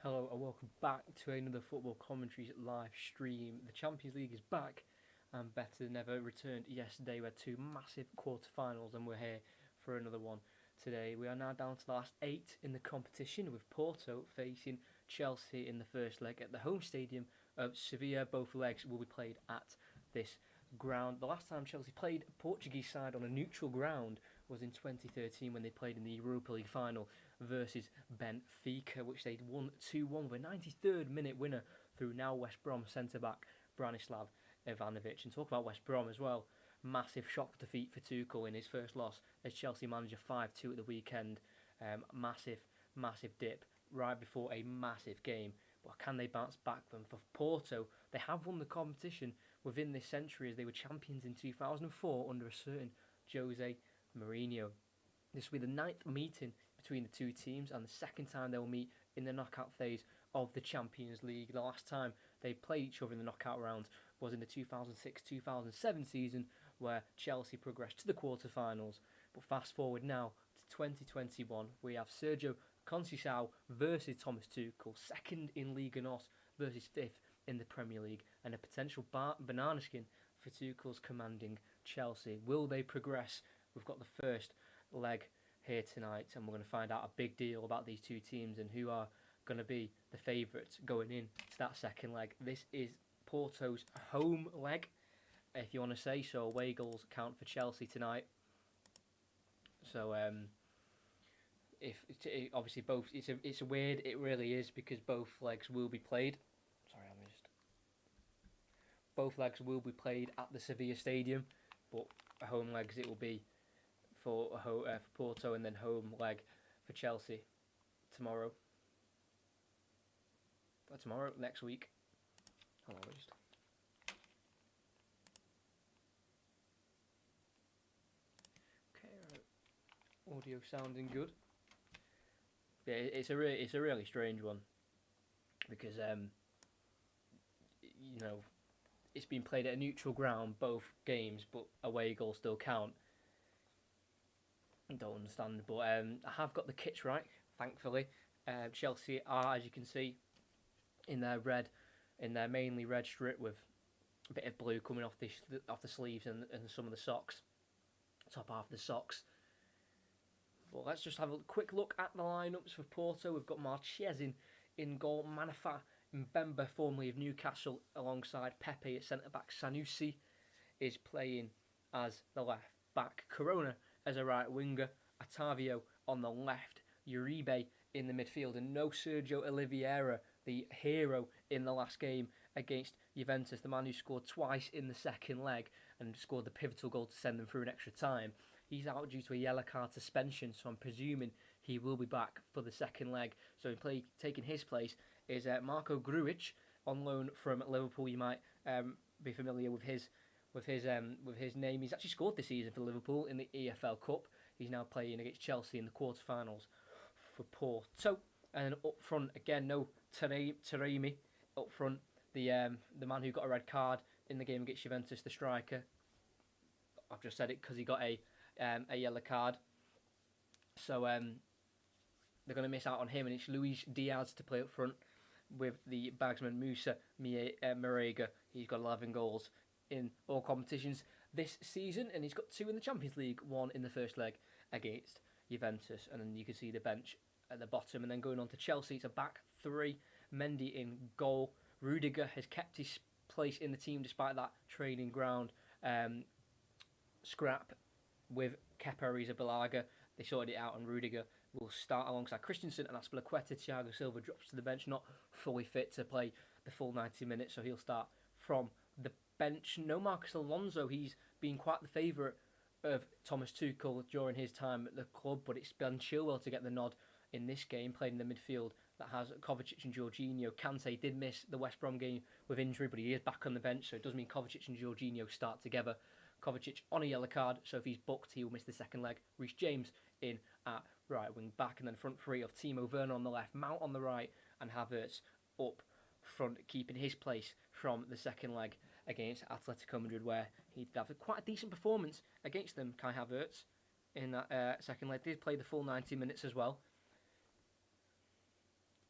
Hello and welcome back to another Football Commentaries live stream. The Champions League is back and better than ever. Returned yesterday. We had two massive quarter-finals and we're here for another one today. We are now down to the last 8 in the competition with Porto facing Chelsea in the first leg at the home stadium of Sevilla. Both legs will be played at this ground. The last time Chelsea played a Portuguese side on a neutral ground was in 2013 when they played in the Europa League final versus Benfica, which they'd won 2-1 with a 93rd minute winner through now West Brom centre-back Branislav Ivanovic. And talk about West Brom as well, massive shock defeat for Tuchel in his first loss as Chelsea manager 5-2 at the weekend. Massive dip right before a massive game. But can they bounce back then? For Porto, they have won the competition within this century as they were champions in 2004 under a certain Jose Mourinho. This will be the 9th meeting between the two teams and the second time they will meet in the knockout phase of the Champions League. The last time they played each other in the knockout round was in the 2006-2007 season where Chelsea progressed to the quarter-finals. But fast forward now to 2021, we have Sergio Conceição versus Thomas Tuchel, second in Liga NOS versus 5th in the Premier League, and a potential banana skin for Tuchel's commanding Chelsea. Will they progress? We've got the first leg here tonight, and we're going to find out a big deal about these two teams and who are going to be the favourites going in to that second leg. This is Porto's home leg, if you want to say so. Away goals count for Chelsea tonight. So obviously both, it's a weird, it really is, because both legs will be played. Both legs will be played at the Sevilla stadium, but home legs it will be for Porto, and then home leg for Chelsea tomorrow. Next week. Hold on, just. Okay, right. Audio sounding good. Yeah, it's a really strange one because it's been played at a neutral ground both games, but away goals still count. I don't understand, but I have got the kits right, thankfully. Chelsea are, as you can see, in their mainly red strip with a bit of blue coming off the sleeves and some of the socks, top half of the socks. But let's just have a quick look at the lineups for Porto. We've got Marches in goal, Manafa Mbemba, formerly of Newcastle, alongside Pepe at centre-back. Sanusi is playing as the left back. Corona as a right winger. Otavio on the left. Uribe in the midfield. And no Sergio Oliveira, the hero in the last game against Juventus, the man who scored twice in the second leg and scored the pivotal goal to send them through an extra time. He's out due to a yellow card suspension, so I'm presuming he will be back for the second leg. So taking his place is Marko Grujic on loan from Liverpool. You might be familiar with his name. He's actually scored this season for Liverpool in the EFL Cup. He's now playing against Chelsea in the quarterfinals for Porto. And up front again, no Taremi up front. The man who got a red card in the game against Juventus, the striker. I've just said it because he got a yellow card. So they're going to miss out on him, and it's Luis Diaz to play up front with the bagsman Musa Marega. He's got 11 goals in all competitions this season, and he's got 2 in the Champions League, 1 in the first leg against Juventus. And then you can see the bench at the bottom. And then going on to Chelsea, it's a back 3. Mendy in goal. Rudiger has kept his place in the team despite that training ground scrap with Kepa Arrizabalaga. They sorted it out, and Rudiger will start alongside Christensen and Azpilicueta. Thiago Silva drops to the bench, not fully fit to play the full 90 minutes, so he'll start from the bench. No Marcos Alonso. He's been quite the favourite of Thomas Tuchel during his time at the club, but it's Ben Chilwell to get the nod in this game, playing in the midfield that has Kovacic and Jorginho. Kante did miss the West Brom game with injury, but he is back on the bench, so it does mean Kovacic and Jorginho start together. Kovacic on a yellow card, so if he's booked, he will miss the second leg. Reece James in at right wing back, and then front 3 of Timo Werner on the left, Mount on the right, and Havertz up front, keeping his place from the second leg against Atletico Madrid, where he'd have quite a decent performance against them. Kai Havertz in that second leg did play the full 90 minutes as well.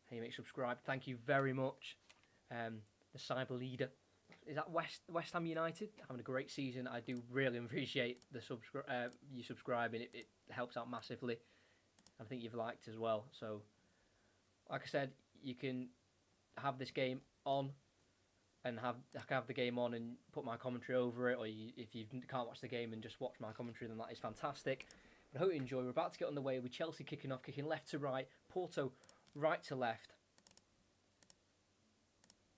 How you make subscribe. Thank you very much. The cyber leader. Is that West Ham United? Having a great season. I do really appreciate the you subscribing. It helps out massively. I think you've liked as well. So, like I said, you can have this game on and I can have the game on and put my commentary over it, or if you can't watch the game and just watch my commentary, then that is fantastic. But I hope you enjoy. We're about to get on the way with Chelsea kicking off, kicking left to right, Porto right to left.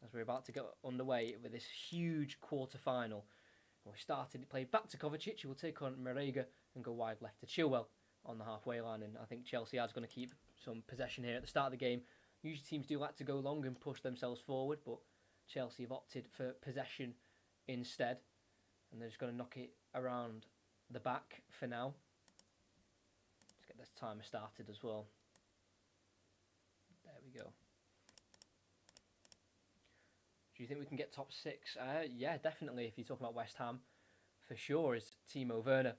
As we're about to get underway with this huge quarter-final. We played back to Kovacic, who will take on Marega and go wide left to Chilwell on the halfway line. And I think Chelsea is going to keep some possession here at the start of the game. Usually teams do like to go long and push themselves forward, but Chelsea have opted for possession instead. And they're just going to knock it around the back for now. Let's get this timer started as well. There we go. Do you think we can get top 6? Yeah, definitely. If you're talking about West Ham, for sure, is Timo Werner.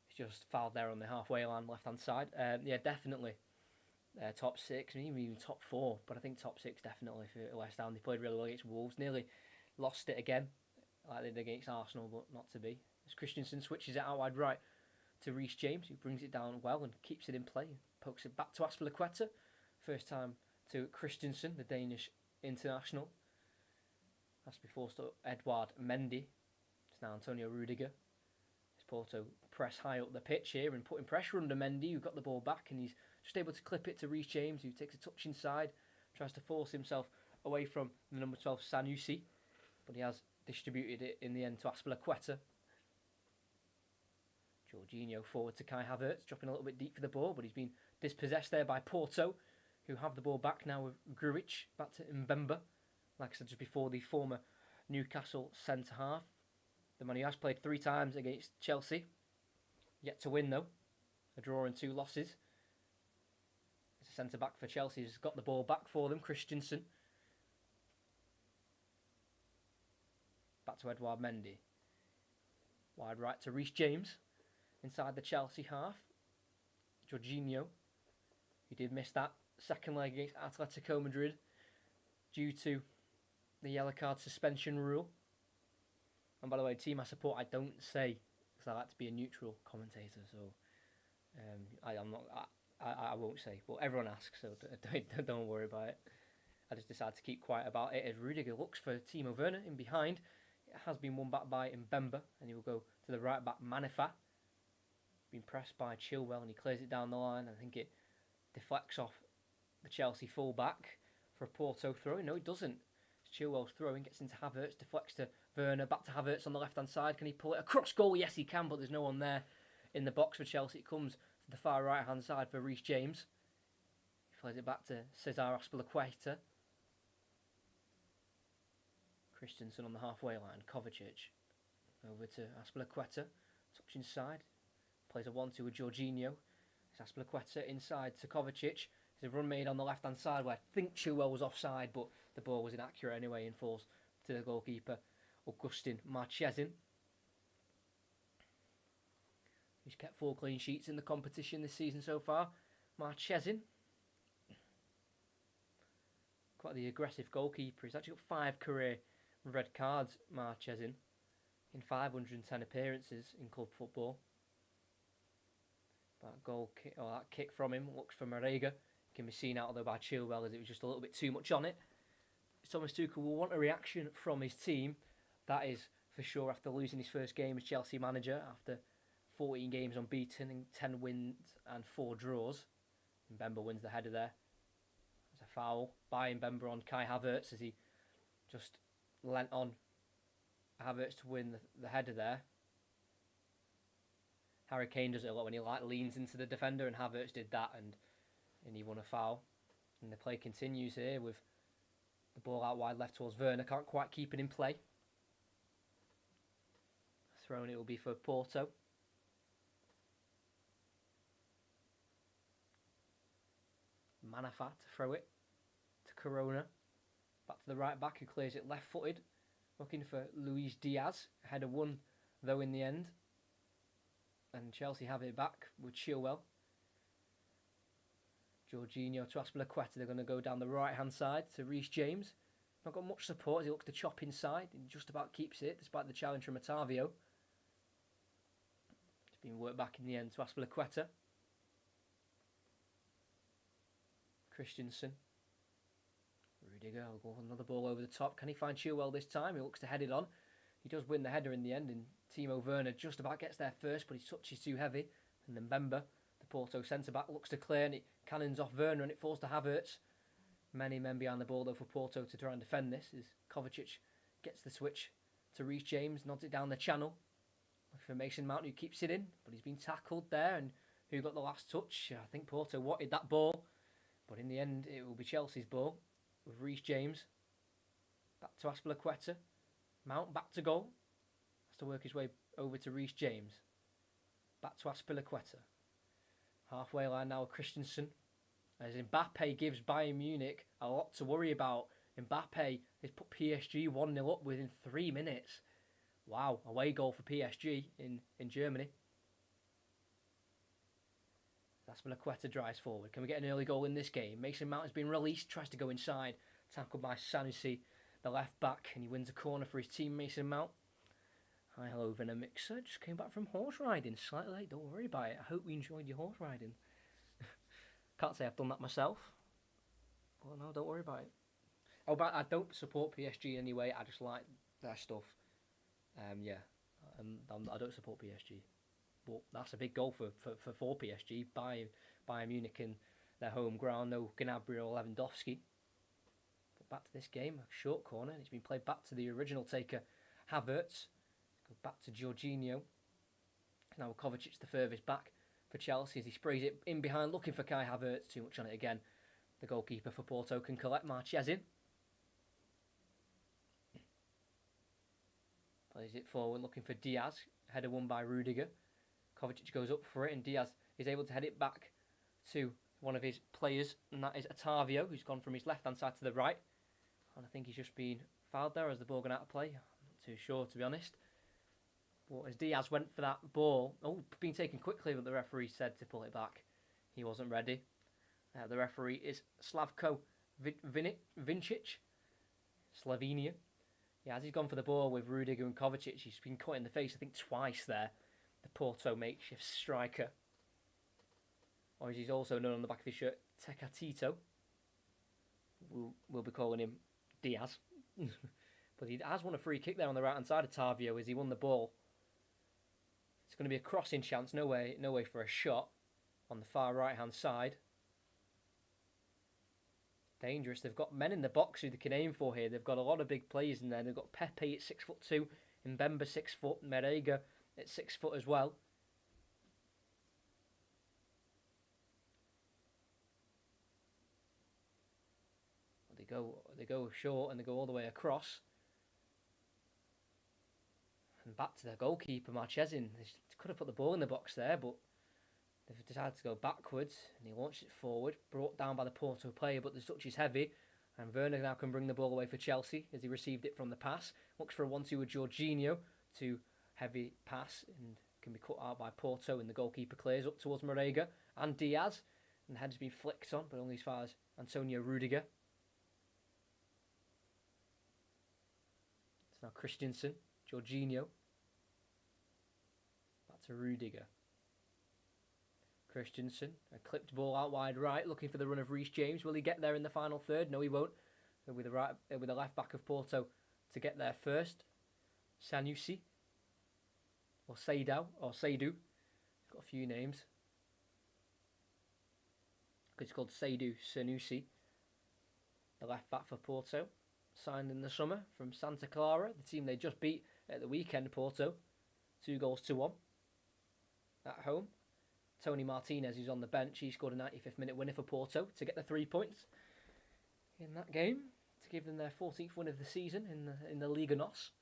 He's just fouled there on the halfway line, left-hand side. Yeah, definitely. Top 6, maybe even top 4. But I think top 6 definitely for West Ham. They played really well against Wolves. Nearly lost it again, like they did against Arsenal, but not to be. As Christensen switches it out wide right to Reece James, who brings it down well and keeps it in play. Pokes it back to Aspilicueta. First time to Christensen, the Danish international. That's before Edouard Mendy. It's now Antonio Rudiger. As Porto press high up the pitch here and putting pressure under Mendy, who got the ball back, and he's just able to clip it to Reece James, who takes a touch inside, tries to force himself away from the number 12 Sanusi, but he has distributed it in the end to Aspilicueta. Jorginho forward to Kai Havertz, dropping a little bit deep for the ball, but he's been dispossessed there by Porto, who have the ball back now with Grujic, back to Mbemba. Like I said just before, the former Newcastle centre-half. The man who has played 3 times against Chelsea. Yet to win, though. A draw and 2 losses. As a centre-back for Chelsea, has got the ball back for them. Christensen. Back to Edouard Mendy. Wide right to Reece James. Inside the Chelsea half. Jorginho, who did miss that second leg against Atletico Madrid due to the yellow card suspension rule. And by the way, team I support, I don't say, because I like to be a neutral commentator, so I won't say, but everyone asks, so don't worry about it. I just decided to keep quiet about it as Rudiger looks for Timo Werner in behind. It has been won back by Mbemba, and he will go to the right back, Manifa. Been pressed by Chilwell, and he clears it down the line. I think it deflects off the Chelsea full back for a Porto throw. No, it doesn't. Chilwell's throwing, gets into Havertz, deflects to Werner, back to Havertz on the left-hand side. Can he pull it across goal? Yes, he can, but there's no one there in the box for Chelsea. It comes to the far right-hand side for Reece James. He plays it back to Cesar Aspilicueta. Christensen on the halfway line. Kovacic over to Aspilicueta. Touch inside. Plays a 1-2 with Jorginho. It's Aspilicueta inside to Kovacic. There's a run made on the left-hand side where I think Chilwell was offside, but the ball was inaccurate anyway and falls to the goalkeeper, Augustin Marchesin. He's kept 4 clean sheets in the competition this season so far. Marchesin. Quite the aggressive goalkeeper. He's actually got 5 career red cards, Marchesin, in 510 appearances in club football. That kick from him looks for Marega. Can be seen out though by Chilwell as it was just a little bit too much on it. Thomas Tuchel will want a reaction from his team. That is for sure after losing his first game as Chelsea manager after 14 games unbeaten and 10 wins and 4 draws. Mbemba wins the header there. There's a foul by Mbemba on Kai Havertz as he just lent on Havertz to win the header there. Harry Kane does it a lot when he leans into the defender, and Havertz did that and he won a foul. And the play continues here with the ball out wide left towards Werner. Can't quite keep it in play. Thrown it will be for Porto. Manifa to throw it to Corona. Back to the right back who clears it left footed. Looking for Luis Diaz. Header won though in the end. And Chelsea have it back with Chilwell. Jorginho to Aspilicueta. They're going to go down the right-hand side to Reece James. Not got much support as he looks to chop inside and just about keeps it despite the challenge from Otavio. It's been worked back in the end to Aspilicueta. Christensen. Rudiger will go another ball over the top. Can he find Chilwell this time? He looks to head it on. He does win the header in the end, and Timo Werner just about gets there first, but his touch is too heavy. And then Mbemba, the Porto centre-back, looks to clear, and it cannons off Werner, and it falls to Havertz. Many men behind the ball, though, for Porto to try and defend this, as Kovacic gets the switch to Reece James, nods it down the channel. For Mason Mount, who keeps it in, but he's been tackled there, and who got the last touch? I think Porto wanted that ball, but in the end, it will be Chelsea's ball, with Reece James. Back to Aspilicueta. Mount back to goal. Has to work his way over to Reece James. Back to Aspilicueta. Halfway line now, Christensen. As Mbappe gives Bayern Munich a lot to worry about. Mbappe has put PSG 1-0 up within 3 minutes. Wow, away goal for PSG in Germany. Aspilicueta drives forward. Can we get an early goal in this game? Mason Mount has been released, tries to go inside. Tackled by Sanusi, the left back, and he wins a corner for his team, Mason Mount. Hi, hello, Vinna Mixer. Just came back from horse riding. Slightly late, don't worry about it. I hope you enjoyed your horse riding. Can't say I've done that myself. Well, no, don't worry about it. Oh, but I don't support PSG anyway. I just like their stuff. Yeah, I don't support PSG. But that's a big goal for PSG. Bayern Munich in their home ground. No Gnabry or Lewandowski. But back to this game. A short corner. And it's been played back to the original taker, Havertz. Go back to Jorginho. Now Kovacic the furthest back for Chelsea as he sprays it in behind, looking for Kai Havertz. Too much on it again. The goalkeeper for Porto can collect. Marchesin plays it forward, looking for Diaz. Header won by Rudiger. Kovacic goes up for it, and Diaz is able to head it back to one of his players, and that is Otavio, who's gone from his left-hand side to the right. And I think he's just been fouled there as the ball gone out of play. I'm not too sure, to be honest. But as Diaz went for that ball, being taken quickly, but the referee said to pull it back. He wasn't ready. The referee is Slavko Vincic, Slovenia. Yeah, as he's gone for the ball with Rudiger and Kovacic, he's been cut in the face, I think, twice there. The Porto makeshift striker. Or as he's also known on the back of his shirt, Tecatito. We'll be calling him Diaz. But he has won a free kick there on the right-hand side of Tavio as he won the ball. It's going to be a crossing chance, no way for a shot on the far right-hand side. Dangerous. They've got men in the box who they can aim for here. They've got a lot of big players in there. They've got Pepe at 6'2", Mbemba 6 foot, Merega at 6 foot as well. They go short and they go all the way across. And back to their goalkeeper, Marchesin. They could have put the ball in the box there, but they've decided to go backwards. And he launched it forward, brought down by the Porto player, but the touch is heavy. And Werner now can bring the ball away for Chelsea as he received it from the pass. Looks for a 1-2 with Jorginho. Too heavy pass and can be cut out by Porto, and the goalkeeper clears up towards Merega and Diaz. And the head's been flicked on, but only as far as Antonio Rudiger. It's now Christensen, Jorginho. Back to Rudiger. Christensen, a clipped ball out wide right, looking for the run of Reece James. Will he get there in the final third? No, he won't. With the left back of Porto to get there first. Sanusi. Or Seydou. He's got a few names. It's called Seydou Sanusi. The left back for Porto. Signed in the summer from Santa Clara, the team they just beat at the weekend, Porto. 2-1 at home. Tony Martinez, who's on the bench, he scored a 95th minute winner for Porto to get the 3 points in that game to give them their 14th win of the season in the Liga NOS.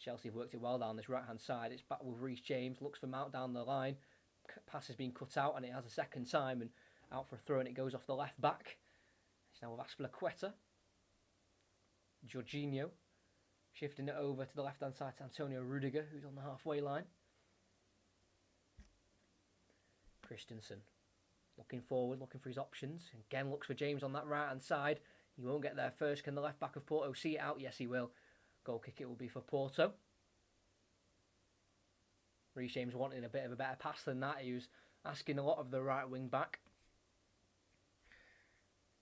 Chelsea have worked it well down this right-hand side. It's back with Reece James, looks for Mount down the line. Pass has been cut out and it has a second time and out for a throw and it goes off the left back. It's now with Aspilicueta. Jorginho shifting it over to the left-hand side to Antonio Rudiger, who's on the halfway line. Christensen. Looking forward, looking for his options. Again, looks for James on that right-hand side. He won't get there first. Can the left-back of Porto see it out? Yes, he will. Goal kick it will be for Porto. Reece James wanting a bit of a better pass than that. He was asking a lot of the right wing-back.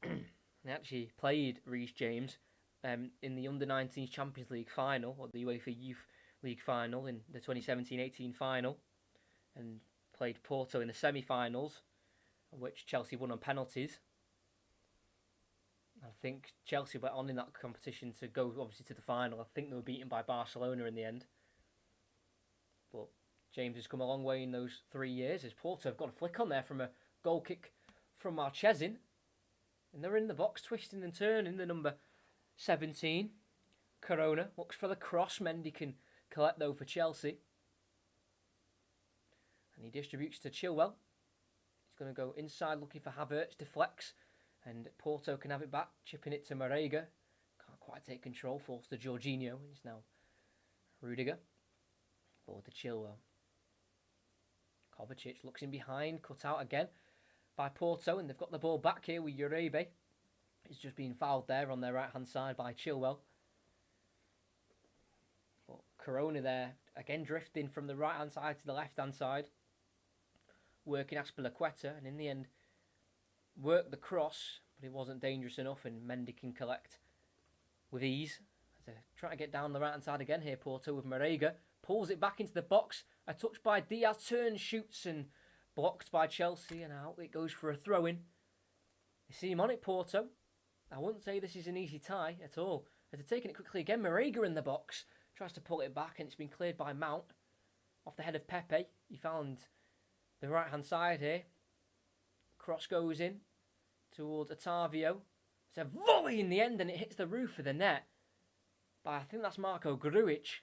They actually played Reece James in the Under-19s Champions League final, or the UEFA Youth League final, in the 2017-18 final, and played Porto in the semi-finals, which Chelsea won on penalties. I think Chelsea went on in that competition to go, obviously, to the final. I think they were beaten by Barcelona in the end. But James has come a long way in those 3 years, as Porto have got a flick on there from a goal kick from Marchesin. And they're in the box, twisting and turning, the number 17. Corona looks for the cross. Mendy can collect, though, for Chelsea. And he distributes to Chilwell. He's going to go inside looking for Havertz, deflects. And Porto can have it back, chipping it to Marega. Can't quite take control, forced to Jorginho. It's now Rudiger. Forward to Chilwell. Kovacic looks in behind, cut out again by Porto. And they've got the ball back here with Uribe. He's just been fouled there on their right-hand side by Chilwell. But Corona there, again drifting from the right-hand side to the left-hand side. Working Azpilicueta, and in the end, worked the cross, but it wasn't dangerous enough, and Mendy can collect with ease. They're trying to get down the right-hand side again here, Porto, with Marega. Pulls it back into the box. A touch by Diaz, turns, shoots, and blocked by Chelsea, and out it goes for a throw-in. You see him on it, Porto. I wouldn't say this is an easy tie at all. As they're taking it quickly again, Marega in the box. Tries to pull it back, and it's been cleared by Mount. Off the head of Pepe. He found the right-hand side here. Cross goes in towards Otavio. It's a volley in the end, and it hits the roof of the net. But I think that's Marko Grujic,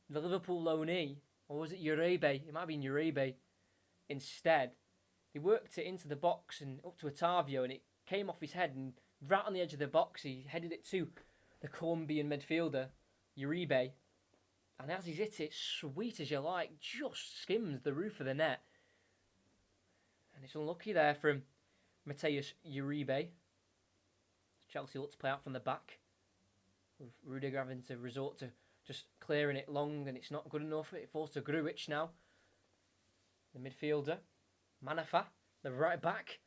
the Liverpool loanee. Or was it Uribe? It might have been Uribe instead. He worked it into the box and up to Otavio, and it came off his head, and right on the edge of the box, he headed it to the Colombian midfielder, Uribe. And as he's hit it, sweet as you like, just skims the roof of the net. And it's unlucky there from Mateus Uribe. Chelsea look to play out from the back, with Rudiger having to resort to just clearing it long, and it's not good enough. It falls to Grujic now, the midfielder. Manafa, the right back,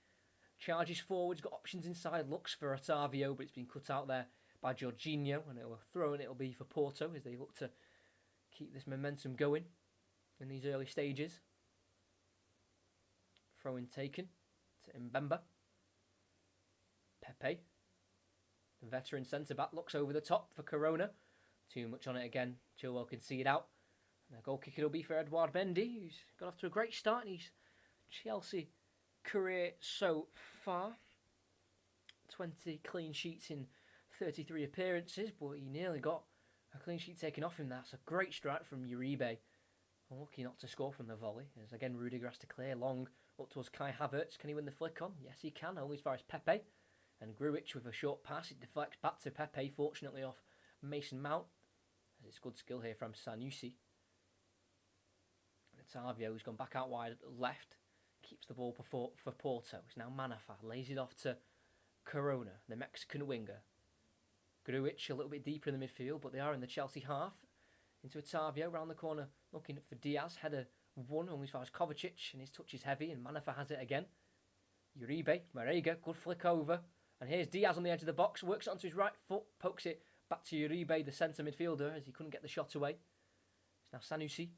charges forwards, got options inside, looks for Otavio, but it's been cut out there by Jorginho, and it'll throw, and it'll be for Porto as they look to keep this momentum going in these early stages. Throw-in taken to Mbemba. Pepe, the veteran centre-back, looks over the top for Corona. Too much on it again. Chilwell can see it out. And the goal kick it'll be for Edouard Mendy, who's got off to a great start in his Chelsea career so far. 20 clean sheets in 33 appearances, but he nearly got a clean sheet taken off him. That's a great strike from Uribe. Unlucky not to score from the volley, as again Rudiger has to clear long up towards Kai Havertz. Can he win the flick on? Yes, he can, only as far as Pepe. And Grujic with a short pass, it deflects back to Pepe, fortunately off Mason Mount. As it's good skill here from Sanusi. And Otavio, who's gone back out wide left, keeps the ball for Porto. It's now Manafa, lays it off to Corona, the Mexican winger. Grujic a little bit deeper in the midfield, but they are in the Chelsea half. Into Otavio, round the corner, looking for Diaz. Header one, only as far as Kovacic, and his touch is heavy, and Manafa has it again. Uribe, Marega, good flick over. And here's Diaz on the edge of the box, works it onto his right foot, pokes it back to Uribe, the centre midfielder, as he couldn't get the shot away. It's now Sanusi.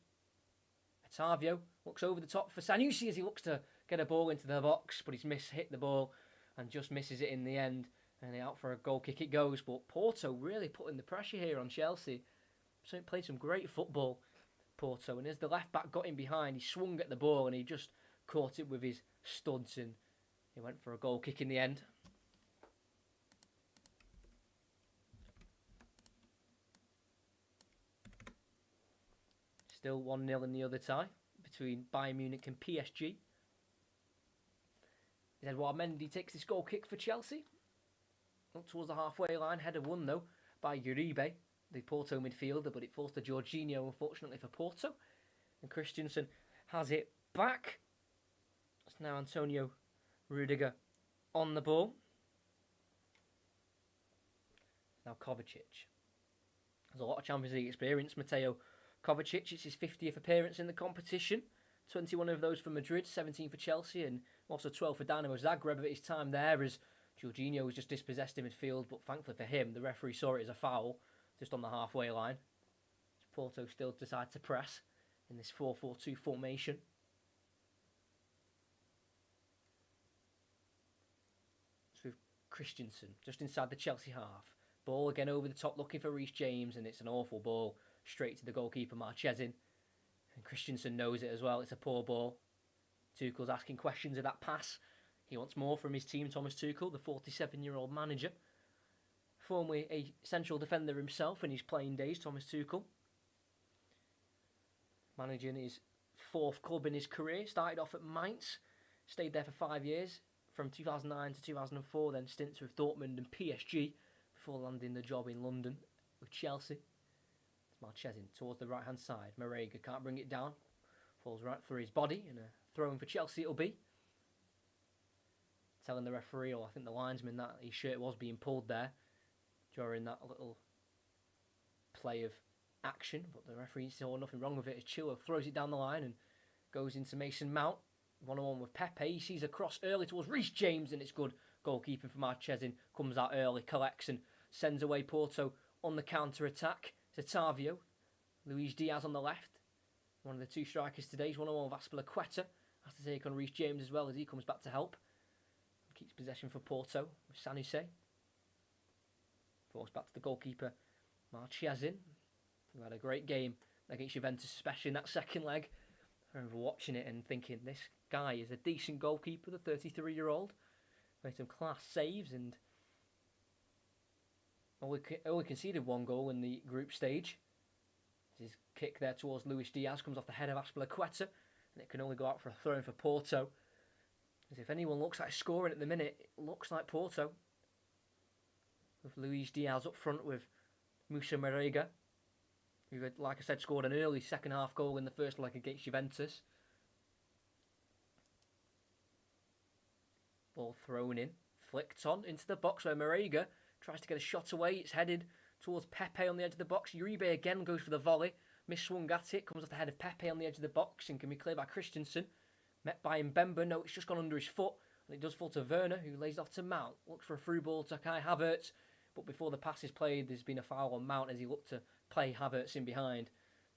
Otavio looks over the top for Sanusi as he looks to get a ball into the box, but he's hit the ball and just misses it in the end. And out for a goal kick it goes. But Porto really putting the pressure here on Chelsea. So played some great football, Porto. And as the left back got in behind, he swung at the ball and he just caught it with his studs, and he went for a goal kick in the end. Still 1-0 in the other tie between Bayern Munich and PSG. Edouard Mendy takes this goal kick for Chelsea. Up towards the halfway line. Header won, though, by Uribe, the Porto midfielder, but it falls to Jorginho, unfortunately, for Porto. And Christensen has it back. It's now Antonio Rudiger on the ball. Now Kovacic. There's a lot of Champions League experience. Mateo Kovacic, it's his 50th appearance in the competition. 21 of those for Madrid, 17 for Chelsea, and also 12 for Dynamo Zagreb at his time there, as Jorginho was just dispossessed in midfield, but thankfully for him, the referee saw it as a foul, just on the halfway line. Porto still decide to press in this 4-4-2 formation. So Christensen, just inside the Chelsea half. Ball again over the top, looking for Reece James, and it's an awful ball, straight to the goalkeeper, Marchesin. And Christensen knows it as well, it's a poor ball. Tuchel's asking questions of that pass. He wants more from his team, Thomas Tuchel, the 47-year-old manager. Formerly a central defender himself in his playing days, Thomas Tuchel. Managing his 4th club in his career. Started off at Mainz, stayed there for 5 years, from 2009 to 2004, then stints with Dortmund and PSG, before landing the job in London with Chelsea. Marchesin towards the right-hand side. Marega can't bring it down. Falls right through his body, and a throw-in for Chelsea it'll be. Telling the referee, or I think the linesman, that his shirt was being pulled there during that little play of action, but the referee saw nothing wrong with it as Chilwell throws it down the line and goes into Mason Mount. 1-on-1 with Pepe. He sees a cross early towards Reece James, and it's good. Goalkeeping for Marchesin. Comes out early, collects and sends away Porto on the counter-attack. It's Otavio. Luis Diaz on the left. One of the 2 strikers today. He's 1-on-1 with Azpilicueta. Has to take on Reece James as well as he comes back to help. Keeps possession for Porto with Sanusi. Forced back to the goalkeeper, Marchesin, who had a great game against Juventus, especially in that second leg. I remember watching it and thinking, this guy is a decent goalkeeper, the 33-year-old. Made some class saves and only conceded 1 goal in the group stage. His kick there towards Luis Diaz comes off the head of Azpilicueta, and it can only go out for a throw-in for Porto. As if anyone looks like scoring at the minute, it looks like Porto. With Luis Diaz up front with Musa Marega, who had, like I said, scored an early second half goal in the first leg against Juventus. Ball thrown in, flicked on into the box where Marega tries to get a shot away. It's headed towards Pepe on the edge of the box. Uribe again goes for the volley. Misswung at it, comes off the head of Pepe on the edge of the box and can be cleared by Christensen. Met by Mbemba, no, it's just gone under his foot, and it does fall to Werner, who lays off to Mount. Looks for a through ball to Kai Havertz, but before the pass is played, there's been a foul on Mount as he looked to play Havertz in behind,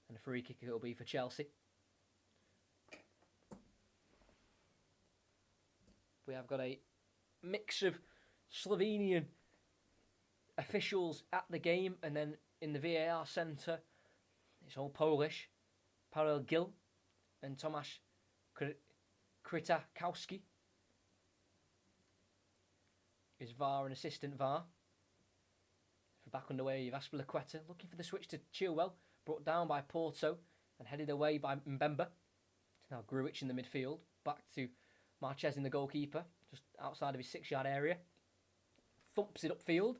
and a free kick it'll be for Chelsea. We have got a mix of Slovenian officials at the game, and then in the VAR centre, it's all Polish. Paweł Gil and Tomasz Krytakowski is VAR and assistant VAR. For back underway, you've Azpilicueta looking for the switch to Chilwell, brought down by Porto and headed away by Mbemba. It's now Grujic in the midfield, back to Marchesin, the goalkeeper, just outside of his 6-yard area. Thumps it upfield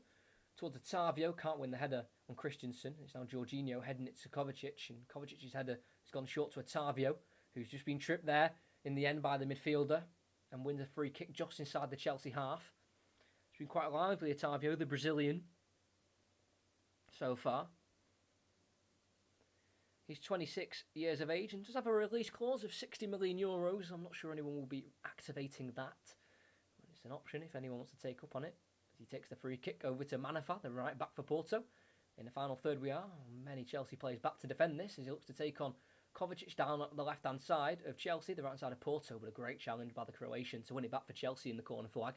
towards Otavio, can't win the header on Christensen. It's now Jorginho heading it to Kovacic, and Kovacic's header has gone short to Otavio, who's just been tripped there in the end by the midfielder and wins a free kick just inside the Chelsea half. It's been quite lively, Otavio, the Brazilian, so far. He's 26 years of age and does have a release clause of 60 million euros. I'm not sure anyone will be activating that. It's an option if anyone wants to take up on it. As he takes the free kick over to Manafa, the right back for Porto. In the final third we are. Many Chelsea players back to defend this as he looks to take on Kovacic down at the left-hand side of Chelsea, the right side of Porto, but a great challenge by the Croatian to win it back for Chelsea in the corner flag.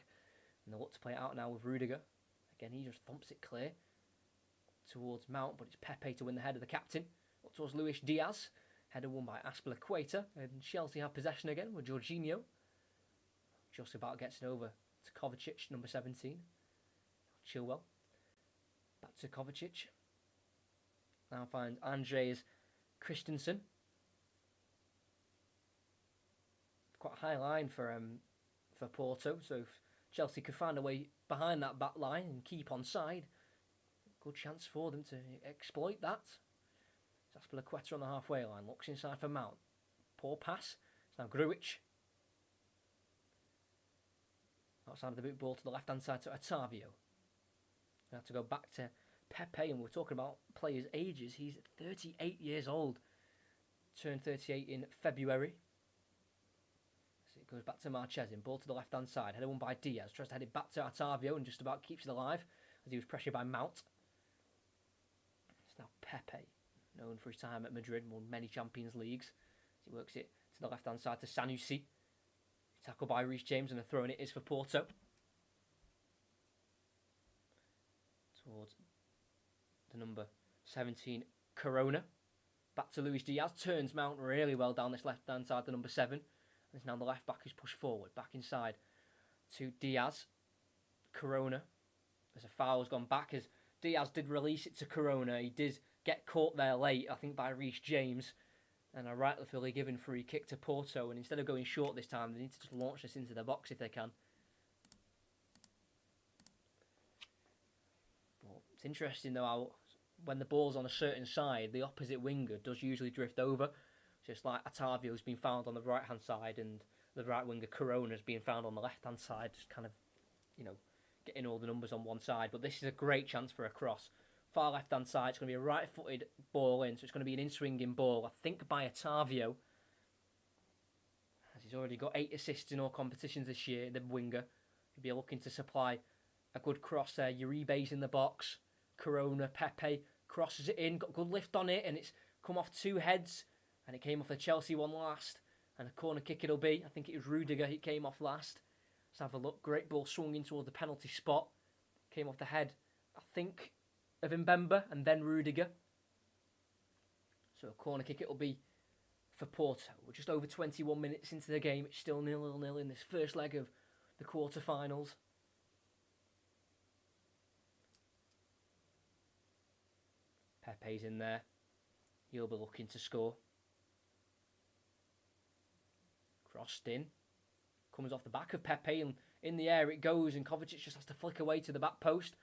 And they look to play it out now with Rudiger. Again, he just thumps it clear towards Mount, but it's Pepe to win the head of the captain. Up towards Luis Diaz. Header won by Azpilicueta. And Chelsea have possession again with Jorginho. Just about gets it over to Kovacic, number 17. Chilwell. Back to Kovacic. Now finds Andreas Christensen. Quite a high line for Porto, so if Chelsea could find a way behind that back line and keep on side, good chance for them to exploit that. Azpilicueta on the halfway line, looks inside for Mount. Poor pass. It's now Grujic. Outside of the boot, ball to the left-hand side to Otavio. I have to go back to Pepe, and we're talking about players' ages. He's 38 years old. Turned 38 in February. So it goes back to Marchesin. Ball to the left-hand side. Headed one by Diaz. Tries to head it back to Otavio and just about keeps it alive as he was pressured by Mount. It's now Pepe, known for his time at Madrid, won many Champions Leagues. As he works it to the left-hand side to Sanusi. Tackled by Reece James, and a throw in it is for Porto. Towards the number 17, Corona. Back to Luis Diaz. Turns Mount really well down this left-hand side, the number 7. And it's now the left back who's pushed forward. Back inside to Diaz. Corona. As a foul's gone back, as Diaz did release it to Corona. He did get caught there late, I think, by Reece James. And a rightfully given free kick to Porto. And instead of going short this time, they need to just launch this into the box if they can. But it's interesting, though, how when the ball's on a certain side, the opposite winger does usually drift over. Just like Otavio's been found on the right-hand side and the right winger Corona's being found on the left-hand side. Just kind of, getting all the numbers on one side. But this is a great chance for a cross. Far left-hand side, it's going to be a right-footed ball in, so it's going to be an in-swinging ball, I think, by Otavio. As he's already got 8 assists in all competitions this year, the winger. He'll be looking to supply a good cross there. Uribe's in the box. Corona, Pepe crosses it in, got good lift on it, and it's come off 2 heads, and it came off the Chelsea one last. And a corner kick it'll be. I think it was Rudiger, it came off last. Let's have a look. Great ball swung in towards the penalty spot. Came off the head, I think, of Mbemba and then Rudiger. So a corner kick it'll be for Porto. We're just over 21 minutes into the game. It's still 0-0 in this first leg of the quarter-finals. Pepe's in there. He'll be looking to score. Crossed in. Comes off the back of Pepe and in the air it goes, and Kovacic just has to flick away to the back post,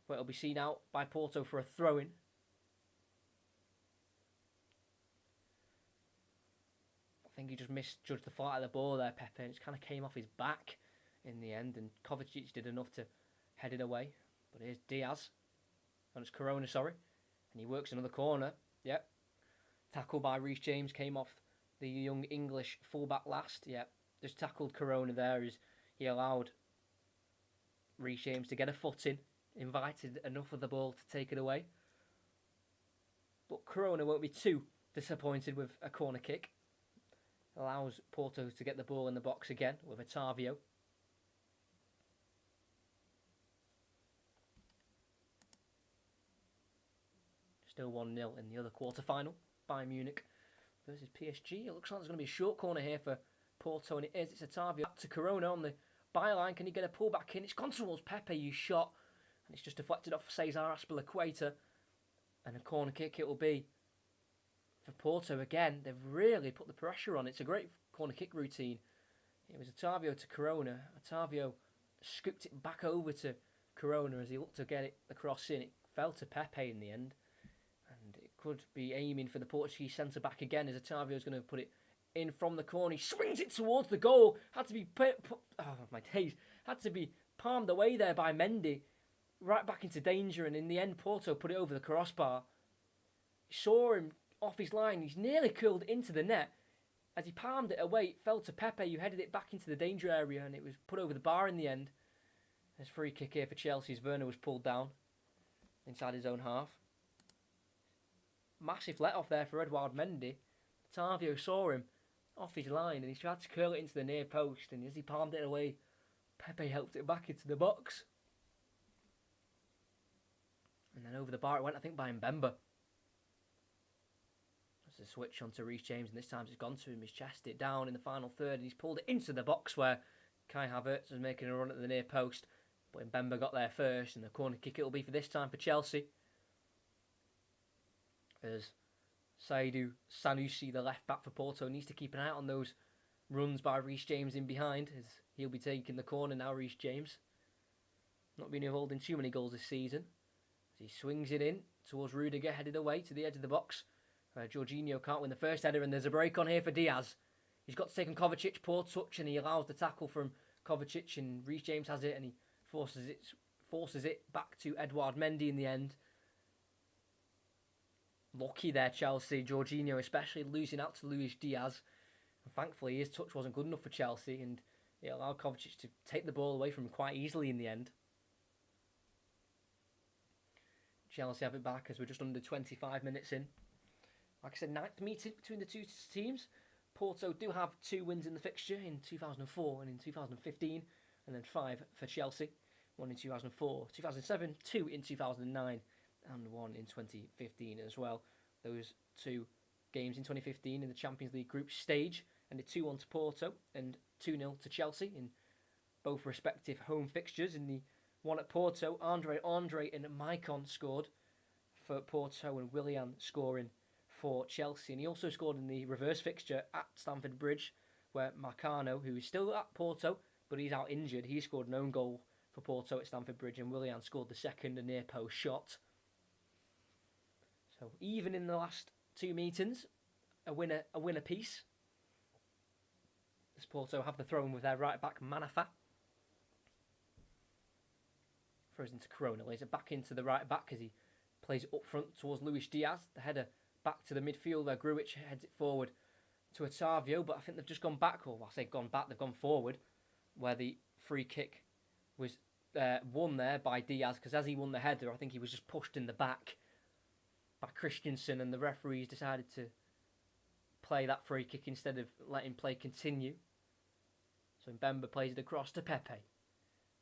where it'll be seen out by Porto for a throw-in. I think he just misjudged the flight of the ball there, Pepe, and it kind of came off his back in the end, and Kovacic did enough to head it away. But here's Diaz. And it's Corona, sorry. And he works another corner. Yep. Tackle by Reece James, came off the young English fullback last. Yep. Just tackled Corona there as he allowed Reece James to get a foot in. Invited enough of the ball to take it away. But Corona won't be too disappointed with a corner kick. Allows Porto to get the ball in the box again with Otavio. Still 1-0 in the other quarter-final. Bayern Munich versus PSG. It looks like there's going to be a short corner here for Porto, and it is. It's Otavio back to Corona on the byline. Can he get a pull back in? It's gone towards Pepe, you shot. And it's just deflected off Cesar Azpilicueta. And a corner kick it will be for Porto again. They've really put the pressure on. It's a great corner kick routine. It was Otavio to Corona. Otavio scooped it back over to Corona as he looked to get it across in. It fell to Pepe in the end. And it could be aiming for the Portuguese centre-back again as Otavio's going to put it in from the corner. He swings it towards the goal. Had to be had to be palmed away there by Mendy. Right back into danger, and in the end Porto put it over the crossbar. Saw him off his line. He's nearly curled into the net. As he palmed it away, it fell to Pepe, who headed it back into the danger area, and it was put over the bar in the end. There's a free kick here for Chelsea as Werner was pulled down inside his own half. Massive let-off there for Edouard Mendy. Otavio saw him off his line, and he tried to curl it into the near post, and as he palmed it away, Pepe helped it back into the box. And then over the bar it went, I think, by Mbemba. There's a switch onto Reece James, and this time it's gone to him. He's chested it down in the final third, and he's pulled it into the box where Kai Havertz was making a run at the near post. But Mbemba got there first, and the corner kick it will be for this time for Chelsea. As Saidou Sanusi, the left back for Porto, needs to keep an eye out on those runs by Reece James in behind, as he'll be taking the corner now, Reece James. Not been involved in too many goals this season. He swings it in towards Rudiger, headed away to the edge of the box. Jorginho can't win the first header, and there's a break on here for Diaz. He's got to take on Kovacic, poor touch, and he allows the tackle from Kovacic, and Reece James has it, and he forces it back to Edouard Mendy in the end. Lucky there, Chelsea. Jorginho especially losing out to Luis Diaz. And thankfully, his touch wasn't good enough for Chelsea, and it allowed Kovacic to take the ball away from him quite easily in the end. Chelsea have it back as we're just under 25 minutes in. Like I said, ninth meeting between the two teams. Porto do have 2 wins in the fixture in 2004 and in 2015, and then 5 for Chelsea. 1 in 2004, 2007, 2 in 2009, and 1 in 2015 as well. Those 2 games in 2015 in the Champions League group stage, and a 2-1 to Porto and 2-0 to Chelsea in both respective home fixtures. In the one at Porto, Andre and Maicon scored for Porto, and Willian scoring for Chelsea. And he also scored in the reverse fixture at Stamford Bridge, where Marcano, who is still at Porto, but he's out injured, he scored an own goal for Porto at Stamford Bridge, and Willian scored the second, a near post shot. So even in the last 2 meetings, a winner piece. As Porto have the throw-in with their right back Manafa. Throws into Corona, lays it back into the right back as he plays it up front towards Luis Diaz. The header back to the midfield where Grujic heads it forward to Otavio, but I think they've just gone back, or I say gone back, they've gone forward, where the free kick was won there by Diaz, because as he won the header, I think he was just pushed in the back by Christensen, and the referees decided to play that free kick instead of letting play continue. So Mbemba plays it across to Pepe.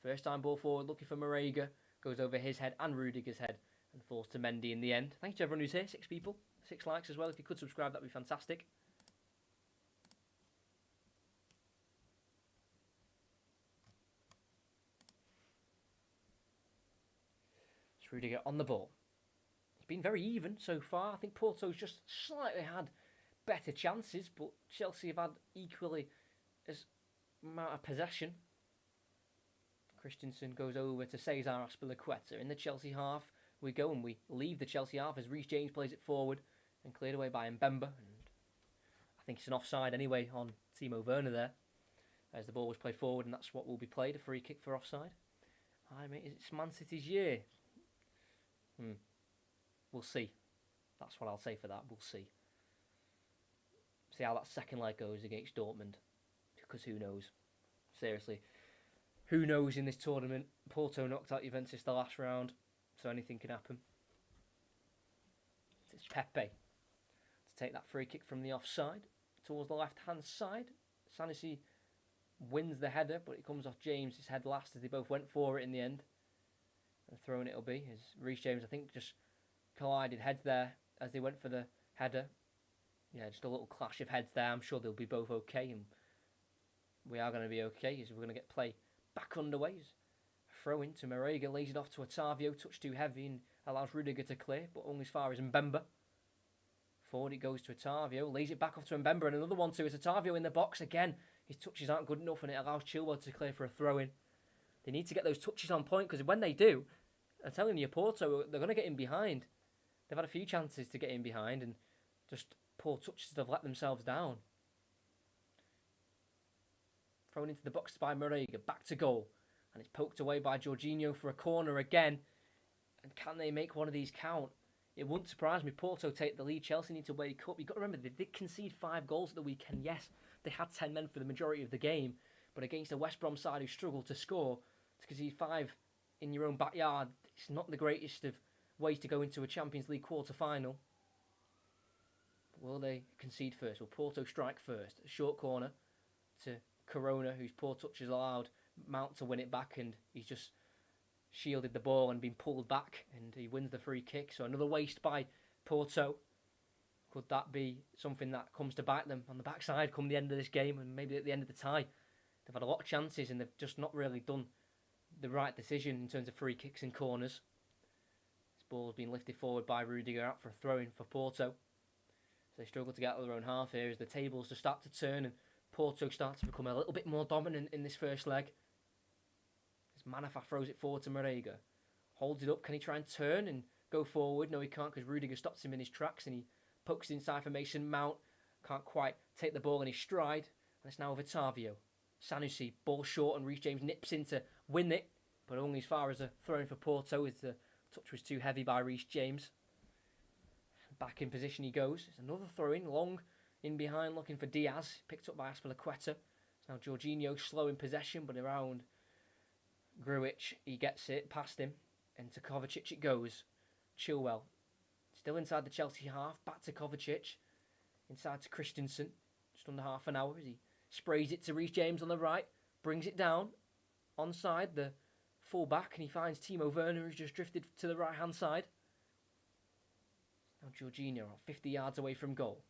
First time ball forward, looking for Marega, goes over his head and Rudiger's head, and falls to Mendy in the end. Thanks to everyone who's here, 6 people, 6 likes as well. If you could subscribe, that'd be fantastic. It's Rudiger on the ball. It's been very even so far. I think Porto's just slightly had better chances, but Chelsea have had equally as amount of possession. Christensen goes over to Cesar Azpilicueta in the Chelsea half. We go and we leave the Chelsea half as Reece James plays it forward and cleared away by Mbemba. And I think it's an offside anyway on Timo Werner there, as the ball was played forward, and that's what will be played, a free kick for offside. I mean, it's Man City's year. We'll see. That's what I'll say for that. We'll see. See how that second leg goes against Dortmund, because who knows? Seriously, who knows in this tournament? Porto knocked out Juventus the last round, so anything can happen. It's Pepe to take that free kick from the offside towards the left-hand side. Sanusi wins the header, but it comes off James's head last as they both went for it in the end. And throwing it'll be, as Reece James, I think, just collided heads there as they went for the header. Yeah, just a little clash of heads there. I'm sure they'll be both okay, and we are going to be okay, as we're going to get play back underway. Throw in to Marega, lays it off to Otavio, touch too heavy, and allows Rudiger to clear, but only as far as Mbemba. Forward it goes to Otavio, lays it back off to Mbemba, and another one too. It's Otavio in the box again. His touches aren't good enough, and it allows Chilwell to clear for a throw-in. They need to get those touches on point, because when they do, I'm telling you, Porto, they're going to get in behind. They've had a few chances to get in behind, and just poor touches have let themselves down. Thrown into the box by Marega, back to goal. And it's poked away by Jorginho for a corner again. And can they make one of these count? It wouldn't surprise me. Porto take the lead. Chelsea need to wake up. You've got to remember, they did concede 5 goals at the weekend. Yes, they had 10 men for the majority of the game. But against a West Brom side who struggled to score, to concede 5 in your own backyard, it's not the greatest of ways to go into a Champions League quarter-final. Will they concede first? Will Porto strike first? A short corner to Corona, whose poor touch has allowed Mount to win it back, and he's just shielded the ball and been pulled back, and he wins the free kick. So another waste by Porto. Could that be something that comes to bite them on the backside come the end of this game, and maybe at the end of the tie? They've had a lot of chances and they've just not really done the right decision in terms of free kicks and corners. This ball's been lifted forward by Rudiger out for a throw-in for Porto. So they struggle to get out of their own half here as the tables just start to turn, and Porto starts to become a little bit more dominant in this first leg. As Manafa throws it forward to Marega. Holds it up. Can he try and turn and go forward? No, he can't, because Rudiger stops him in his tracks, and he pokes it inside for Mason Mount. Can't quite take the ball in his stride. And it's now over Otavio. Sanusi, ball short, and Reece James nips in to win it, but only as far as a throw-in for Porto, as the touch was too heavy by Reece James. Back in position he goes. It's another throw-in, long in behind, looking for Diaz, picked up by Azpilicueta. It's now Jorginho slow in possession, but around Grujic, he gets it, past him, and to Kovacic it goes. Chilwell, still inside the Chelsea half, back to Kovacic, inside to Christensen, just under half an hour as he sprays it to Reece James on the right, brings it down, onside the full-back, and he finds Timo Werner, who's just drifted to the right-hand side. Now Jorginho, 50 yards away from goal.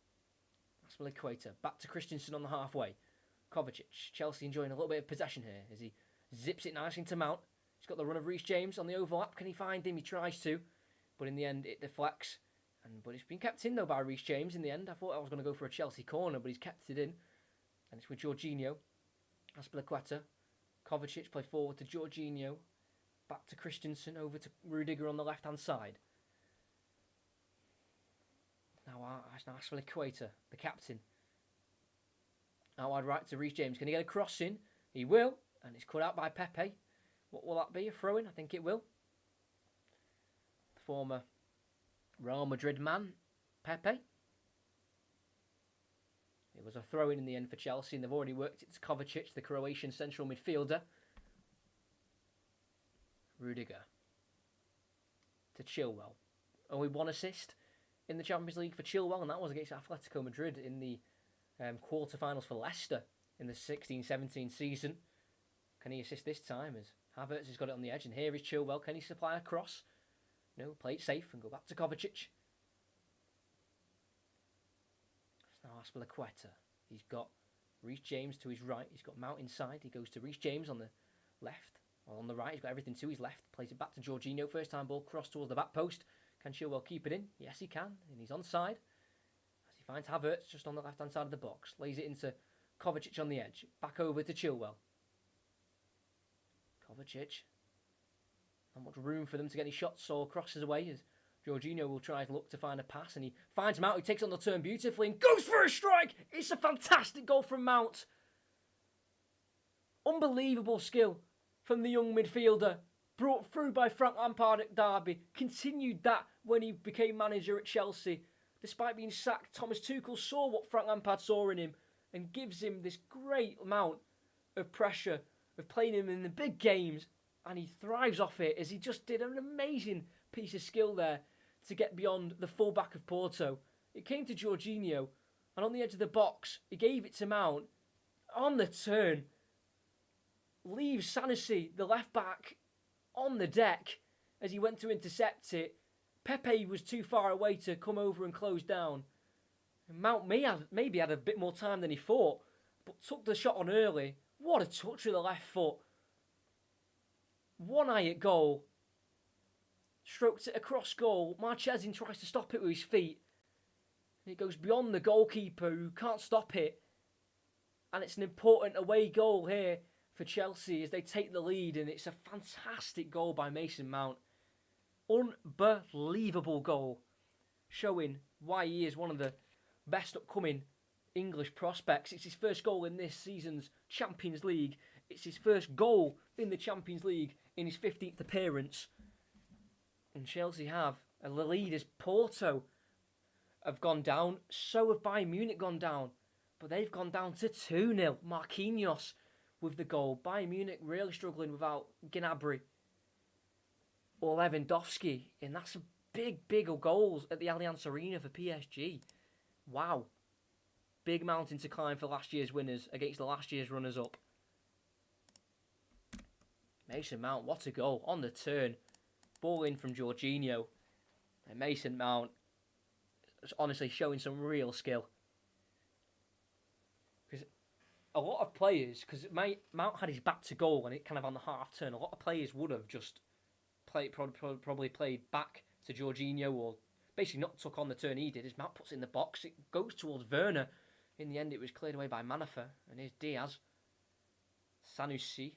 Azpilicueta, back to Christensen on the halfway. Kovacic, Chelsea enjoying a little bit of possession here as he zips it nicely into Mount. He's got the run of Reece James on the overlap. Can he find him? He tries to, but in the end it deflects. But it's been kept in though by Reece James in the end. I thought I was going to go for a Chelsea corner, but he's kept it in. And it's with Jorginho. Azpilicueta. Kovacic play forward to Jorginho. Back to Christensen, over to Rudiger on the left-hand side. Now Azpilicueta, the captain. Out wide right to Reece James. Can he get a cross in? He will. And it's cut out by Pepe. What will that be? A throw-in? I think it will. The former Real Madrid man, Pepe. It was a throw-in in the end for Chelsea, and they've already worked it to Kovacic, the Croatian central midfielder. Rudiger. To Chilwell. Only one assist in the Champions League for Chilwell, and that was against Atletico Madrid in the quarter-finals for Leicester in the 16-17 season. Can he assist this time as Havertz has got it on the edge, and here is Chilwell. Can he supply a cross? No, play it safe and go back to Kovacic. It's now Azpilicueta. He's got Reece James to his right. He's got Mount inside. He goes to Reece James on the left. Or on the right, he's got everything to his left. Plays it back to Jorginho. First time ball crossed towards the back post. Can Chilwell keep it in? Yes, he can. And he's onside. As he finds Havertz just on the left-hand side of the box. Lays it into Kovacic on the edge. Back over to Chilwell. Kovacic. Not much room for them to get any shots or crosses away as Jorginho will try to look to find a pass, and he finds Mount, who takes on the turn beautifully and goes for a strike. It's a fantastic goal from Mount. Unbelievable skill from the young midfielder, brought through by Frank Lampard at Derby. Continued that when he became manager at Chelsea. Despite being sacked, Thomas Tuchel saw what Frank Lampard saw in him and gives him this great amount of pressure of playing him in the big games, and he thrives off it as he just did an amazing piece of skill there to get beyond the full-back of Porto. It came to Jorginho, and on the edge of the box, he gave it to Mount. On the turn, leaves Sanusi, the left-back, on the deck as he went to intercept it. Pepe was too far away to come over and close down. Mount maybe had a bit more time than he thought, but took the shot on early. What a touch with the left foot. One eye at goal. Stroked it across goal. Marchesin tries to stop it with his feet. And it goes beyond the goalkeeper, who can't stop it. And it's an important away goal here for Chelsea as they take the lead. And it's a fantastic goal by Mason Mount. Unbelievable goal. Showing why he is one of the best upcoming English prospects. It's his first goal in this season's Champions League. It's his first goal in the Champions League in his 15th appearance. And Chelsea have a lead as Porto have gone down. So have Bayern Munich gone down. But they've gone down to 2-0. Marquinhos with the goal. Bayern Munich really struggling without Gnabry or Lewandowski. And that's a big goals at the Allianz Arena for PSG. Wow. Big mountain to climb for last year's winners against the last year's runners-up. Mason Mount, what a goal. On the turn. Ball in from Jorginho. And Mason Mount is honestly showing some real skill. Because a lot of players, because Mount had his back to goal and it kind of on the half turn, a lot of players would have just probably played back to Jorginho or basically not took on the turn he did. As Mount puts it in the box, it goes towards Werner. In the end, it was cleared away by Manafort. And here's Diaz. Sanusi.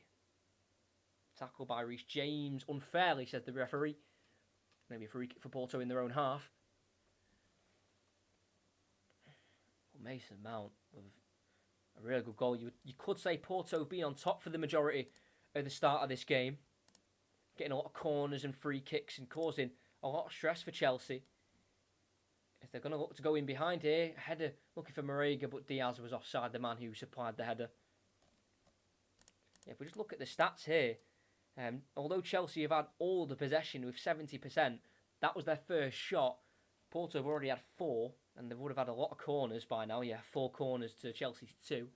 Tackled by Reece James. Unfairly, says the referee. Maybe a free kick for Porto in their own half. Well, Mason Mount with A really good goal. You could say Porto have been on top for the majority at the start of this game, getting a lot of corners and free kicks and causing a lot of stress for Chelsea. If they're going to look to go in behind here, header looking for Marega, but Diaz was offside, the man who supplied the header. If we just look at the stats here, although Chelsea have had all the possession with 70%, that was their first shot. Porto have already had 4, and they would have had a lot of corners by now. Yeah, 4 corners to Chelsea's 2.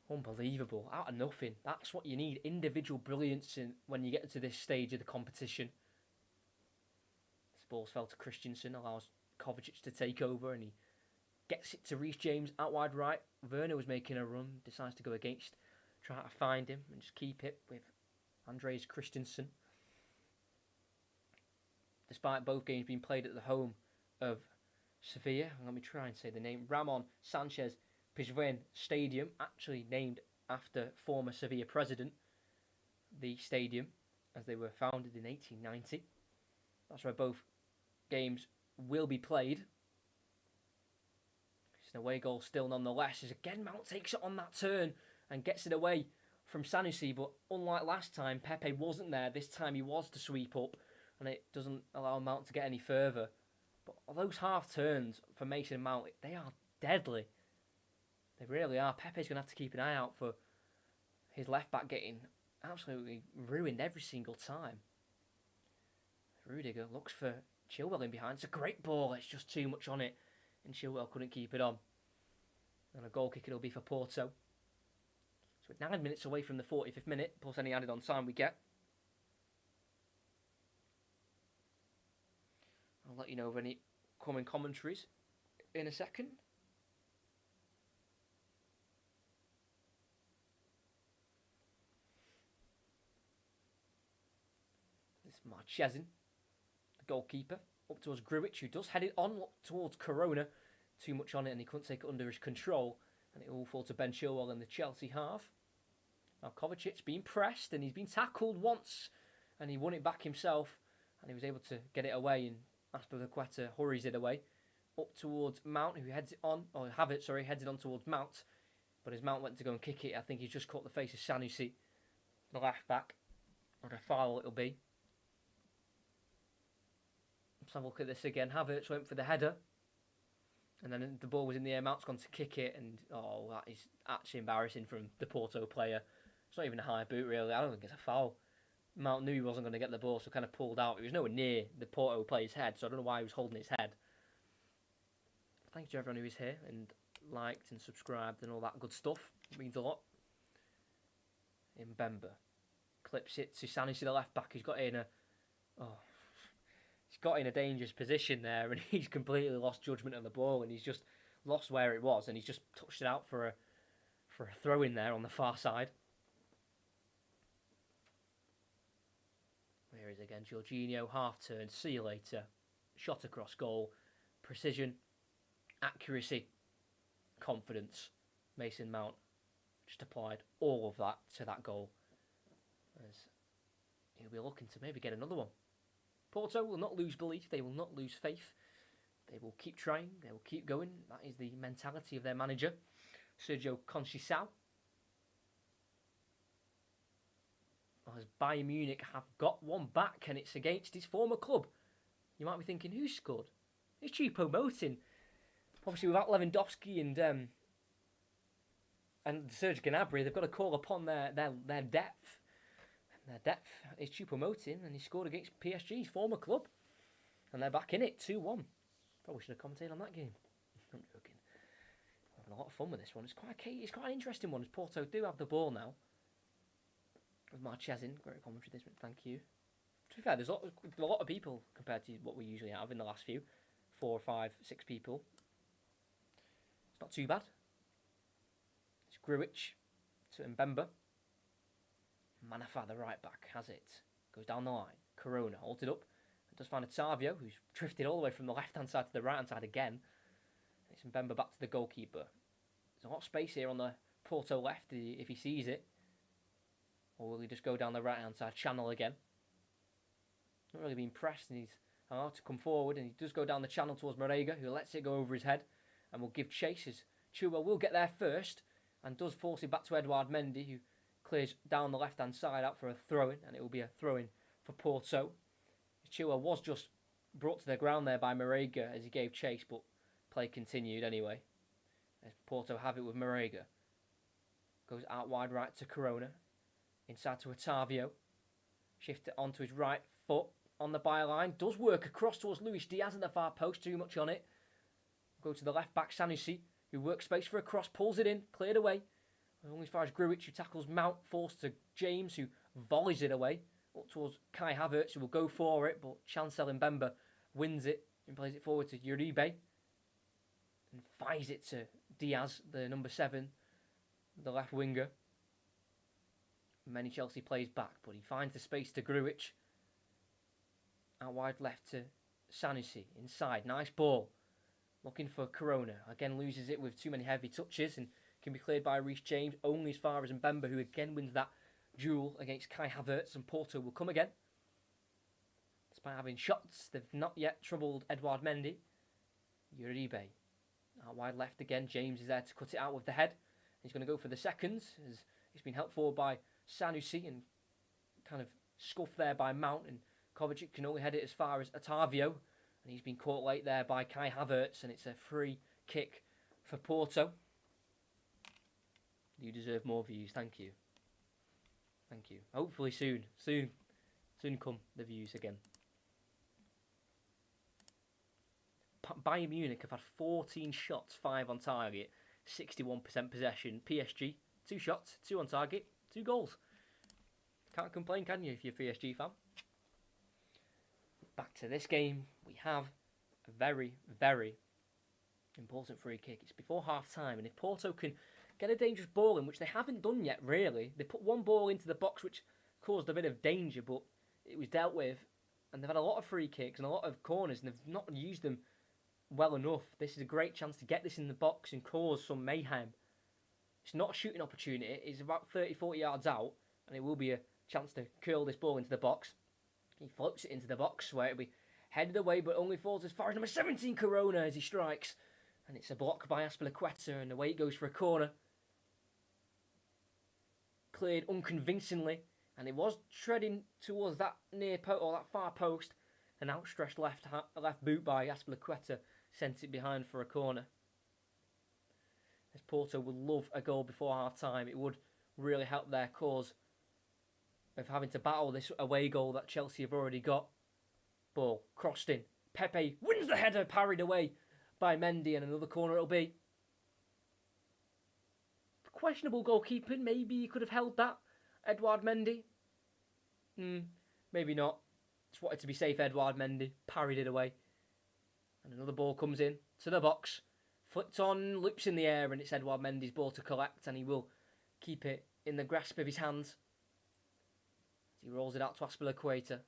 Unbelievable. Out of nothing. That's what you need. Individual brilliance when you get to this stage of the competition. This ball's fell to Christensen, allows Kovacic to take over, and he gets it to Reece James out wide right. Werner was making a run, decides to go against, try to find him and just keep it with Andreas Christensen. Despite both games being played at the home of Sevilla, let me try and say the name, Ramon Sanchez Pizjuan Stadium, actually named after former Sevilla president, the stadium, as they were founded in 1890. That's where both games will be played. It's an away goal still nonetheless, as again Mount takes it on that turn and gets it away from Sanusi, but unlike last time, Pepe wasn't there. This time he was to sweep up, and it doesn't allow Mount to get any further. But those half turns for Mason Mount, they are deadly. They really are. Pepe's going to have to keep an eye out for his left-back getting absolutely ruined every single time. Rudiger looks for Chilwell in behind. It's a great ball. It's just too much on it, and Chilwell couldn't keep it on. And a goal kick it'll be for Porto. So we're 9 minutes away from the 45th minute, plus any added on time we get. I'll let you know of any coming commentaries in a second. This is Marchezin, the goalkeeper, up towards Grujic, who does head it on towards Corona. Too much on it, and he couldn't take it under his control. And it will fall to Ben Chilwell in the Chelsea half. Now Kovacic's been pressed, and he's been tackled once, and he won it back himself, and he was able to get it away, and Azpilicueta hurries it away. Up towards Mount, who heads it on, or Havertz, sorry, heads it on towards Mount. But as Mount went to go and kick it, I think he's just caught the face of Sanusi, the left back. What a foul it'll be. Let's have a look at this again. Havertz went for the header. And then the ball was in the air, Mount's gone to kick it, and that is actually embarrassing from the Porto player. It's not even a high boot, really. I don't think it's a foul. Mount knew he wasn't going to get the ball, so kind of pulled out. He was nowhere near the Porto player's head, so I don't know why he was holding his head. Thanks to everyone who is here and liked and subscribed and all that good stuff. It means a lot. Mbemba clips it to Sanusi, the left back. He's got in a dangerous position there, and he's completely lost judgment on the ball, and he's just lost where it was, and he's just touched it out for a throw in there on the far side. Here is again Jorginho, half turn, see you later. Shot across goal, precision, accuracy, confidence. Mason Mount just applied all of that to that goal, as he'll be looking to maybe get another one. Porto will not lose belief, they will not lose faith. They will keep trying, they will keep going. That is the mentality of their manager, Sergio Conceição. As Bayern Munich have got one back, and it's against his former club. You might be thinking, who scored? It's Choupo-Moting. Obviously, without Lewandowski and Serge Gnabry, they've got to call upon their depth. Their depth is Choupo-Moting, and he scored against PSG's former club. And they're back in it, 2-1. Probably should have commentated on that game. I'm joking. I'm having a lot of fun with this one. It's quite an interesting one, as Porto do have the ball now. With Marchezin, great commentary this week, thank you. To be fair, there's a lot of people compared to what we usually have in the last few. 4, 5, 6 people. It's not too bad. It's Grujic to Mbemba. Manafa, the right back, has it. Goes down the line. Corona holds it up. And does find Otavio, who's drifted all the way from the left-hand side to the right-hand side again. It's Mbemba back to the goalkeeper. There's a lot of space here on the Porto left if he sees it. Or will he just go down the right-hand side channel again? Not really being pressed, and he's to come forward, and he does go down the channel towards Marega, who lets it go over his head and will give chase. As Chilwell will get there first and does force it back to Edouard Mendy, who clears down the left-hand side out for a throw-in, and it will be a throw-in for Porto. Chilwell was just brought to the ground there by Marega as he gave chase, but play continued anyway. As Porto have it with Marega. Goes out wide right to Corona. Inside to Otavio. Shift it onto his right foot on the byline. Does work across towards Luis Diaz at the far post. Too much on it. Go to the left back, Sanusi, who works space for a cross. Pulls it in. Cleared away. Only as far as Grujic, who tackles Mount. Forced to James, who volleys it away. Up towards Kai Havertz, who will go for it. But Chancel Mbemba wins it and plays it forward to Uribe. And fires it to Diaz, the number 7. The left winger. Many Chelsea plays back, but he finds the space to Grujic. Out wide left to Sanusi. Inside, nice ball. Looking for Corona. Again loses it with too many heavy touches and can be cleared by Reece James. Only as far as Mbemba, who again wins that duel against Kai Havertz, and Porto will come again. Despite having shots, they've not yet troubled Edouard Mendy. Uribe. Out wide left again. James is there to cut it out with the head. He's going to go for the seconds, as he's been helped forward by Sanusi and kind of scuffed there by Mount, and Kovacic can only head it as far as Otavio, and he's been caught late there by Kai Havertz, and it's a free kick for Porto. You deserve more views, thank you. Thank you. Hopefully soon come the views again. Bayern Munich have had 14 shots, 5 on target, 61% possession. PSG, 2 shots, 2 on target, 2 goals. Can't complain, can you, if you're a PSG fan? Back to this game, we have a very, very important free kick. It's before half-time, and if Porto can get a dangerous ball in, which they haven't done yet, really. They put one ball into the box, which caused a bit of danger, but it was dealt with, and they've had a lot of free kicks and a lot of corners, and they've not used them well enough. This is a great chance to get this in the box and cause some mayhem. It's not a shooting opportunity. It's about 30-40 yards out, and it will be a chance to curl this ball into the box. He floats it into the box where it'll be headed away, but only falls as far as number 17, Corona, as he strikes. And it's a block by Azpilicueta, and away it goes for a corner. Cleared unconvincingly, and it was treading towards that near or that far post. An outstretched left boot by Azpilicueta sent it behind for a corner. As Porto would love a goal before half-time, it would really help their cause of having to battle this away goal that Chelsea have already got. Ball crossed in. Pepe wins the header, parried away by Mendy, and another corner it'll be. Questionable goalkeeping. Maybe he could have held that. Edouard Mendy. Maybe not. Just wanted to be safe. Edouard Mendy parried it away. And another ball comes in to the box. Flipped on, loops in the air, and it's Edouard Mendy's ball to collect, and he will keep it in the grasp of his hands. He rolls it out to Azpilicueta.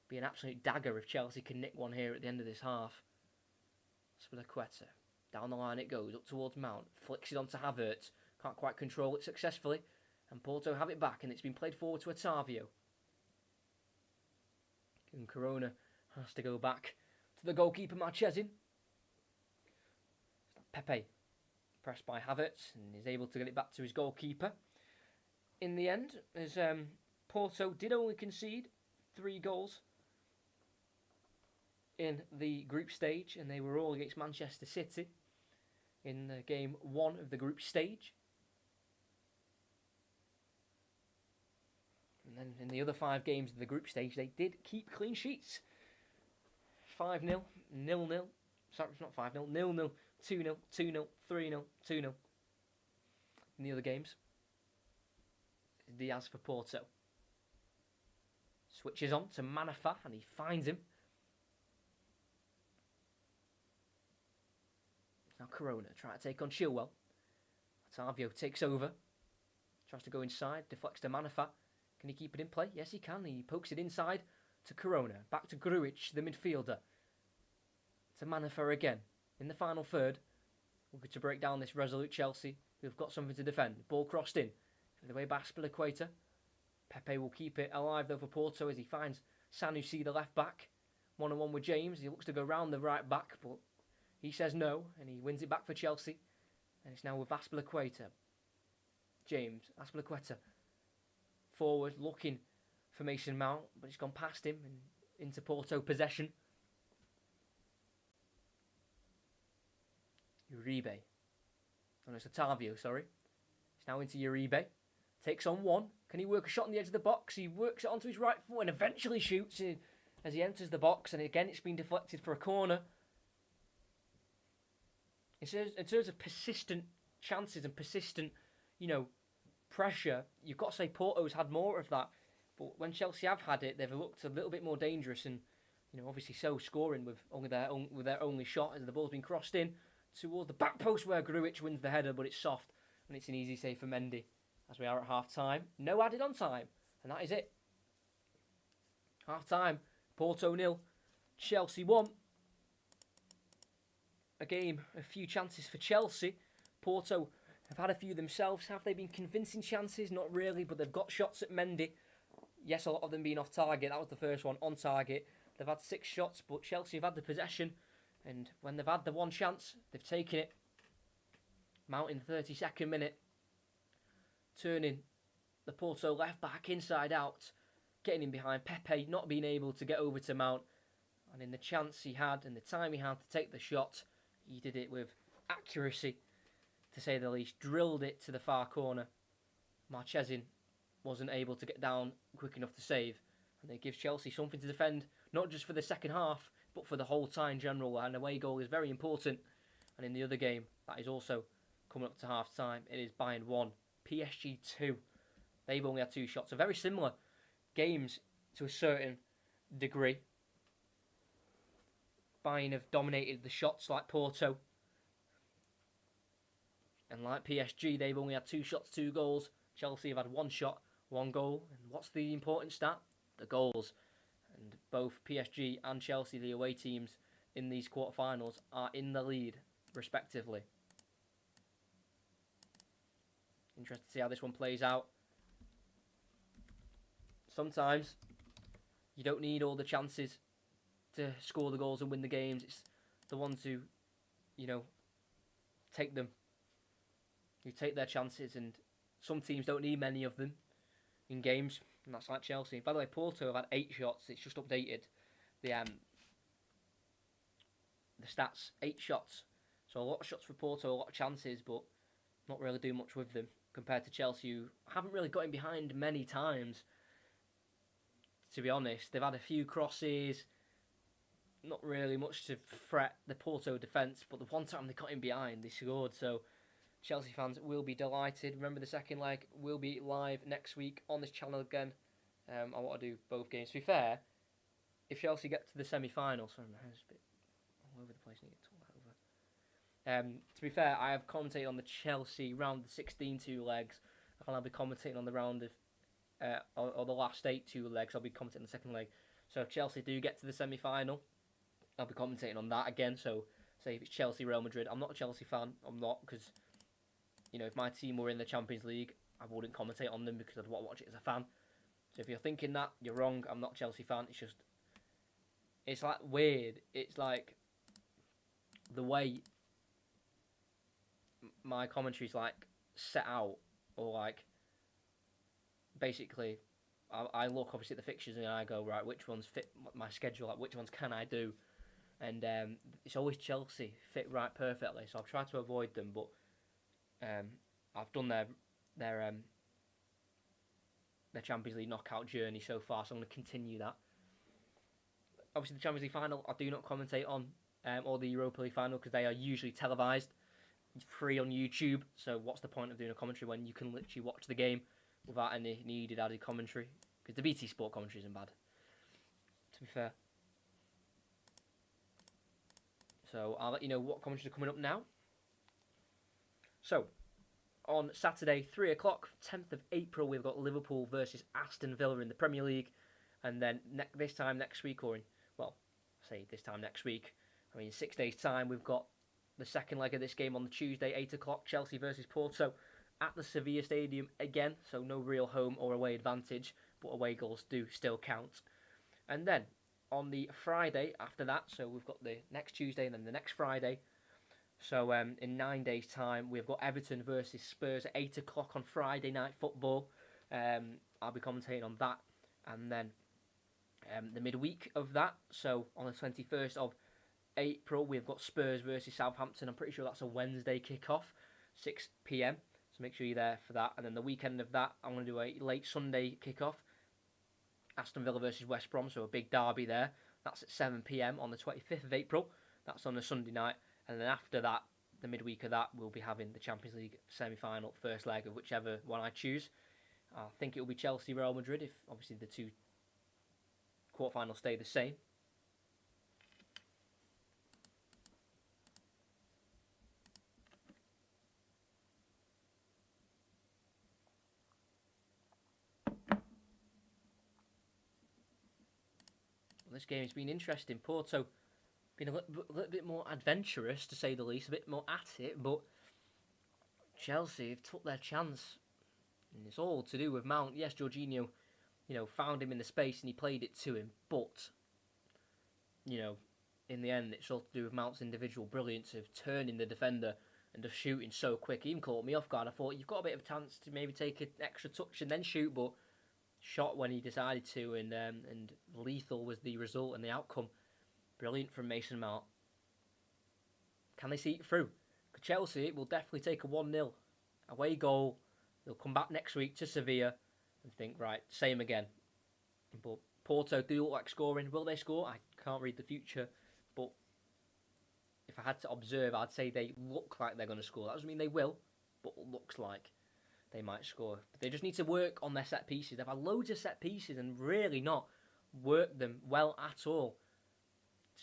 Be an absolute dagger if Chelsea can nick one here at the end of this half. Azpilicueta. Down the line it goes, up towards Mount. Flicks it onto Havertz. Can't quite control it successfully. And Porto have it back, and it's been played forward to Otavio. And Corona has to go back to the goalkeeper, Marchesin. Pepe, pressed by Havertz, and is able to get it back to his goalkeeper. In the end, as Porto did only concede 3 goals in the group stage, and they were all against Manchester City in game 1 of the group stage. And then in the other 5 games of the group stage, they did keep clean sheets. 5-0, 0-0. Sorry, it's not 5-0. 0-0, 2-0, 2-0, 3-0, 2-0. In the other games, Diaz for Porto. Switches on to Manafa, and he finds him. Now Corona trying to take on Chilwell. Otavio takes over. Tries to go inside, deflects to Manafa. Can he keep it in play? Yes, he can. He pokes it inside to Corona. Back to Grujic, the midfielder. To Manafa again. In the final third, we're going to break down this resolute Chelsea, who've got something to defend. Ball crossed in. The way by Azpilicueta. Pepe will keep it alive though for Porto as he finds Sanusi, the left back, 1-on-1 with James. He looks to go round the right back, but he says no, and he wins it back for Chelsea. And it's now with Azpilicueta. James, Azpilicueta, forward, looking for Mason Mount, but he's gone past him and into Porto possession. Uribe. Oh, no, it's Otavio, sorry. He's now into Uribe. Takes on one. Can he work a shot on the edge of the box? He works it onto his right foot and eventually shoots it as he enters the box. And again, it's been deflected for a corner. In terms of persistent chances and persistent, pressure, you've got to say Porto's had more of that. But when Chelsea have had it, they've looked a little bit more dangerous and, obviously so scoring with their only shot as the ball's been crossed in towards the back post where Grujic wins the header, but it's soft and it's an easy save for Mendy as we are at half-time. No added on time, and that is it. Half-time, Porto 0, Chelsea 1. A few chances for Chelsea. Porto have had a few themselves. Have they been convincing chances? Not really, but they've got shots at Mendy. Yes, a lot of them being off target. That was the first one, on target. They've had 6 shots, but Chelsea have had the possession. And when they've had the one chance, they've taken it. Mount in the 32nd minute. Turning the Porto left back inside out. Getting in behind Pepe, not being able to get over to Mount. And in the chance he had and the time he had to take the shot, he did it with accuracy, to say the least. Drilled it to the far corner. Marchesin wasn't able to get down quick enough to save. And it gives Chelsea something to defend, not just for the second half, but for the whole tie in general. An away goal is very important. And in the other game, that is also coming up to half time. It is Bayern 1, PSG 2. They've only had 2 shots. So very similar games to a certain degree. Bayern have dominated the shots like Porto. And like PSG, they've only had 2 shots, 2 goals. Chelsea have had 1 shot, 1 goal. And what's the important stat? The goals. And both PSG and Chelsea, the away teams in these quarterfinals, are in the lead, respectively. Interested to see how this one plays out. Sometimes you don't need all the chances to score the goals and win the games. It's the ones who, take them. Who take their chances, and some teams don't need many of them in games, and that's like Chelsea. By the way, Porto have had 8 shots. It's just updated the stats. 8 shots. So a lot of shots for Porto, a lot of chances, but not really doing much with them compared to Chelsea, who haven't really got in behind many times. To be honest, they've had a few crosses, not really much to fret the Porto defence, but the one time they got in behind, they scored. So Chelsea fans will be delighted. Remember, the second leg will be live next week on this channel again. I want to do both games. To be fair, if Chelsea get to the semi-final, sorry, my hair's a bit all over the place. I need to talk that over. To be fair, I have commentated on the Chelsea round of 16 2 legs, and I'll be commentating on the round of or the last 8 2 legs. I'll be commentating on the second leg. So if Chelsea do get to the semi-final, I'll be commentating on that again. So say if it's Chelsea, Real Madrid, I'm not a Chelsea fan. I'm not, because if my team were in the Champions League, I wouldn't commentate on them because I'd want to watch it as a fan. So if you're thinking that, you're wrong. I'm not a Chelsea fan. It's like weird. It's like the way my commentary's like set out, or like basically I look obviously at the fixtures and I go, right, which ones fit my schedule, like which ones can I do, and it's always Chelsea fit right perfectly. So I've tried to avoid them, but I've done their Champions League knockout journey so far, so I'm going to continue that. Obviously, the Champions League final I do not commentate on, or the Europa League final, because they are usually televised, free on YouTube. So what's the point of doing a commentary when you can literally watch the game without any needed added commentary? Because the BT Sport commentary isn't bad, to be fair. So I'll let you know what commentaries are coming up now. So, on Saturday, 3 o'clock, 10th of April, we've got Liverpool versus Aston Villa in the Premier League. And then this time next week, or this time next week, in 6 days' time, we've got the second leg of this game on the Tuesday, 8 o'clock, Chelsea versus Porto at the Sevilla Stadium again. So no real home or away advantage, but away goals do still count. And then on the Friday after that, so we've got the next Tuesday and then the next Friday. So in 9 days' time, we've got Everton versus Spurs at 8 o'clock on Friday night football. I'll be commentating on that. And then the midweek of that, so on the 21st of April, we've got Spurs versus Southampton. I'm pretty sure that's a Wednesday kickoff, 6 p.m. So make sure you're there for that. And then the weekend of that, I'm going to do a late Sunday kickoff. Aston Villa versus West Brom, so a big derby there. That's at 7 p.m. on the 25th of April. That's on a Sunday night. And then after that, the midweek of that, we'll be having the Champions League semi-final, first leg of whichever one I choose. I think it will be Chelsea, Real Madrid, if obviously the two quarterfinals stay the same. Well, this game has been interesting. Porto been a little bit more adventurous, to say the least, a bit more at it, but Chelsea have took their chance, and it's all to do with Mount. Yes, Jorginho, found him in the space and he played it to him, but, in the end, it's all to do with Mount's individual brilliance of turning the defender and just shooting so quick. He even caught me off guard. I thought, you've got a bit of a chance to maybe take an extra touch and then shoot, but shot when he decided to, and lethal was the result and the outcome. Brilliant from Mason Mount. Can they see it through? Because Chelsea will definitely take a 1-0 away goal. They'll come back next week to Sevilla and think, right, same again. But Porto do look like scoring. Will they score? I can't read the future. But if I had to observe, I'd say they look like they're going to score. That doesn't mean they will, but looks like they might score. But they just need to work on their set pieces. They've had loads of set pieces and really not worked them well at all.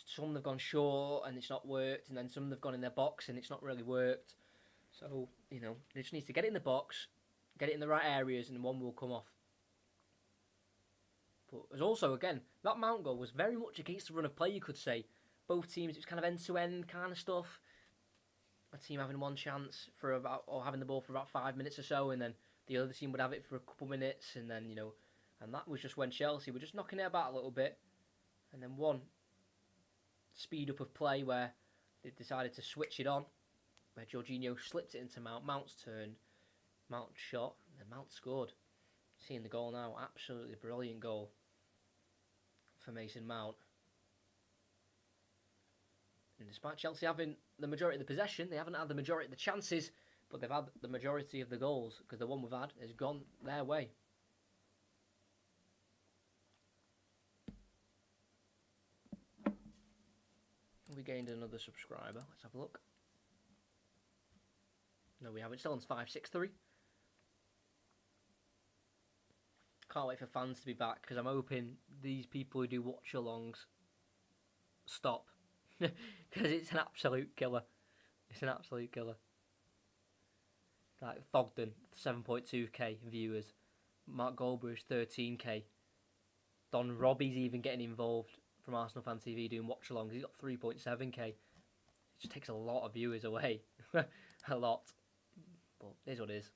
Some they've gone short and it's not worked, and then some they've gone in their box and it's not really worked. So, they just need to get it in the box, get it in the right areas, and one will come off. But there's also, again, that Mount goal was very much against the run of play, you could say. Both teams, it's kind of end-to-end kind of stuff. A team having one chance or having the ball for about 5 minutes or so, and then the other team would have it for a couple minutes, and then, and that was just when Chelsea were just knocking it about a little bit. And then one speed up of play where they decided to switch it on, where Jorginho slipped it into Mount. Mount's turn, Mount shot, and then Mount scored. Seeing the goal now, absolutely brilliant goal for Mason Mount. And despite Chelsea having the majority of the possession, they haven't had the majority of the chances, but they've had the majority of the goals, because the one we've had has gone their way. We gained another subscriber. Let's have a look. No, we haven't. Still on 563. Can't wait for fans to be back, because I'm hoping these people who do watch-alongs stop. Because it's an absolute killer. It's an absolute killer. Like Thogden, 7.2k viewers. Mark Goldbridge, 13k. Don Robbie's even getting involved from Arsenal Fan TV doing watch-alongs. He's got 3.7k. It just takes a lot of viewers away. A lot. But it is what it is.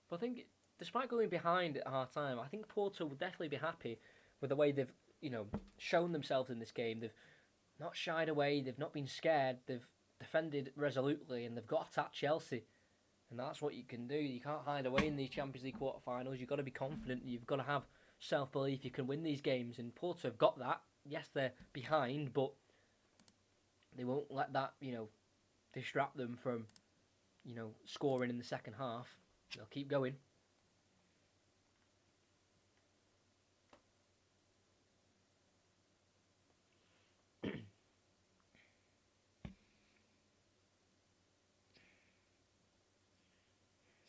But I think, despite going behind at half-time, I think Porto will definitely be happy with the way they've, shown themselves in this game. They've not shied away. They've not been scared. They've defended resolutely, and they've got to tap Chelsea. And that's what you can do. You can't hide away in these Champions League quarterfinals. You've got to be confident. You've got to have self-belief. You can win these games. And Porto have got that. Yes, they're behind, but they won't let that, distract them from, scoring in the second half. They'll keep going.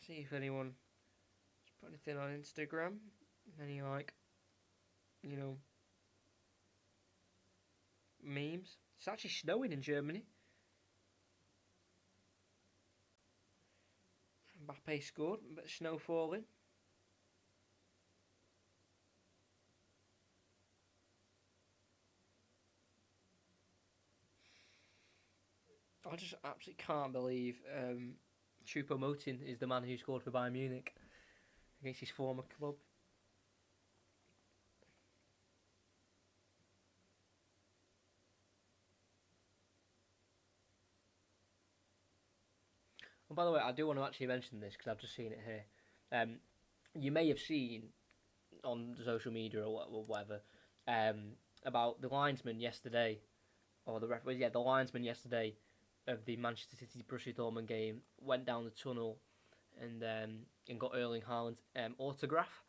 See if anyone has put anything on Instagram. Any, memes. It's actually snowing in Germany. Mbappe scored, but snow falling. I just absolutely can't believe Choupo-Moting is the man who scored for Bayern Munich. against his former club. And by the way, I do want to actually mention this because I've just seen it here. You may have seen on social media or whatever about the linesman yesterday, or the referee, yeah, the linesman yesterday of the Manchester City Borussia Dortmund game went down the tunnel and got Erling Haaland's autograph,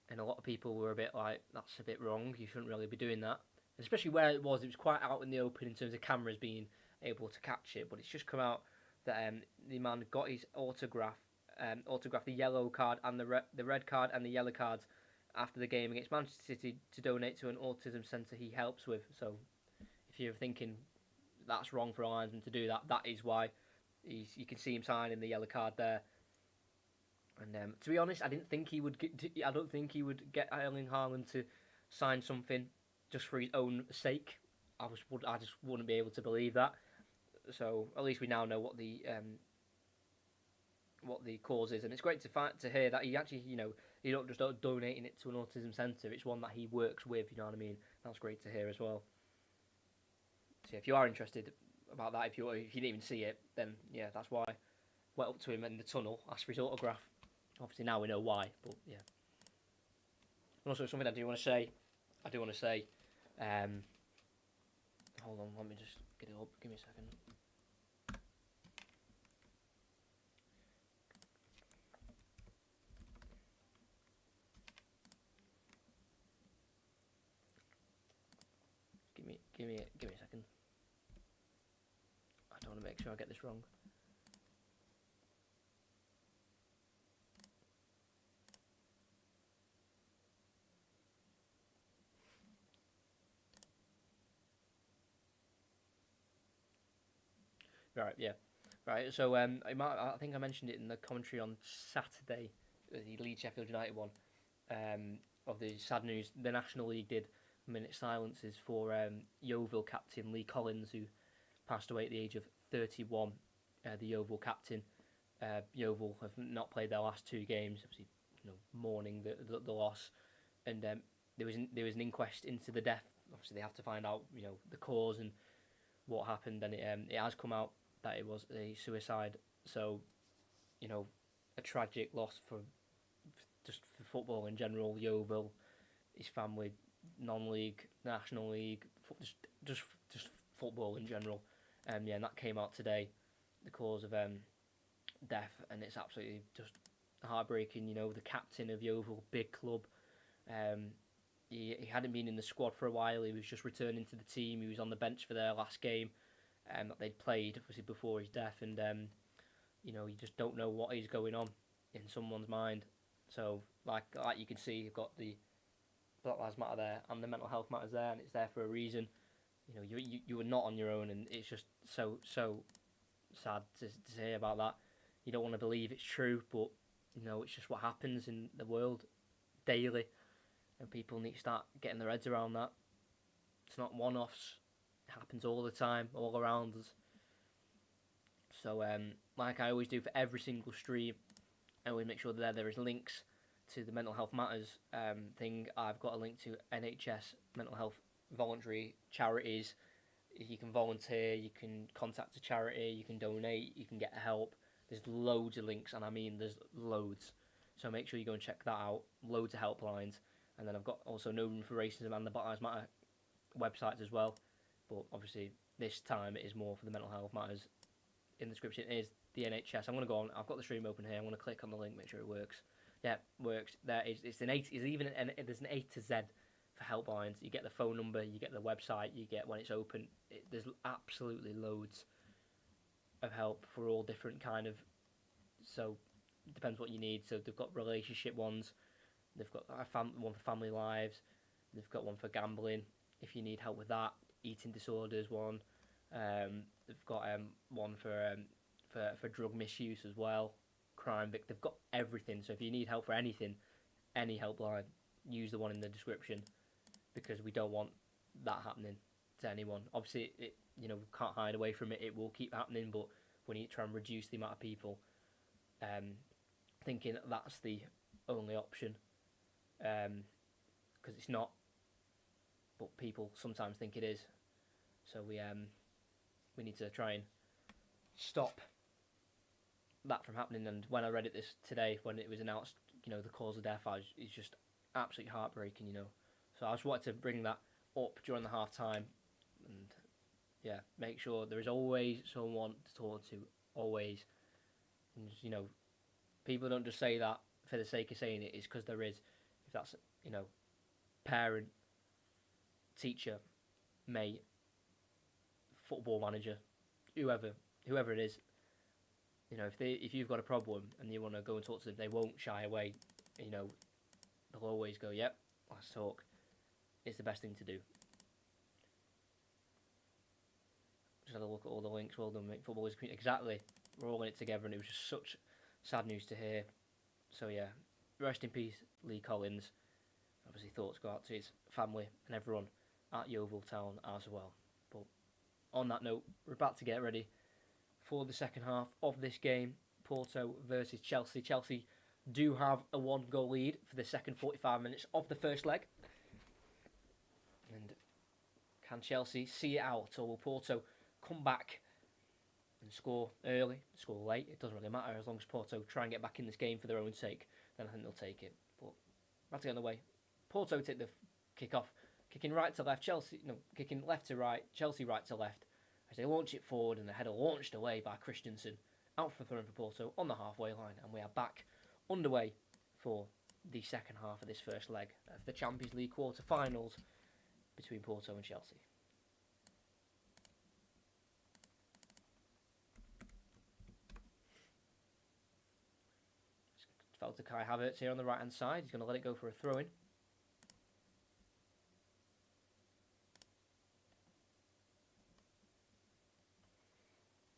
and a lot of people were a bit like, that's a bit wrong. You shouldn't really be doing that, especially where it was. It was quite out in the open in terms of cameras being able to catch it, but it's just come out that the man got his autograph the yellow card and the red card and the yellow cards after the game against Manchester City to donate to an autism centre he helps with. So if you're thinking that's wrong for a linesman to do that, that is why. You can see him signing the yellow card there. And to be honest, I didn't think he would. I don't think he would get Erling Haaland to sign something just for his own sake. I just wouldn't be able to believe that. So at least we now know what the cause is, and it's great to hear that he actually, he's not just donating it to an autism centre. It's one that he works with. You know what I mean? That's great to hear as well. So if you are interested about that, if you didn't even see it, then yeah, that's why. Went up to him in the tunnel, asked for his autograph. Obviously now we know why, but yeah. And also something I do want to say. Hold on, let me just get it up. Give me a second. Give me a second. I don't want to make sure I get this wrong. Right, yeah. Right, so I think I mentioned it in the commentary on Saturday, the Leeds Sheffield United one, of the sad news. The National League did minute silences for Yeovil captain Lee Collins, who passed away at the age of 31. The Yeovil captain. Yeovil have not played their last two games, obviously, mourning the loss, and there was an inquest into the death. Obviously, they have to find out the cause and what happened, and it has come out that it was a suicide. So, a tragic loss for football in general. Yeovil, his family, non-league, national league, just football in general. And that came out today, the cause of death, and it's absolutely just heartbreaking. The captain of Yeovil, big club. He hadn't been in the squad for a while. He was just returning to the team. He was on the bench for their last game that they'd played, obviously, before his death. And, you just don't know what is going on in someone's mind. So, like you can see, you've got the Black Lives Matter there and the mental health matters there, and it's there for a reason. You were not on your own, and it's just so sad to hear about that. You don't want to believe it's true, but, it's just what happens in the world daily. And people need to start getting their heads around that. It's not one-offs. It happens all the time, all around us. So, like I always do for every single stream, I always make sure that there is links to the mental health matters thing. I've got a link to NHS mental health voluntary charities. You can volunteer, you can contact a charity, you can donate, you can get help. There's loads of links, and I mean there's loads. So make sure you go and check that out. Loads of helplines. And then I've got also No Room for Racism and the Black Lives Matter websites as well. But obviously this time it is more for the mental health matters. In the description is the NHS. I'm going to go on. I've got the stream open here. I'm going to click on the link, make sure it works. Yeah, it works. There's an A to Z for helplines. You get the phone number, you get the website, you get when it's open. There's absolutely loads of help for all different kind of. So it depends what you need. So they've got relationship ones. They've got one for family lives. They've got one for gambling, if you need help with that. Eating disorders one. They've got one for drug misuse as well. Crime victim. They've got everything. So if you need help for anything, any helpline, use the one in the description, because we don't want that happening to anyone. Obviously, we can't hide away from it. It will keep happening, but we need to try and reduce the amount of people thinking that's the only option, because it's not. But people sometimes think it is. So we need to try and stop that from happening. And when I read it today, when it was announced, the cause of death, it's just absolutely heartbreaking, So I just wanted to bring that up during the half time, and yeah, make sure there is always someone to talk to, always. And people don't just say that for the sake of saying it. It's because there is. If that's parent, teacher, mate, football manager, whoever it is, if you've got a problem and you want to go and talk to them, they won't shy away. They'll always go, "Yep, let's talk." It's the best thing to do. Just had a look at all the links. Well done, mate. Football is exactly. We're all in it together, and it was just such sad news to hear. So yeah, rest in peace, Lee Collins. Obviously, thoughts go out to his family and everyone at Yeovil Town as well. But on that note, we're about to get ready for the second half of this game, Porto versus Chelsea. Chelsea do have a 1-goal lead for the second 45 minutes of the first leg. And can Chelsea see it out, or will Porto come back and score early, score late? It doesn't really matter as long as Porto try and get back in this game for their own sake. Then I think they'll take it. But that's the other way. Porto take the kick off, kicking right to left. Kicking left to right. Chelsea right to left. As they launch it forward, and the header launched away by Christensen, out for throw for Porto on the halfway line, and we are back underway for the second half of this first leg of the Champions League quarter-finals between Porto and Chelsea. Fell to Kai Havertz here on the right-hand side. He's going to let it go for a throw-in.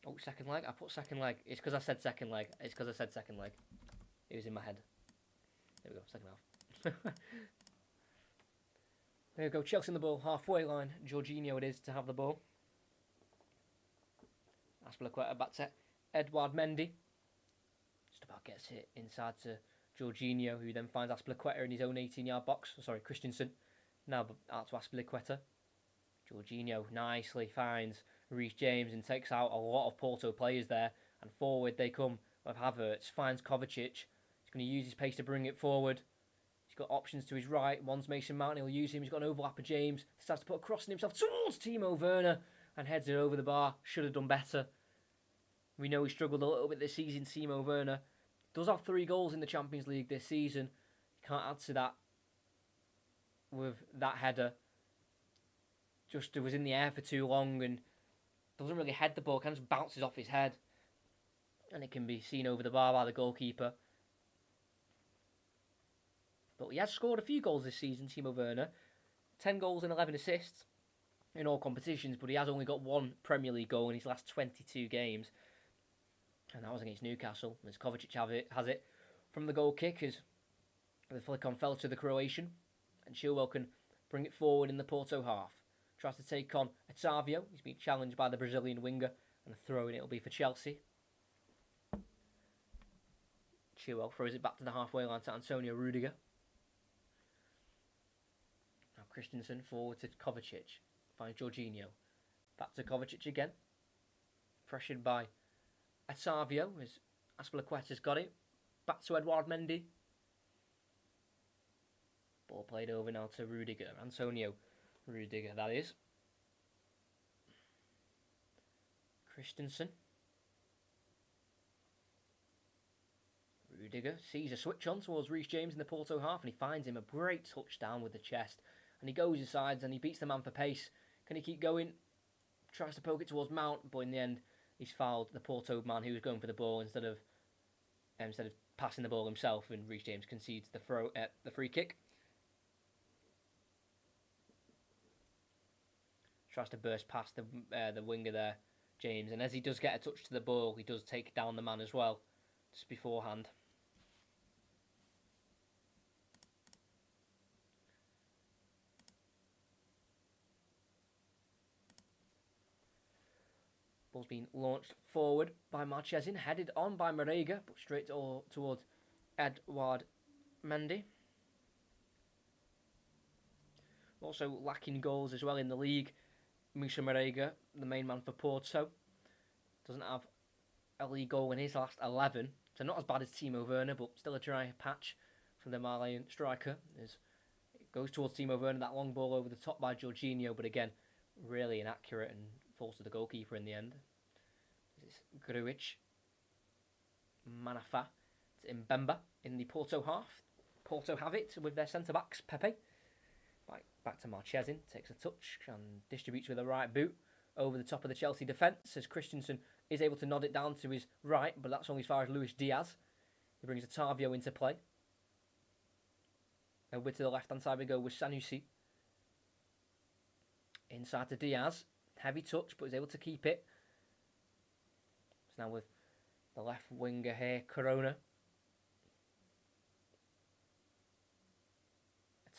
Oh, second leg. I put second leg. It's because I said second leg. It was in my head. There we go, second half. There we go, Chelsea in the ball, halfway line. Jorginho it is to have the ball. Aspilicueta back to Edouard Mendy. Just about gets it inside to Jorginho, who then finds Aspilicueta in his own 18-yard box. Sorry, Christensen. Now out to Aspilicueta. Jorginho nicely finds Reece James and takes out a lot of Porto players there. And forward they come with Havertz. Finds Kovacic. He's going to use his pace to bring it forward. He's got options to his right. One's Mason Mount. He'll use him. He's got an overlap of James. Starts to put a cross in himself towards Timo Werner. And heads it over the bar. Should have done better. We know he struggled a little bit this season, Timo Werner. Does have 3 goals in the Champions League this season. You can't add to that with that header. Just was in the air for too long and doesn't really head the ball, kind of just bounces off his head. And it can be seen over the bar by the goalkeeper. But he has scored a few goals this season, Timo Werner. 10 goals and 11 assists in all competitions, but he has only got 1 Premier League goal in his last 22 games. And that was against Newcastle, as Kovacic has it from the goal kick, as the flick on fell to the Croatian. And Chilwell can bring it forward in the Porto half. Tries to take on Otavio. He's been challenged by the Brazilian winger. And a throw in it'll be for Chelsea. Chilwell throws it back to the halfway line to Antonio Rudiger. Now Christensen forward to Kovacic. Finds Jorginho. Back to Kovacic again. Pressured by Otavio as Aspilicueta's got it. Back to Edouard Mendy. Ball played over now to Rudiger. Antonio Rudiger, that is. Christensen. Rudiger sees a switch on towards Reece James in the Porto half and he finds him a great touchdown with the chest. And he goes inside and he beats the man for pace. Can he keep going? Tries to poke it towards Mount, but in the end he's fouled the Porto man who was going for the ball instead of passing the ball himself, and Reece James concedes the free kick. Tries to burst past the winger there, James, and as he does get a touch to the ball, he does take down the man as well, just beforehand. Ball's been launched forward by Marchesin, headed on by Marega, but straight towards Edouard Mendy. Also lacking goals as well in the league. Musa Marega, the main man for Porto, doesn't have a league goal in his last 11. So not as bad as Timo Werner, but still a dry patch from the Malian striker. As it goes towards Timo Werner, that long ball over the top by Jorginho, but again, really inaccurate and falls to the goalkeeper in the end. It's Grujic, Manafa, it's Mbemba in the Porto half. Porto have it with their centre-backs, Pepe. Back to Marchesin, takes a touch and distributes with a right boot over the top of the Chelsea defence as Christensen is able to nod it down to his right, but that's only as far as Luis Diaz. He brings Otavio into play. Over to the left-hand side we go with Sanusi. Inside to Diaz. Heavy touch, but is able to keep it. It's now with the left winger here, Corona.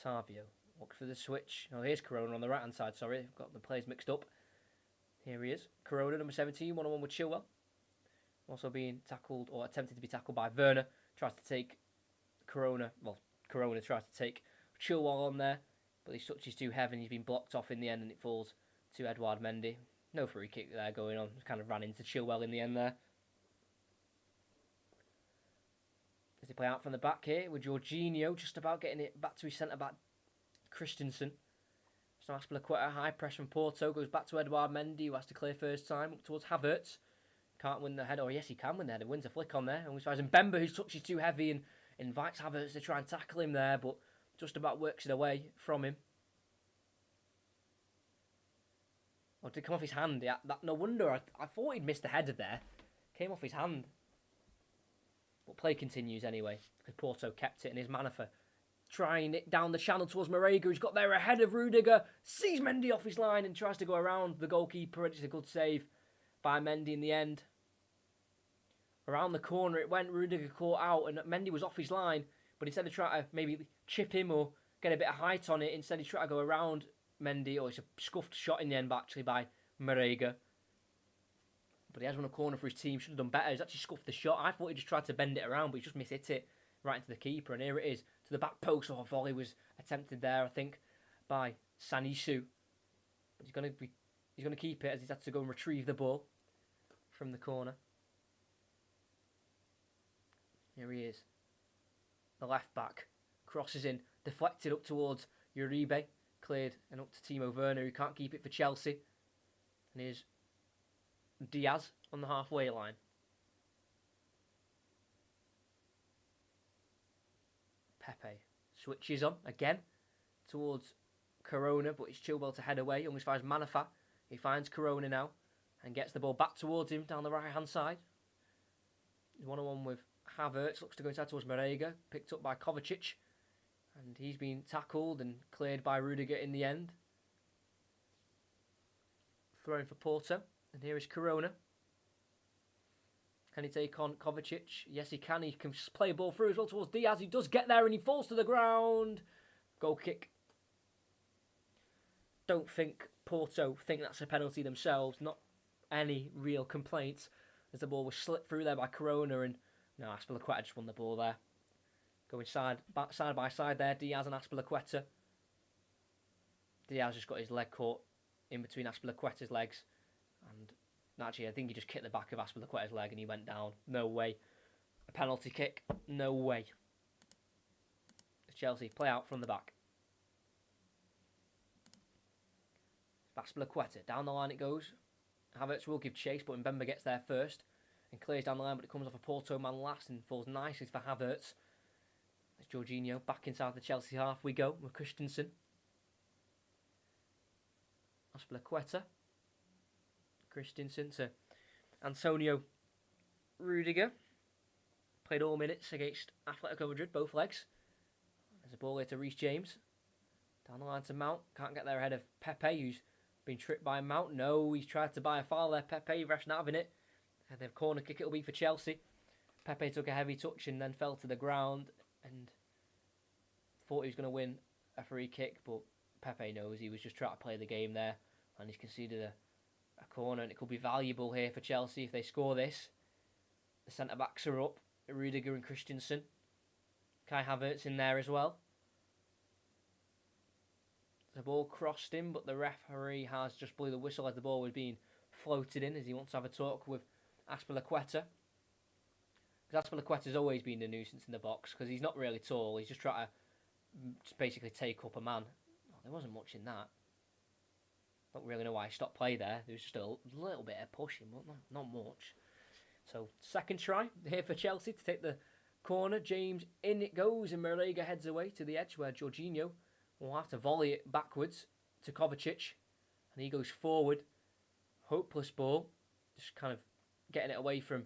Otavio looks for the switch. Oh, here's Corona on the right-hand side, sorry. I've got the players mixed up. Here he is. Corona, number 17, one-on-one with Chilwell. Also being tackled, or attempted to be tackled by Werner. Tries to take Corona. Well, Corona tries to take Chilwell on there, but his touch is too heavy and he's been blocked off in the end and it falls to Edouard Mendy. No free kick there going on. Kind of ran into Chilwell in the end there. As they play out from the back here with Jorginho just about getting it back to his centre-back Christensen. So Aspilicueta, high press from Porto, goes back to Edouard Mendy, who has to clear first time, up towards Havertz. Can't win the header, or yes he can win the header, wins a flick on there. And we tries Mbemba, whose touch is too heavy, and invites Havertz to try and tackle him there, but just about works it away from him. Oh, did it come off his hand? Yeah, no wonder, I thought he'd missed the header there. Came off his hand. But play continues anyway, because Porto kept it, and his Manafa trying it down the channel towards Marega, who's got there ahead of Rudiger, sees Mendy off his line and tries to go around the goalkeeper. It's a good save by Mendy in the end. Around the corner it went, Rudiger caught out, and Mendy was off his line, but instead of trying to maybe chip him or get a bit of height on it, instead he tried to go around Mendy, or it's a scuffed shot in the end actually by Marega. But he has won a corner for his team, should have done better. He's actually scuffed the shot. I thought he just tried to bend it around, but he just mishit it right into the keeper, and here it is to the back post. Oh, a volley was attempted there, I think, by Sanisu. But he's going to keep it as he's had to go and retrieve the ball from the corner. Here he is, the left back crosses in, deflected up towards Uribe, cleared and up to Timo Werner, who can't keep it for Chelsea. And here's Diaz on the halfway line. Pepe switches on again towards Corona, but it's Chilwell to head away. Almost finds Manafa. He finds Corona now and gets the ball back towards him down the right hand side. He's one-on-one with Havertz. Looks to go inside towards Marega. Picked up by Kovacic. And he's been tackled and cleared by Rudiger in the end. Thrown for Porto. And here is Corona. Can he take on Kovacic? Yes, he can. He can play a ball through as well towards Diaz. He does get there and he falls to the ground. Goal kick. Don't think Porto think that's a penalty themselves. Not any real complaints, as the ball was slipped through there by Corona, and no, Aspilicueta just won the ball there. Going side by side there, Diaz and Aspilicueta. Diaz just got his leg caught in between Aspilicueta's legs, and actually I think he just kicked the back of Aspilicueta's leg and he went down. No way. A penalty kick? No way. Chelsea play out from the back. Aspilicueta, down the line it goes. Havertz will give chase, but Mbemba gets there first and clears down the line, but it comes off a Porto man last and falls nicely for Havertz. It's Jorginho back inside the Chelsea half we go with Christensen. Aspilicueta. Christensen to Antonio Rudiger. Played all minutes against Atletico Madrid, both legs. There's a ball here to Reece James. Down the line to Mount. Can't get there ahead of Pepe, who's been tripped by Mount. No, he's tried to buy a foul there. Pepe, ref's not having it. And the corner kick it'll be for Chelsea. Pepe took a heavy touch and then fell to the ground and thought he was going to win a free kick, but Pepe knows he was just trying to play the game there, and he's conceded a corner, and it could be valuable here for Chelsea if they score this. The centre-backs are up, Rudiger and Christensen. Kai Havertz in there as well. The ball crossed him, but the referee has just blew the whistle as the ball was being floated in, as he wants to have a talk with Azpilicueta. Because Azpilicueta's always been a nuisance in the box, because he's not really tall. He's just trying to basically take up a man. Oh, there wasn't much in that. Don't really know why I stopped play there. There was just a little bit of pushing, but not much. So, second try here for Chelsea to take the corner. James, in it goes, and Marega heads away to the edge where Jorginho will have to volley it backwards to Kovacic. And he goes forward. Hopeless ball. Just kind of getting it away from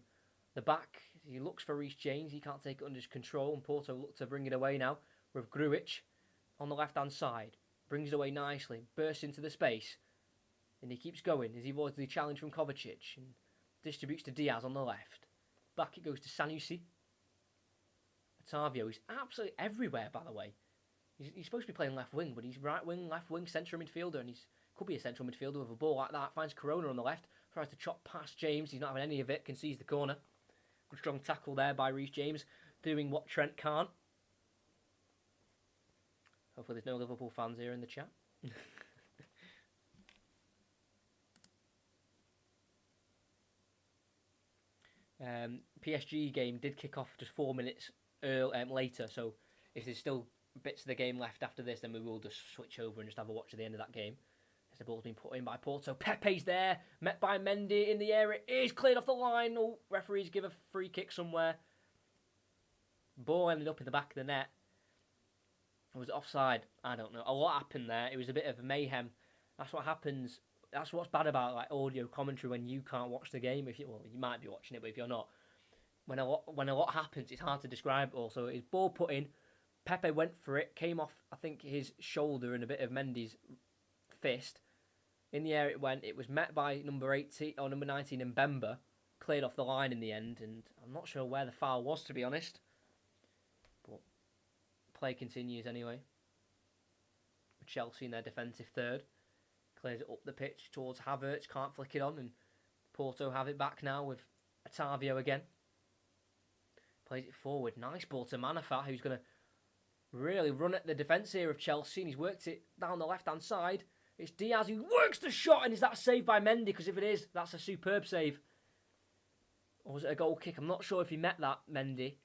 the back. He looks for Reece James. He can't take it under his control. And Porto look to bring it away now with Grujic on the left-hand side. Brings it away nicely. Bursts into the space. And he keeps going as he avoids the challenge from Kovacic. And distributes to Diaz on the left. Back it goes to Sanusi. Otavio is absolutely everywhere, by the way. He's supposed to be playing left wing, but he's right wing, left wing, central midfielder, and he's could be a central midfielder with a ball like that. Finds Corona on the left, tries to chop past James. He's not having any of it. Concedes the corner. Good strong tackle there by Reece James, doing what Trent can't. Hopefully, there's no Liverpool fans here in the chat. PSG game did kick off just 4 minutes later, so if there's still bits of the game left after this, then we will just switch over and just have a watch at the end of that game. As the ball's been put in by Porto. Pepe's there, met by Mendy in the air. It is cleared off the line. Oh, referees give a free kick somewhere. Ball ended up in the back of the net. Was it offside? I don't know. A lot happened there. It was a bit of mayhem. That's what happens. That's what's bad about like audio commentary when you can't watch the game. You might be watching it, but if you're not, when a lot happens, it's hard to describe. Also, his ball put in. Pepe went for it, came off, I think, his shoulder and a bit of Mendy's fist. In the air it went. It was met by number 18 or number 19 and Mbemba, cleared off the line in the end, and I'm not sure where the foul was, to be honest. But play continues anyway. Chelsea in their defensive third. Clears it up the pitch towards Havertz, can't flick it on, and Porto have it back now with Otavio again. Plays it forward. Nice ball to Manafat, who's going to really run at the defence here of Chelsea, and he's worked it down the left-hand side. It's Diaz who works the shot, and is that saved by Mendy? Because if it is, that's a superb save. Or was it a goal kick? I'm not sure if he met that, Mendy.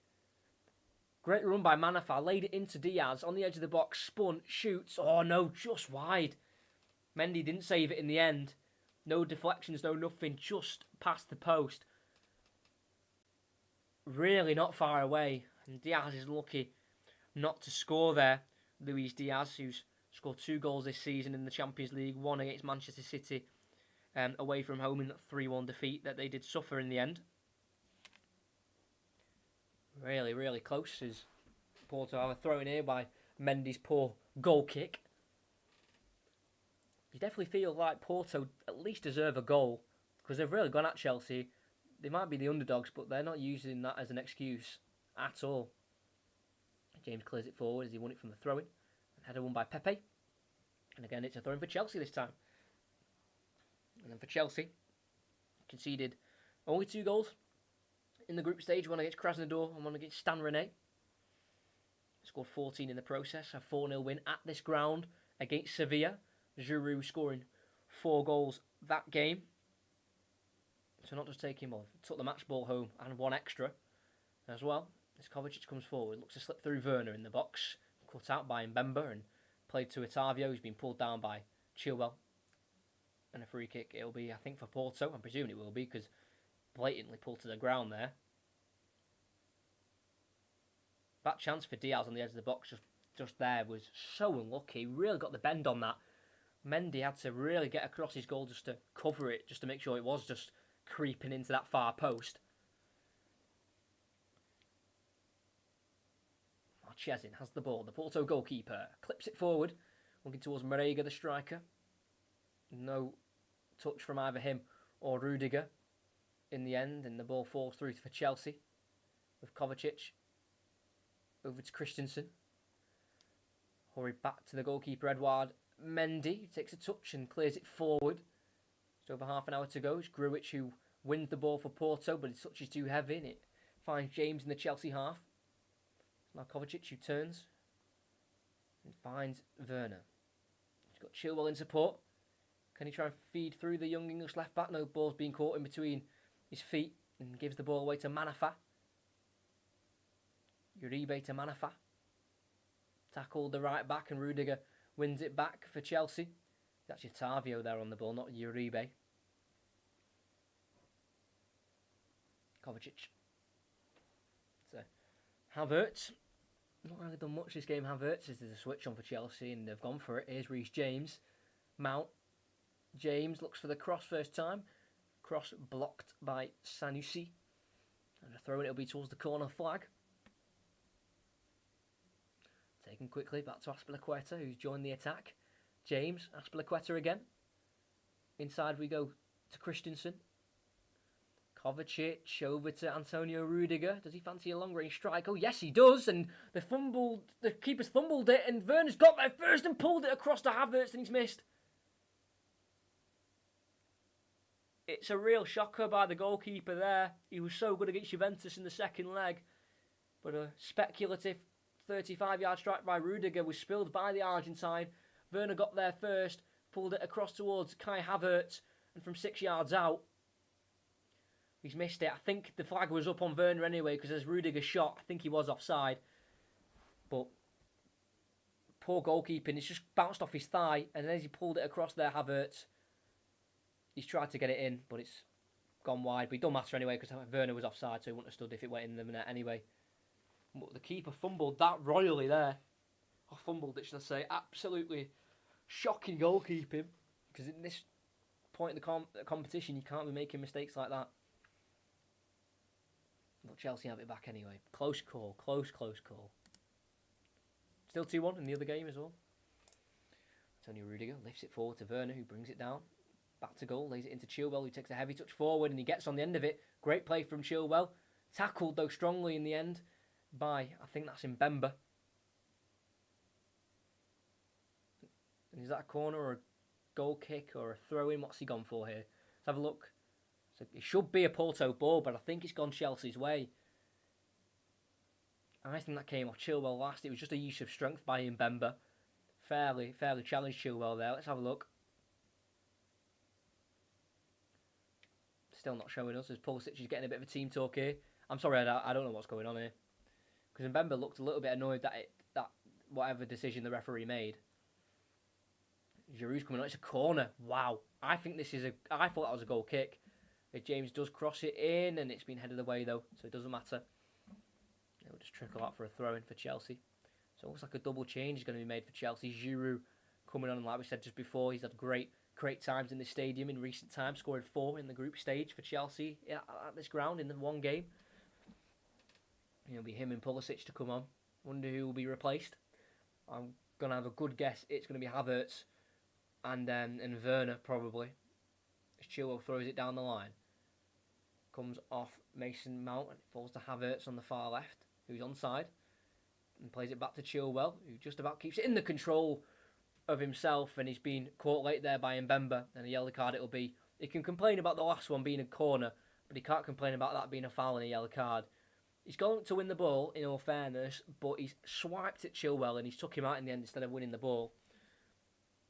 Great run by Manafat, laid it into Diaz, on the edge of the box, spun, shoots. Oh no, just wide. Mendy didn't save it in the end. No deflections, no nothing, just past the post. Really not far away. And Diaz is lucky not to score there. Luis Diaz, who's scored 2 goals this season in the Champions League, 1 against Manchester City, away from home in that 3-1 defeat that they did suffer in the end. Really, really close as Porto have a throw in here by Mendy's poor goal kick. You definitely feel like Porto at least deserve a goal because they've really gone at Chelsea. They might be the underdogs, but they're not using that as an excuse at all. James clears it forward as he won it from the throw-in. Header won by Pepe. And again, it's a throw-in for Chelsea this time. And then for Chelsea, conceded only 2 goals in the group stage, 1 against Krasnodar and 1 against Stan Rene. Scored 14 in the process, a 4-0 win at this ground against Sevilla. Giroud scoring 4 goals that game. So not just taking ball, took the match ball home and 1 extra as well. As Kovacic comes forward, looks to slip through Werner in the box, cut out by Mbemba and played to Otavio, who's been pulled down by Chilwell. And a free kick, it'll be, I think, for Porto. I'm presuming it will be, because blatantly pulled to the ground there. That chance for Diaz on the edge of the box just there was so unlucky. He really got the bend on that. Mendy had to really get across his goal just to cover it, just to make sure it was just creeping into that far post. Marchesin has the ball. The Porto goalkeeper clips it forward, looking towards Marega, the striker. No touch from either him or Rudiger in the end, and the ball falls through for Chelsea with Kovacic over to Christensen. Hurried back to the goalkeeper Edouard Mendy, takes a touch and clears it forward. Just over half an hour to go. It's Grujic who wins the ball for Porto, but his touch is too heavy and it finds James in the Chelsea half. Now Kovacic, who turns and finds Werner. He's got Chilwell in support. Can he try and feed through the young English left back? No, ball's being caught in between his feet and gives the ball away to Manafa. Uribe to Manafa. Tackled the right back and Rudiger wins it back for Chelsea. It's actually Tavio there on the ball, not Uribe. Kovacic. So, Havertz. Not really done much this game, Havertz. There's a switch on for Chelsea and they've gone for it. Here's Reece James. Mount. James looks for the cross first time. Cross blocked by Sanusi. And a throw in, it'll be towards the corner flag. Taken quickly back to Azpilicueta, who's joined the attack. James, Azpilicueta again. Inside we go to Christensen. Kovacic over to Antonio Rudiger. Does he fancy a long range strike? Oh yes he does, and the keeper's fumbled it and Werner's got there first and pulled it across to Havertz and he's missed. It's a real shocker by the goalkeeper there. He was so good against Juventus in the second leg. But a speculative 35-yard strike by Rudiger was spilled by the Argentine. Werner got there first, pulled it across towards Kai Havertz, and from 6 yards out, he's missed it. I think the flag was up on Werner anyway, because as Rudiger shot, I think he was offside. But poor goalkeeping, it's just bounced off his thigh, and as he pulled it across there, Havertz, he's tried to get it in, but it's gone wide. But it don't matter anyway, because Werner was offside, so he wouldn't have stood if it went in the net anyway. But the keeper fumbled that royally there. Or fumbled it, should I say. Absolutely shocking goalkeeping. Because in this point in the competition, you can't be making mistakes like that. But Chelsea have it back anyway. Close call. Close call. Still 2-1 in the other game as well. Antonio Rudiger lifts it forward to Werner, who brings it down. Back to goal. Lays it into Chilwell, who takes a heavy touch forward, and he gets on the end of it. Great play from Chilwell. Tackled, though, strongly in the end by, I think that's Mbemba. And is that a corner or a goal kick or a throw-in? What's he gone for here? Let's have a look. So it should be a Porto ball, but I think it's gone Chelsea's way. I think that came off Chilwell last. It was just a use of strength by Mbemba. Fairly challenged Chilwell there. Let's have a look. Still not showing us as Pulisic is getting a bit of a team talk here. I'm sorry, I don't know what's going on here. Because Mbemba looked a little bit annoyed that whatever decision the referee made. Giroud's coming on. It's a corner. Wow. I thought that was a goal kick. If James does cross it in, and it's been headed away though, so it doesn't matter. It'll just trickle out for a throw-in for Chelsea. So it looks like a double change is going to be made for Chelsea. Giroud coming on, and like we said just before, he's had great times in this stadium in recent times, scoring 4 in the group stage for Chelsea at this ground in the one game. It'll be him and Pulisic to come on. Wonder who will be replaced. I'm going to have a good guess. It's going to be Havertz and Werner probably. As Chilwell throws it down the line. Comes off Mason Mount and it falls to Havertz on the far left, who's onside. And plays it back to Chilwell, who just about keeps it in the control of himself, and he's been caught late there by Mbemba, and a yellow card it'll be. He can complain about the last one being a corner, but he can't complain about that being a foul and a yellow card. He's going to win the ball, in all fairness, but he's swiped at Chilwell and he's took him out in the end instead of winning the ball.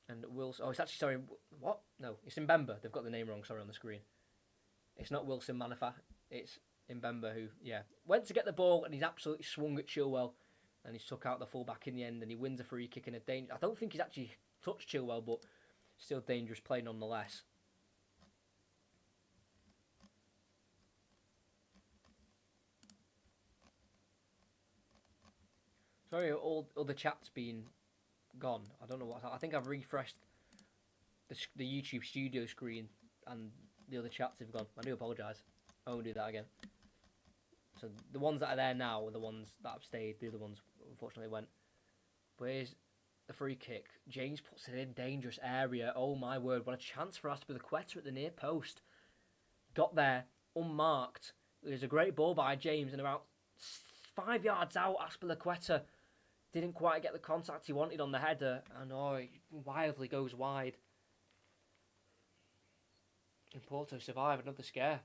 And Wilson... Oh, it's actually... Sorry, what? No, it's Mbemba. They've got the name wrong, sorry, on the screen. It's not Wilson Manafa. It's Mbemba who, went to get the ball and he's absolutely swung at Chilwell and he's took out the fullback in the end and he wins a free kick in a danger... I don't think he's actually touched Chilwell, but still dangerous play nonetheless. Sorry, all the chat's been gone. I don't know what. I think I've refreshed the YouTube studio screen and the other chats have gone. I do apologise. I won't do that again. So the ones that are there now are the ones that have stayed. The other ones unfortunately went. Where's the free kick? James puts it in dangerous area. Oh my word! What a chance for us with a Azpilicueta at the near post. Got there unmarked. There's a great ball by James and about 5 yards out, Azpilicueta didn't quite get the contact he wanted on the header, and it wildly goes wide. And Porto survive another scare.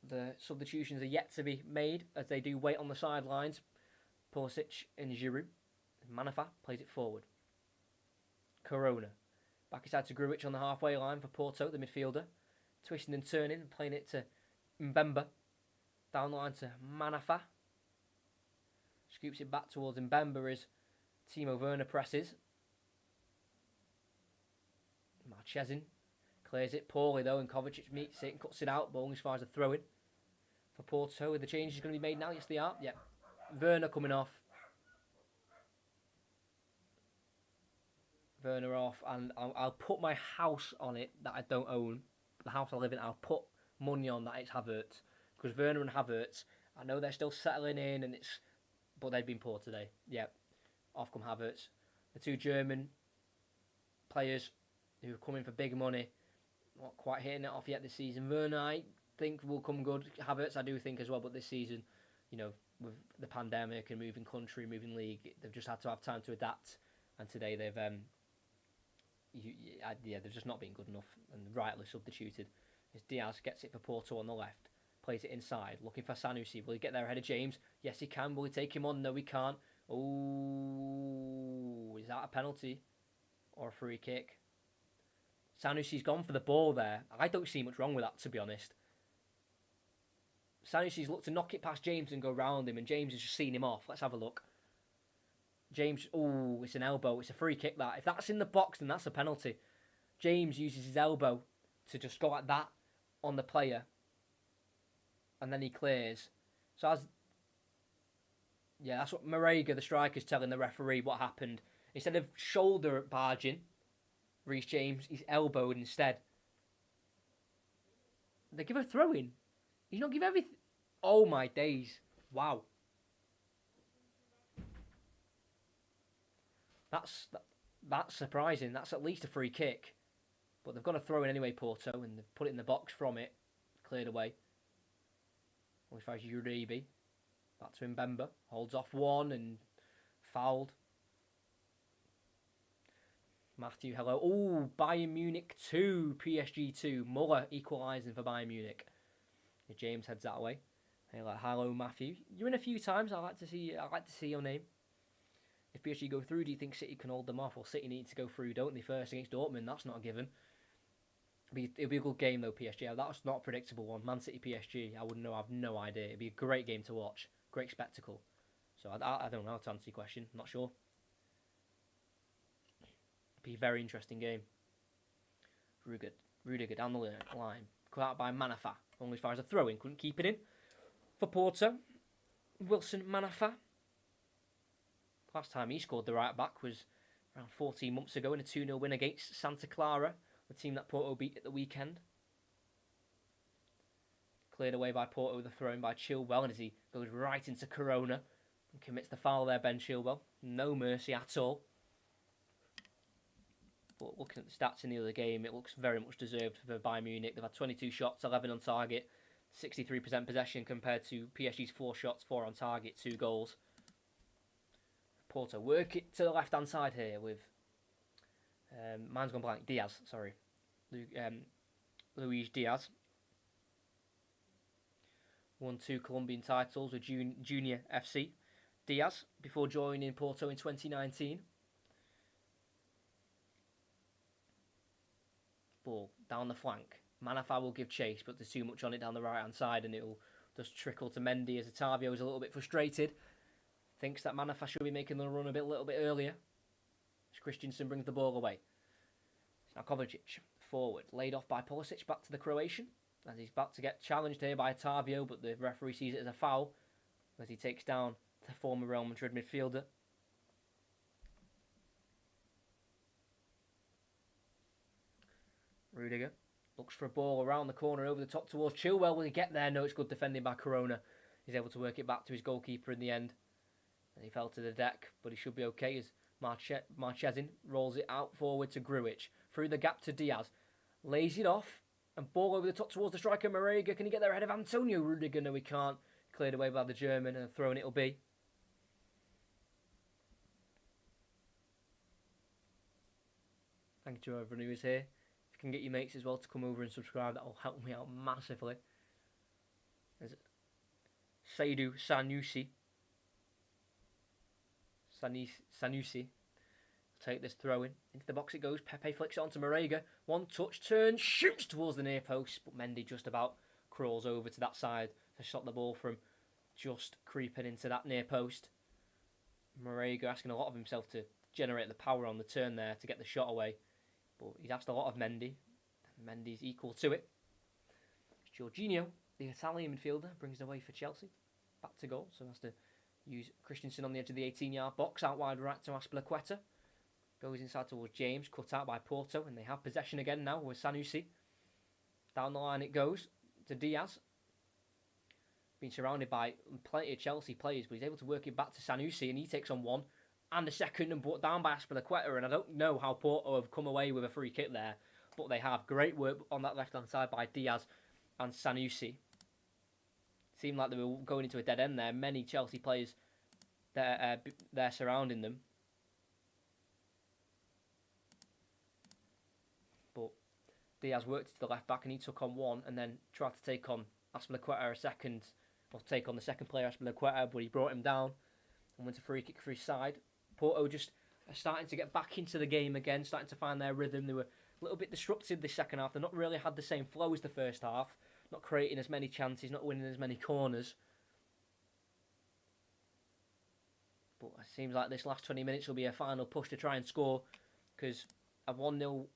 The substitutions are yet to be made as they do wait on the sidelines. Pulisic and Giroud. Manafá plays it forward. Corona. Back inside to Grujic on the halfway line for Porto, the midfielder. Twisting and turning, playing it to Mbemba. Down the line to Manafá. Scoops it back towards Mbemba as Timo Werner presses. Marchesin clears it poorly though, and Kovacic meets it and cuts it out, but only as far as a throw-in. For Porto, are the changes going to be made now? Yes, they are. Yeah. Werner coming off. Werner off, and I'll put my house on it that I don't own. The house I live in, I'll put money on that it's Havertz. Because Werner and Havertz, I know they're still settling in, but they've been poor today. Yeah. Off come Havertz. The two German players who are coming for big money, not quite hitting it off yet this season. Werner, I think, will come good. Havertz, I do think as well, but this season, with the pandemic and moving country, moving league, they've just had to have time to adapt. And today they've, they've just not been good enough and rightly substituted. As Diaz gets it for Porto on the left, plays it inside, looking for Sanusi. Will he get there ahead of James? Yes, he can. Will he take him on? No, he can't. Oh, is that a penalty or a free kick? Sanusi's gone for the ball there. I don't see much wrong with that, to be honest. Sanusi's looked to knock it past James and go round him, and James has just seen him off. Let's have a look. James, it's an elbow. It's a free kick, that. If that's in the box, then that's a penalty. James uses his elbow to just go like that on the player, and then he clears. So that's what Marega, the striker's telling the referee what happened. Instead of shoulder barging Reece James, he's elbowed instead. They give a throw-in. He's not give everything. Oh my days. Wow. That's surprising. That's at least a free kick. But they've got a throw in anyway, Porto, and they've put it in the box from it. Cleared away. Only fires Uribe. Back to Mbemba. Holds off one and fouled. Matthew, hello. Oh, Bayern Munich 2, PSG 2. Muller equalising for Bayern Munich. James heads that way. Hey, like, hello, Matthew. You're in a few times. I like to see your name. If PSG go through, do you think City can hold them off? Well, City need to go through, don't they, first against Dortmund? That's not a given. It'll be a good game, though, PSG. That's not a predictable one. Man City, PSG, I wouldn't know. I have no idea. It'd be a great game to watch. Great spectacle. So I don't know how to answer your question. I'm not sure. Be a very interesting game. Rudiger down the line. Cut out by Manafá. Only as far as a throw-in. Couldn't keep it in. For Porto, Wilson Manafá. Last time he scored the right-back was around 14 months ago in a 2-0 win against Santa Clara, the team that Porto beat at the weekend. Cleared away by Porto with a throw-in by Chilwell, and as he goes right into Corona and commits the foul there, Ben Chilwell. No mercy at all. But looking at the stats in the other game, it looks very much deserved for Bayern Munich. They've had 22 shots, 11 on target, 63% possession compared to PSG's 4 shots, 4 on target, 2 goals. Porto work it to the left-hand side here with... mine's gone blank. Diaz, sorry. Luis Diaz. Won 2 Colombian titles with Junior FC. Diaz, before joining Porto in 2019. Ball down the flank. Manafá will give chase, but there's too much on it down the right-hand side, and it'll just trickle to Mendy as Otavio is a little bit frustrated. Thinks that Manafá should be making the run a little bit earlier. As Christensen brings the ball away. Now Kovacic forward, laid off by Pulisic, back to the Croatian. As he's about to get challenged here by Otavio, but the referee sees it as a foul as he takes down the former Real Madrid midfielder. Rudiger looks for a ball around the corner over the top towards Chilwell. Will he get there? No, it's good defending by Corona. He's able to work it back to his goalkeeper in the end. And he fell to the deck, but he should be okay as Marchesin rolls it out forward to Grujic. Through the gap to Diaz. Lays it off. And ball over the top towards the striker, Marega. Can he get there ahead of Antonio Rudiger? No, he can't. Cleared away by the German, and a throw in it'll be. Thank you to everyone who is here. If you can get your mates as well to come over and subscribe, that will help me out massively. As Seydou Sanusi take this throw in. Into the box it goes. Pepe flicks it onto Marega. One touch, turns, shoots towards the near post. But Mendy just about crawls over to that side to stop the ball from just creeping into that near post. Marega asking a lot of himself to generate the power on the turn there to get the shot away. But he's asked a lot of Mendy. Mendy's equal to it. Jorginho, the Italian midfielder, brings it away for Chelsea. Back to goal, so has to use Christensen on the edge of the 18-yard box. Out wide right to Azpilicueta. Goes inside towards James, cut out by Porto, and they have possession again now with Sanusi. Down the line it goes to Diaz. Being surrounded by plenty of Chelsea players, but he's able to work it back to Sanusi, and he takes on one and a second and brought down by Azpilicueta. And I don't know how Porto have come away with a free kick there, but they have. Great work on that left-hand side by Diaz and Sanusi. Seemed like they were going into a dead end there. Many Chelsea players there surrounding them. But Diaz worked to the left back and he took on one and then tried to take on Azpilicueta a second, or take on the second player, Azpilicueta, but he brought him down and went a free kick for his side. Porto just are starting to get back into the game again, starting to find their rhythm. They were a little bit disrupted this second half. They've not really had the same flow as the first half, not creating as many chances, not winning as many corners. But it seems like this last 20 minutes will be a final push to try and score, because a 1-0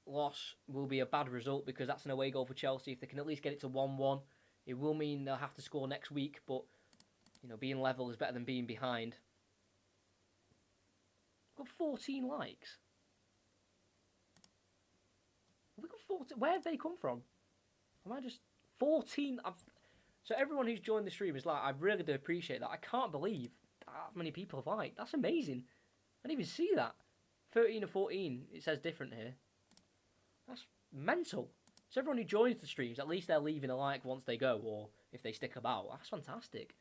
loss will be a bad result, because that's an away goal for Chelsea. If they can at least get it to 1-1, it will mean they'll have to score next week, but being level is better than being behind. We've got 14 likes. Have we got 14? Where have they come from? Am I just 14? So everyone who's joined the stream is like, I really do appreciate that. I can't believe that many people have liked. That's amazing. I didn't even see that. 13 or 14, it says different here. That's mental. So everyone who joins the streams, at least they're leaving a like once they go, or if they stick about. That's fantastic.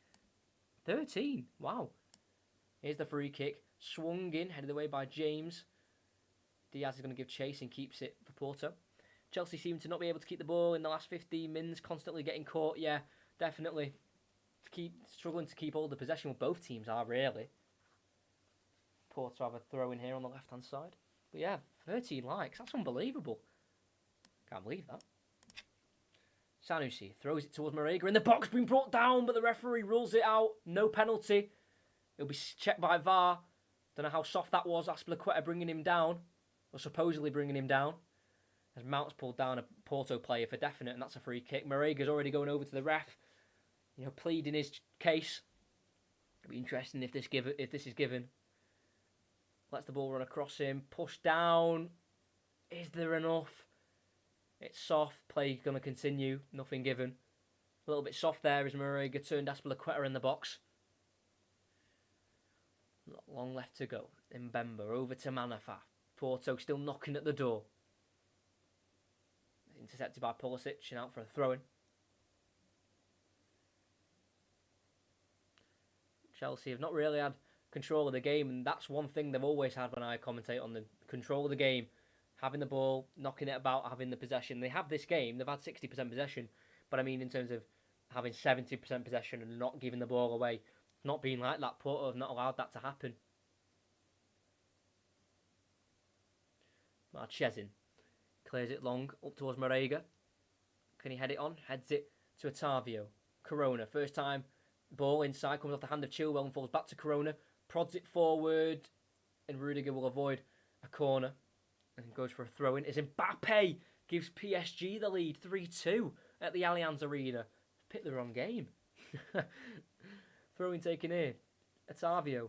13. Wow. Here's the free kick. Swung in, headed away by James. Diaz is going to give chase and keeps it for Porto. Chelsea seem to not be able to keep the ball in the last 15 minutes, constantly getting caught. Yeah, definitely. Struggling to keep all the possession. Well, both teams are, really. Porto have a throw in here on the left-hand side. But yeah, 13 likes. That's unbelievable. Can't believe that. Sanusi throws it towards Marega in the box, being brought down, but the referee rules it out. No penalty. It'll be checked by VAR. Don't know how soft that was. Azpilicueta bringing him down, or supposedly bringing him down, as Mount's pulled down a Porto player for definite, and that's a free kick. Marega's already going over to the ref, pleading his case. It'll be interesting if this is given. Lets the ball run across him. Push down. Is there enough? It's soft. Play going to continue. Nothing given. A little bit soft there as Marega turned Azpilicueta in the box. Not long left to go. Mbemba over to Manafa. Porto still knocking at the door. Intercepted by Pulisic and out for a throw-in. Chelsea have not really had control of the game, and that's one thing they've always had when I commentate on the control of the game. Having the ball, knocking it about, having the possession. They have this game, they've had 60% possession, but I mean in terms of having 70% possession and not giving the ball away, not being like that. Porto have not allowed that to happen. Marchesin clears it long up towards Marega. Can he head it on? Heads it to Otavio. Corona, first time ball inside, comes off the hand of Chilwell and falls back to Corona. Prods it forward, and Rudiger will avoid a corner and goes for a throw-in. As Mbappe gives PSG the lead 3-2 at the Allianz Arena. Picked the wrong game. Throw-in taken in. Otavio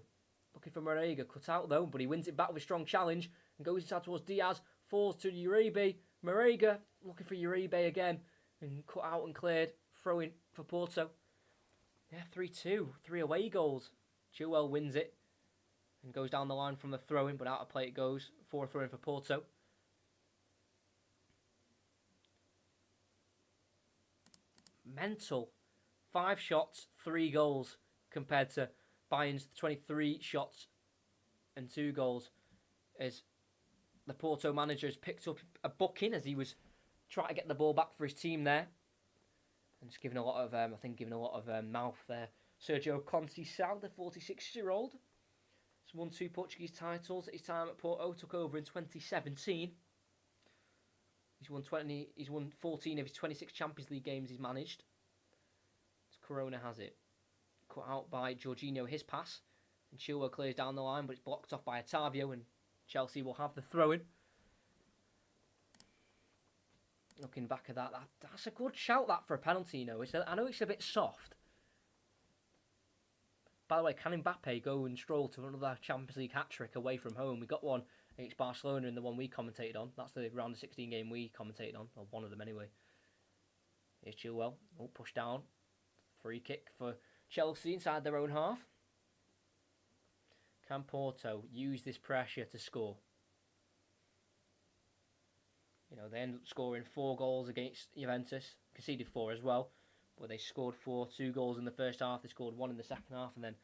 looking for Marega, cut out though, but he wins it back with a strong challenge and goes inside towards Diaz. Falls to Uribe. Marega looking for Uribe again and cut out and cleared. Throw-in for Porto. Yeah, 3-2. 3 away goals. Chilwell wins it and goes down the line from the throw-in, but out of play it goes for a throw-in for Porto. Mental. 5 shots, 3 goals compared to Bayern's 23 shots and 2 goals, as the Porto manager has picked up a booking as he was trying to get the ball back for his team there. And it's given a lot of, mouth there. Sergio Conceição, the 46-year-old, has won 2 Portuguese titles at his time at Porto. Took over in 2017. He's won 14 of his 26 Champions League games he's managed. Corona has it. Cut out by Jorginho, his pass. And Chilwell clears down the line, but it's blocked off by Otavio, and Chelsea will have the throw-in. Looking back at that's a good shout, that, for a penalty, you know. I know it's a bit soft. By the way, can Mbappe go and stroll to another Champions League hat-trick away from home? We got one against Barcelona in the one we commentated on. That's the round of 16 game we commentated on, or one of them anyway. Here's Chilwell. Oh, push down. Free kick for Chelsea inside their own half. Can Porto use this pressure to score? You know, they end up scoring 4 goals against Juventus. Conceded 4 as well. But they scored 4, 2 goals in the first half. They scored 1 in the second half and then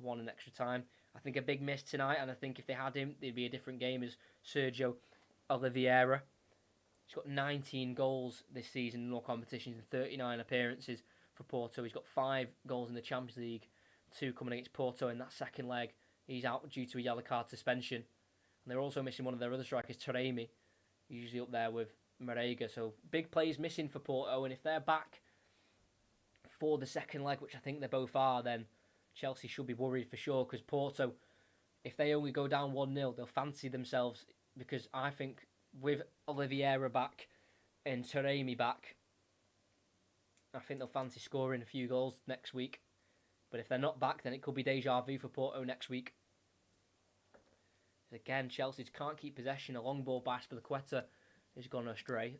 1 in extra time. I think a big miss tonight, and I think if they had him, it'd be a different game, as Sergio Oliveira. He's got 19 goals this season in all competitions and 39 appearances for Porto. He's got 5 goals in the Champions League, 2 coming against Porto in that second leg. He's out due to a yellow card suspension. And they're also missing one of their other strikers, Taremi, usually up there with Marega. So big players missing for Porto, and if they're back for the second leg, which I think they both are, then Chelsea should be worried for sure, because Porto, if they only go down 1-0, they'll fancy themselves, because I think with Oliveira back and Taremi back, I think they'll fancy scoring a few goals next week. But if they're not back, then it could be deja vu for Porto next week. Again, Chelsea can't keep possession. A long ball by Aspilicueta has gone astray.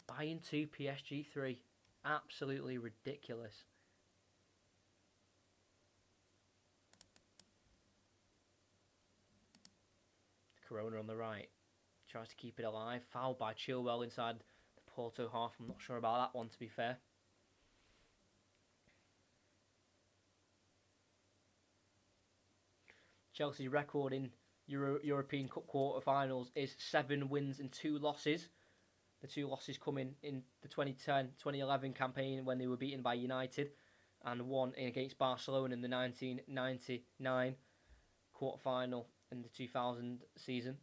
Bayern 2, PSG 3. Absolutely ridiculous. Corona on the right. Tries to keep it alive. Fouled by Chilwell inside the Porto half. I'm not sure about that one, to be fair. Chelsea's record in European Cup quarter-finals is 7 wins and 2 losses. The 2 losses coming in the 2010-2011 campaign when they were beaten by United, and 1 against Barcelona in the 1999 quarter-final in the 2000 season.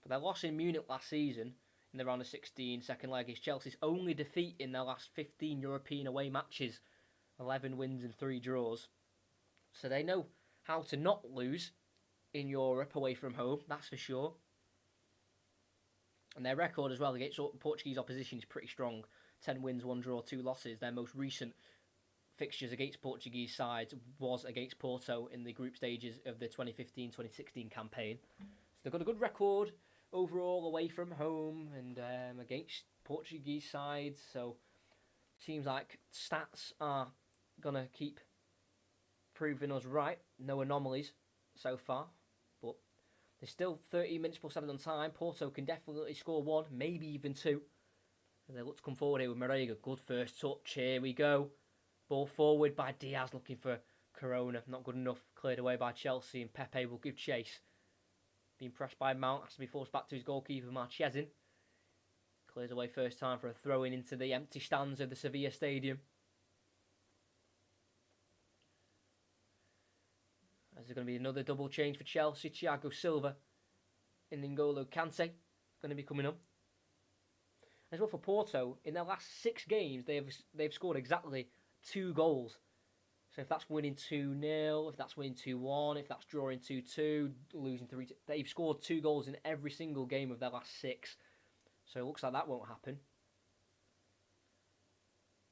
But their loss in Munich last season in the round of 16 second leg is Chelsea's only defeat in their last 15 European away matches. 11 wins and 3 draws. So they know how to not lose in Europe away from home, that's for sure. And their record as well against Portuguese opposition is pretty strong. 10 wins, 1 draw, 2 losses. Their most recent fixtures against Portuguese sides was against Porto in the group stages of the 2015-2016 campaign. So they've got a good record overall away from home and against Portuguese sides. So seems like stats are going to keep proving us right. No anomalies so far, but there's still 30 minutes plus 7 on time. Porto can definitely score 1, maybe even 2. And they look to come forward here with Marega. Good first touch. Here we go. Ball forward by Diaz, looking for Corona. Not good enough. Cleared away by Chelsea, and Pepe will give chase. Being pressed by Mount, has to be forced back to his goalkeeper, Marchesin. Clears away first time for a throw-in into the empty stands of the Sevilla Stadium. As there's going to be another double change for Chelsea. Thiago Silva and N'Golo Kante going to be coming on. As well for Porto, in their last 6 games, they've scored exactly 2 goals. So if that's winning 2-0, if that's winning 2-1, if that's drawing 2-2, losing 3-2, they've scored 2 goals in every single game of their last 6. So it looks like that won't happen.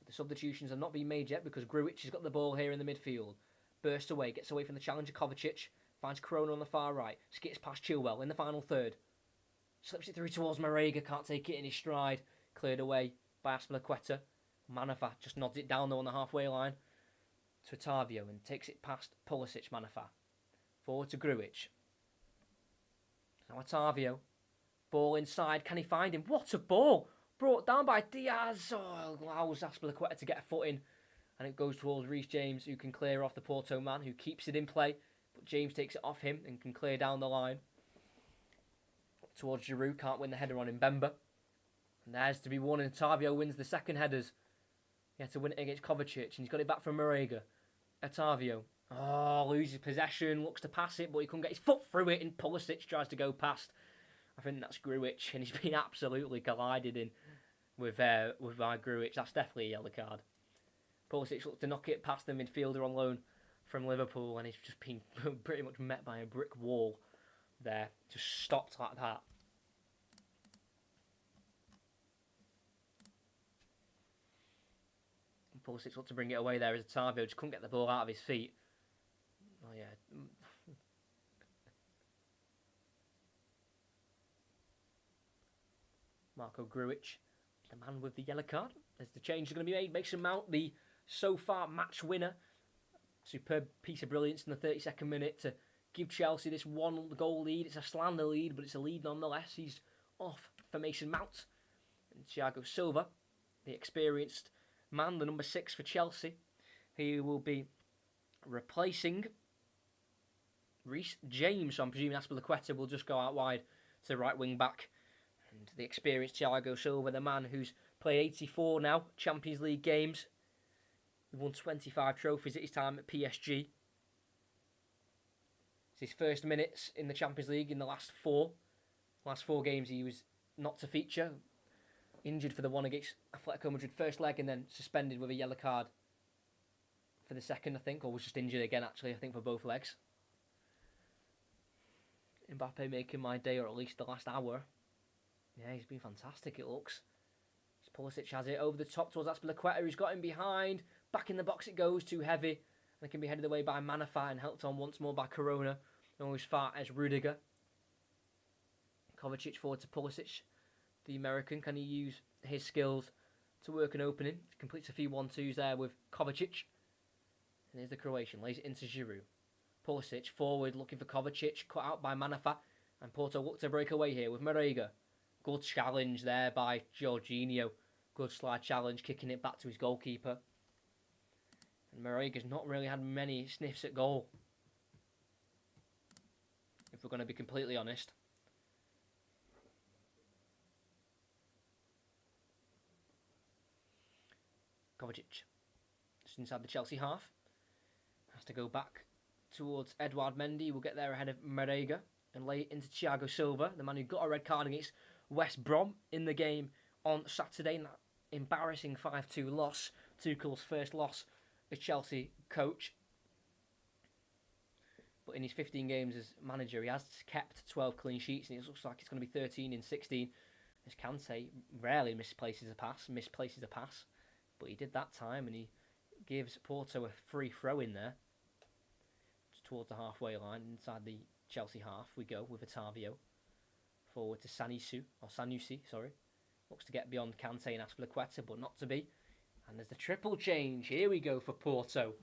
The substitutions have not been made yet because Grujic has got the ball here in the midfield. Bursts away, gets away from the challenger Kovacic, finds Corona on the far right, skips past Chilwell in the final third. Slips it through towards Marega, can't take it in his stride. Cleared away by Aspilicueta. Manafá just nods it down though on the halfway line to Otavio and takes it past Pulisic. Manafá forward to Grujic. Now Otavio, ball inside, can he find him? What a ball! Brought down by Diaz. Oh, allows Aspilicueta to get a foot in. And it goes towards Reece James, who can clear off the Porto man, who keeps it in play. But James takes it off him and can clear down the line. Towards Giroud, can't win the header on Mbemba. And there's to be one, and Otavio wins the second headers. He had to win it against Kovacic, and he's got it back from Marega. Otavio. Oh, loses possession, looks to pass it, but he couldn't get his foot through it, and Pulisic tries to go past. I think that's Grujic, and he's been absolutely collided in with my Grujic. That's definitely a yellow card. Pulisic looks to knock it past the midfielder on loan from Liverpool, and he's just been pretty much met by a brick wall there. Just stopped like that. Pulisic looked to bring it away there as Otavio just couldn't get the ball out of his feet. Oh yeah. Marko Grujic, the man with the yellow card. As the change is going to be made, Mason Mount, the so far match winner. Superb piece of brilliance in the 32nd minute to give Chelsea this 1-goal lead. It's a slander lead, but it's a lead nonetheless. He's off for Mason Mount. And Thiago Silva, the experienced man, the number 6 for Chelsea. He will be replacing Reece James. So I'm presuming Azpilicueta will just go out wide to the right wing back. And the experienced Thiago Silva, the man who's played 84 now Champions League games. He won 25 trophies at his time at PSG. It's his first minutes in the Champions League in the last four. Last 4 games he was not to feature. Injured for the one against Atletico Madrid first leg, and then suspended with a yellow card for the second, I think, or was just injured again, actually, I think, for both legs. Mbappe making my day, or at least the last hour. Yeah, he's been fantastic, it looks. Pulisic has it over the top towards Azpilicueta, who's got him behind. Back in the box it goes, too heavy. And it can be headed away by Manafá and helped on once more by Corona. And as far as Rudiger. Kovacic forward to Pulisic. The American, can he use his skills to work an opening? Completes a few 1-2s there with Kovacic. And here's the Croatian, lays it into Giroud. Pulisic forward looking for Kovacic, cut out by Manafá. And Porto look to break away here with Marega. Good challenge there by Jorginho. Good slide challenge, kicking it back to his goalkeeper. And Marega's not really had many sniffs at goal, if we're going to be completely honest. Kovacic, just inside the Chelsea half. Has to go back towards Edouard Mendy. We'll get there ahead of Marega and lay it into Thiago Silva, the man who got a red card against West Brom in the game on Saturday. In that embarrassing 5-2 loss. Tuchel's first loss as Chelsea coach. But in his 15 games as manager, he has kept 12 clean sheets, and it looks like it's going to be 13 in 16. As Kante rarely misplaces a pass, but he did that time, and he gives Porto a free throw in there. Just towards the halfway line, inside the Chelsea half, we go with Otavio. Forward to Sanusi, sorry. Looks to get beyond Kante and Azpilicueta, but not to be. And there's the triple change. Here we go for Porto.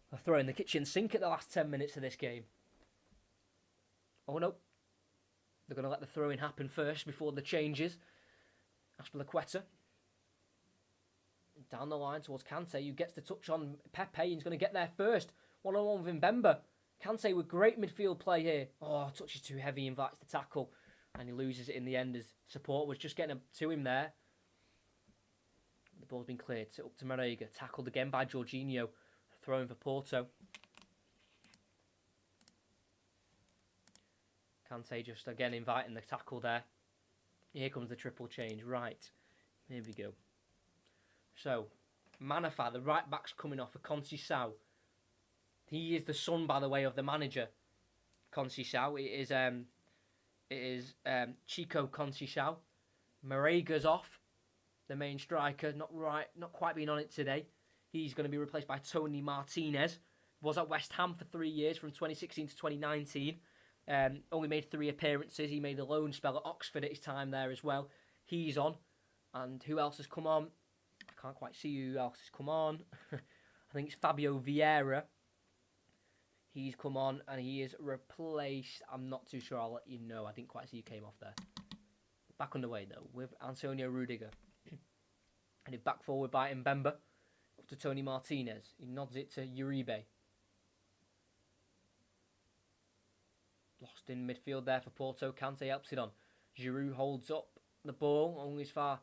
They're throwing the kitchen sink at the last 10 minutes of this game. Oh no. They're going to let the throw-in happen first before the changes. Azpilicueta. Down the line towards Kante, who gets the touch on Pepe, and he's going to get there first. 1-on-1 with Mbemba. Kante with great midfield play here. Oh, touch is too heavy, invites the tackle. And he loses it in the end as support was just getting to him there. The ball's been cleared. It's up to Marega. Tackled again by Jorginho. Throwing for Porto. Kante just again inviting the tackle there. Here comes the triple change. Right. Here we go. So, Manafá, the right back's coming off for Conceição. He is the son, by the way, of the manager, Conceição. It is Chico Conceição. Marega's off, the main striker, not quite being on it today. He's going to be replaced by Tony Martinez. Was at West Ham for 3 years, from 2016 to 2019. Only made 3 appearances. He made a loan spell at Oxford at his time there as well. He's on. And who else has come on? I can't quite see who else has come on. I think it's Fabio Vieira. He's come on and he is replaced. I'm not too sure. I'll let you know. I didn't quite see who came off there. Back underway though with Antonio Rudiger. And he's back forward by Mbemba. Up to Tony Martinez. He nods it to Uribe. Lost in midfield there for Porto. Kante helps it on. Giroud holds up. the ball only as far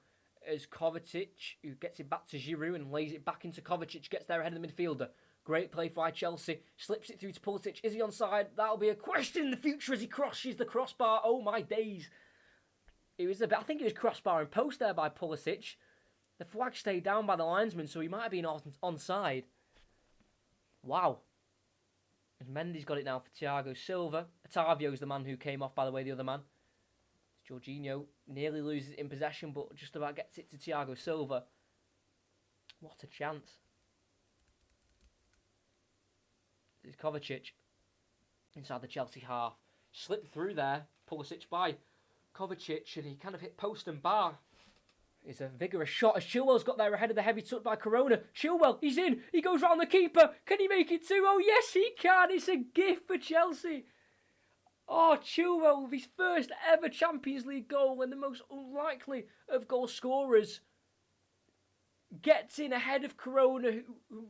as Kovacic, who gets it back to Giroud and lays it back into Kovacic, gets there ahead of the midfielder. Great play by Chelsea, slips it through to Pulisic. Is he onside? That'll be a question in the future as he crosses the crossbar. Oh my days. I think it was crossbar and post there by Pulisic. The flag stayed down by the linesman, so he might have been onside. Wow. As Mendy's got it now for Thiago Silva. Otavio's the man who came off, by the way, the other man. Jorginho nearly loses it in possession, but just about gets it to Thiago Silva. What a chance. It's Kovacic inside the Chelsea half. Slipped through there, Pulisic by Kovacic, and he kind of hit post and bar. It's a vigorous shot as Chilwell's got there ahead of the heavy touch by Corona. Chilwell, he's in. He goes round the keeper. Can he make it too? Oh, yes, he can. It's a gift for Chelsea. Oh, Chilwell with his first ever Champions League goal and the most unlikely of goal scorers. Gets in ahead of Corona, who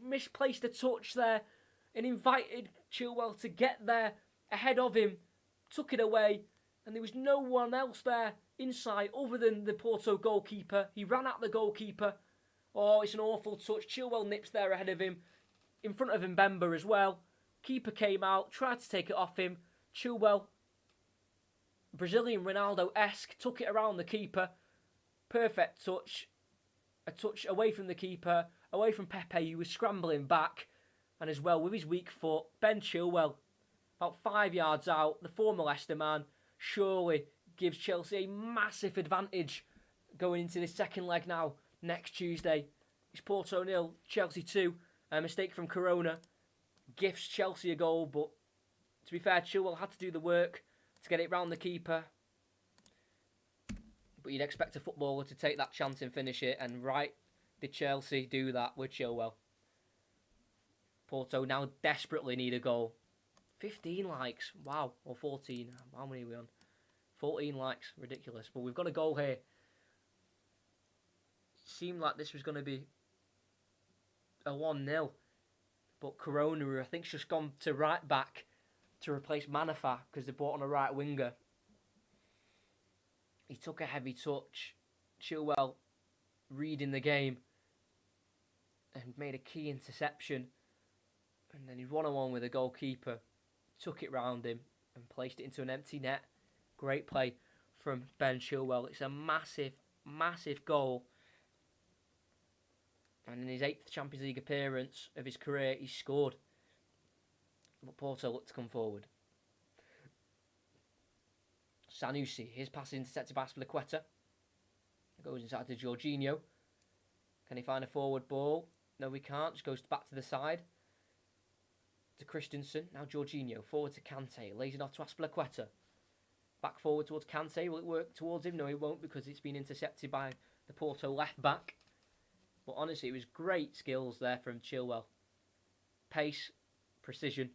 misplaced a touch there and invited Chilwell to get there ahead of him. Took it away, and there was no one else there inside other than the Porto goalkeeper. He ran at the goalkeeper. Oh, it's an awful touch. Chilwell nips there ahead of him. In front of Mbemba as well. Keeper came out, tried to take it off him. Chilwell, Brazilian Ronaldo-esque, took it around the keeper. Perfect touch. A touch away from the keeper, away from Pepe, who was scrambling back. And as well, with his weak foot, Ben Chilwell, about 5 yards out, the former Leicester man, surely gives Chelsea a massive advantage going into this second leg now, next Tuesday. It's Porto 0, Chelsea 2. A mistake from Corona gifts Chelsea a goal, but to be fair, Chilwell had to do the work to get it round the keeper. But you'd expect a footballer to take that chance and finish it, and right did Chelsea do that with Chilwell. Porto now desperately need a goal. 15 likes, wow, or 14, how many are we on? 14 likes, ridiculous. But we've got a goal here. Seemed like this was going to be a 1-0. But Corona, who I think, just gone to right back to replace Manafa because they brought on a right winger. He took a heavy touch. Chilwell reading the game and made a key interception. And then he one-on-one with the goalkeeper. Took it round him and placed it into an empty net. Great play from Ben Chilwell. It's a massive, massive goal. And in his 8th Champions League appearance of his career, he scored. But Porto looked to come forward. Sanusi, his pass intercepted by Aspilicueta. Goes inside to Jorginho. Can he find a forward ball? No, he can't. Just goes back to the side. To Christensen. Now Jorginho. Forward to Kante. Lays it off to Aspilicueta. Back forward towards Kante. Will it work towards him? No, it won't, because it's been intercepted by the Porto left back. But honestly, it was great skills there from Chilwell. Pace, precision,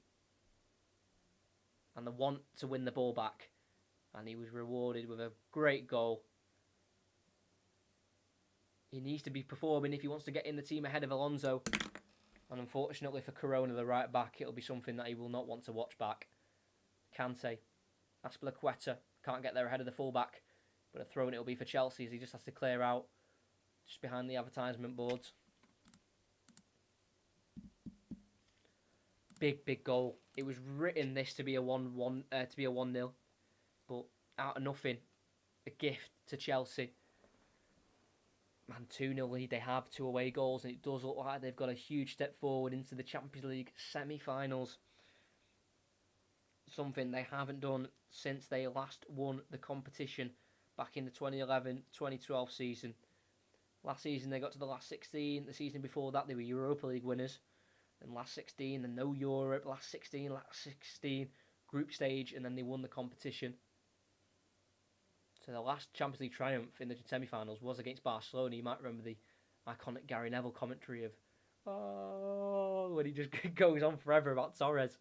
and the want to win the ball back. And he was rewarded with a great goal. He needs to be performing if he wants to get in the team ahead of Alonso. And unfortunately for Corona, the right back, it'll be something that he will not want to watch back. Kante. Aspilicueta can't get there ahead of the fullback, but a throw-in it'll be for Chelsea as he just has to clear out just behind the advertisement boards. Big goal. It was written this to be a 1-0, but out of nothing, a gift to Chelsea. Man, 2-0 lead they have, 2 away goals, and it does look like they've got a huge step forward into the Champions League semi-finals. Something they haven't done since they last won the competition back in the 2011-2012 season. Last season they got to the last 16. The season before that they were Europa League winners. Then last 16, then no Europe. Last 16, group stage, and then they won the competition. So the last Champions League triumph in the semi-finals was against Barcelona. You might remember the iconic Gary Neville commentary of, oh, when he just goes on forever about Torres.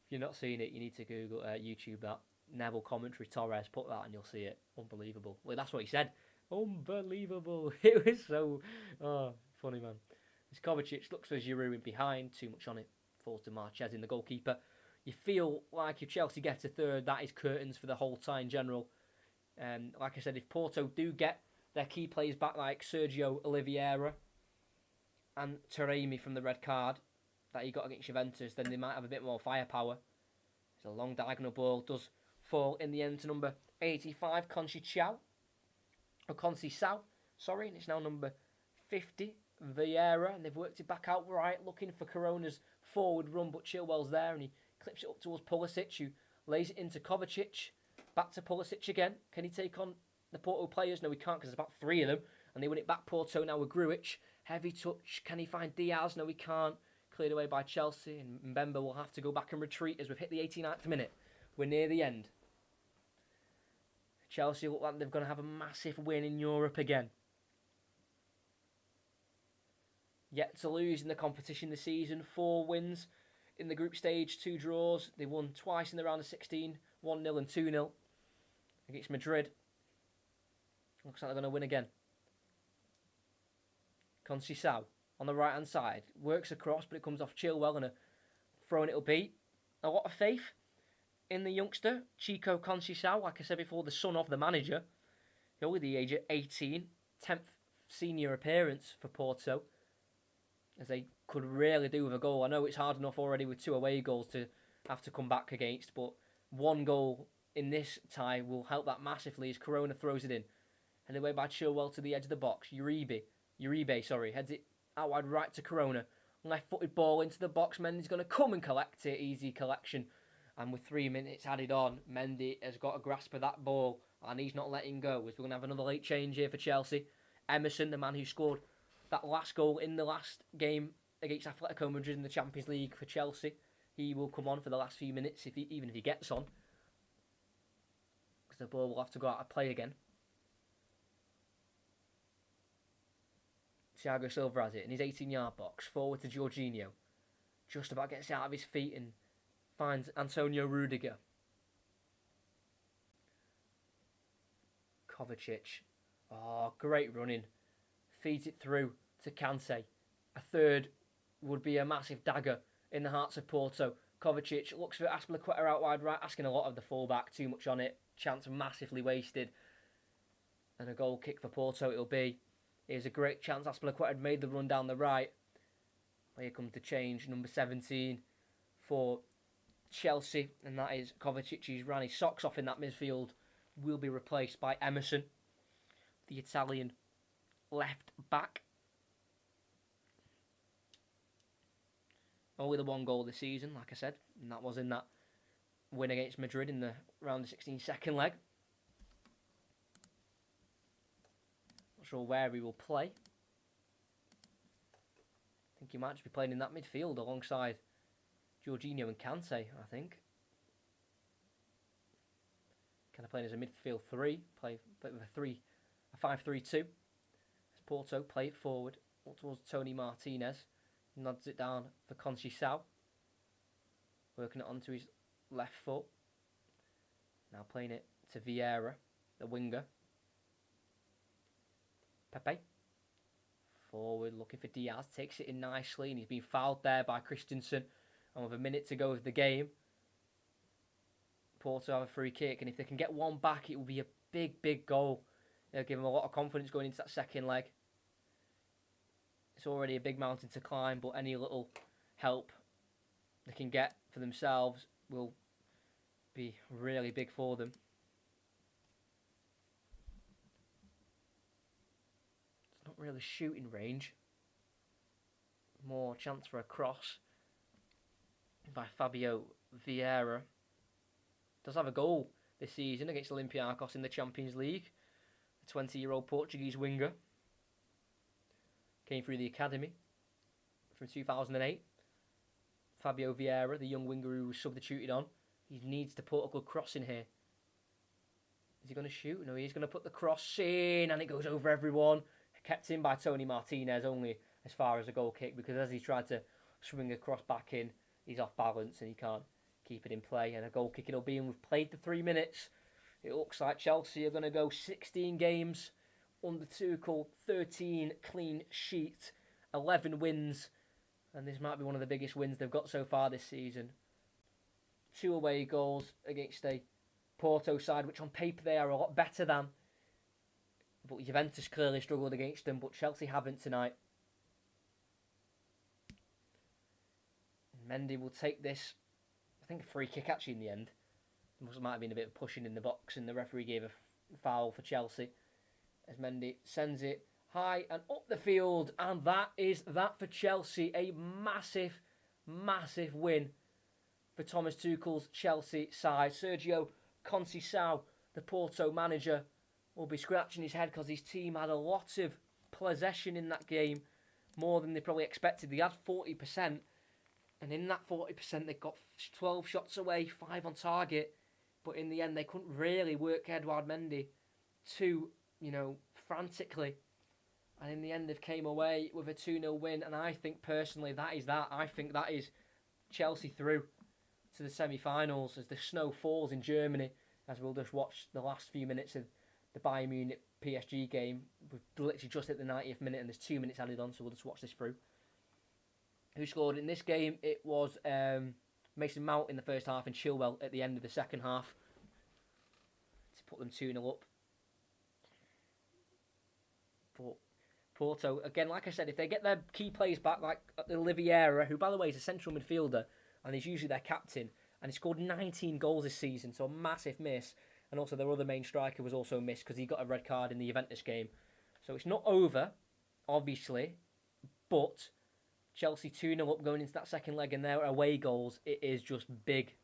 If you're not seeing it, you need to Google, YouTube that. Neville commentary, Torres, put that and you'll see it. Unbelievable. Well, that's what he said. Unbelievable. It was so, funny, man. This Kovacic looks for Giroud in behind. Too much on it. Falls to Marquez in the goalkeeper. You feel like if Chelsea get a third, that is curtains for the whole tie in general. Like I said, if Porto do get their key players back like Sergio Oliveira and Taremi from the red card that he got against Juventus, then they might have a bit more firepower. It's a long diagonal ball, does fall in the end to number 85, Conceição, sorry, and it's now number 50, Vieira, and they've worked it back out right, looking for Corona's forward run, but Chilwell's there, and he clips it up towards Pulisic, who lays it into Kovacic, back to Pulisic again. Can he take on the Porto players? No, he can't, because there's about 3 of them, and they win it back Porto now with Grujic. Heavy touch, can he find Diaz? No, he can't. Cleared away by Chelsea, and Mbemba will have to go back and retreat as we've hit the 89th minute. We're near the end. Chelsea look like they're going to have a massive win in Europe again. Yet to lose in the competition this season. 4 wins in the group stage, 2 draws. They won twice in the round of 16, 1-0 and 2-0 against Madrid. Looks like they're going to win again. Conceição on the right hand side. Works across, but it comes off Chilwell, and a throw and it'll be. A lot of faith in the youngster, Chico Conceição. Like I said before, the son of the manager. He's only the age of 18. 10th senior appearance for Porto, as they could really do with a goal. I know it's hard enough already with 2 away goals to have to come back against, but 1 goal in this tie will help that massively as Corona throws it in. And away by Chilwell to the edge of the box. Uribe, heads it out wide right to Corona. Left-footed ball into the box. Mendy's going to come and collect it. Easy collection. And with 3 minutes added on, Mendy has got a grasp of that ball, and he's not letting go. As we're going to have another late change here for Chelsea. Emerson, the man who scored that last goal in the last game against Atletico Madrid in the Champions League for Chelsea, he will come on for the last few minutes, even if he gets on, because the ball will have to go out of play again. Thiago Silva has it in his 18-yard box, forward to Jorginho. Just about gets out of his feet and finds Antonio Rudiger. Kovacic. Oh, great running. Feeds it through to Kante. A third would be a massive dagger in the hearts of Porto. Kovacic looks for Azpilicueta out wide right, asking a lot of the fullback, too much on it. Chance massively wasted. And a goal kick for Porto it'll be. Here's a great chance. Azpilicueta had made the run down the right. Here comes the change, number 17 for Chelsea, and that is Kovacic. He's ran his socks off in that midfield. Will be replaced by Emerson, the Italian left back. Only the 1 goal this season, like I said, and that was in that win against Madrid in the round of 16 second leg. Not sure where he will play. I think he might just be playing in that midfield alongside Jorginho and Kante, I think. Kind of playing as a midfield 3, play with a 5-3-2. As Porto play it forward, up towards Tony Martinez. Nods it down for Conceição. Working it onto his left foot. Now playing it to Vieira, the winger. Pepe. Forward, looking for Diaz. Takes it in nicely, and he's been fouled there by Christensen. And with a minute to go of the game, Porto have a free kick, and if they can get 1 back, it will be a big, big goal. It'll give them a lot of confidence going into that second leg. It's already a big mountain to climb, but any little help they can get for themselves will be really big for them. It's not really shooting range. More chance for a cross by Fabio Vieira. Does have a goal this season against Olympiacos in the Champions League. The 20-year-old Portuguese winger. Came through the academy from 2008. Fabio Vieira, the young winger who was substituted on. He needs to put a good cross in here. Is he going to shoot? No, he's going to put the cross in, and it goes over everyone. Kept in by Tony Martinez, only as far as a goal kick, because as he tried to swing a cross back in, he's off balance and he can't keep it in play. And a goal kick it'll be, and we've played the 3 minutes. It looks like Chelsea are going to go 16 games under Tuchel, 13 clean sheets, 11 wins, and this might be one of the biggest wins they've got so far this season. 2 away goals against a Porto side, which on paper they are a lot better than. But Juventus clearly struggled against them, but Chelsea haven't tonight. Mendy will take this, I think, a free kick actually in the end. It might have been a bit of pushing in the box, and the referee gave a foul for Chelsea. As Mendy sends it high and up the field, and that is that for Chelsea. A massive, massive win for Thomas Tuchel's Chelsea side. Sergio Conceição, the Porto manager, will be scratching his head because his team had a lot of possession in that game, more than they probably expected. They had 40%, and in that 40% they got 12 shots away, 5 on target, but in the end they couldn't really work Edouard Mendy too, frantically. And in the end they came away with a 2-0 win, and I think personally that is that. I think that is Chelsea through to the semi-finals as the snow falls in Germany, as we'll just watch the last few minutes of the Bayern Munich PSG game. We've literally just hit the 90th minute and there's 2 minutes added on, so we'll just watch this through. Who scored in this game? It was Mason Mount in the first half and Chilwell at the end of the second half to put them 2-0 up. But Porto, again, like I said, if they get their key players back, like Oliveira, who by the way is a central midfielder and he's usually their captain, and he scored 19 goals this season, so a massive miss. And also their other main striker was also missed because he got a red card in the Juventus game. So it's not over, obviously, but Chelsea 2-0 up going into that second leg, and their away goals, it is just big,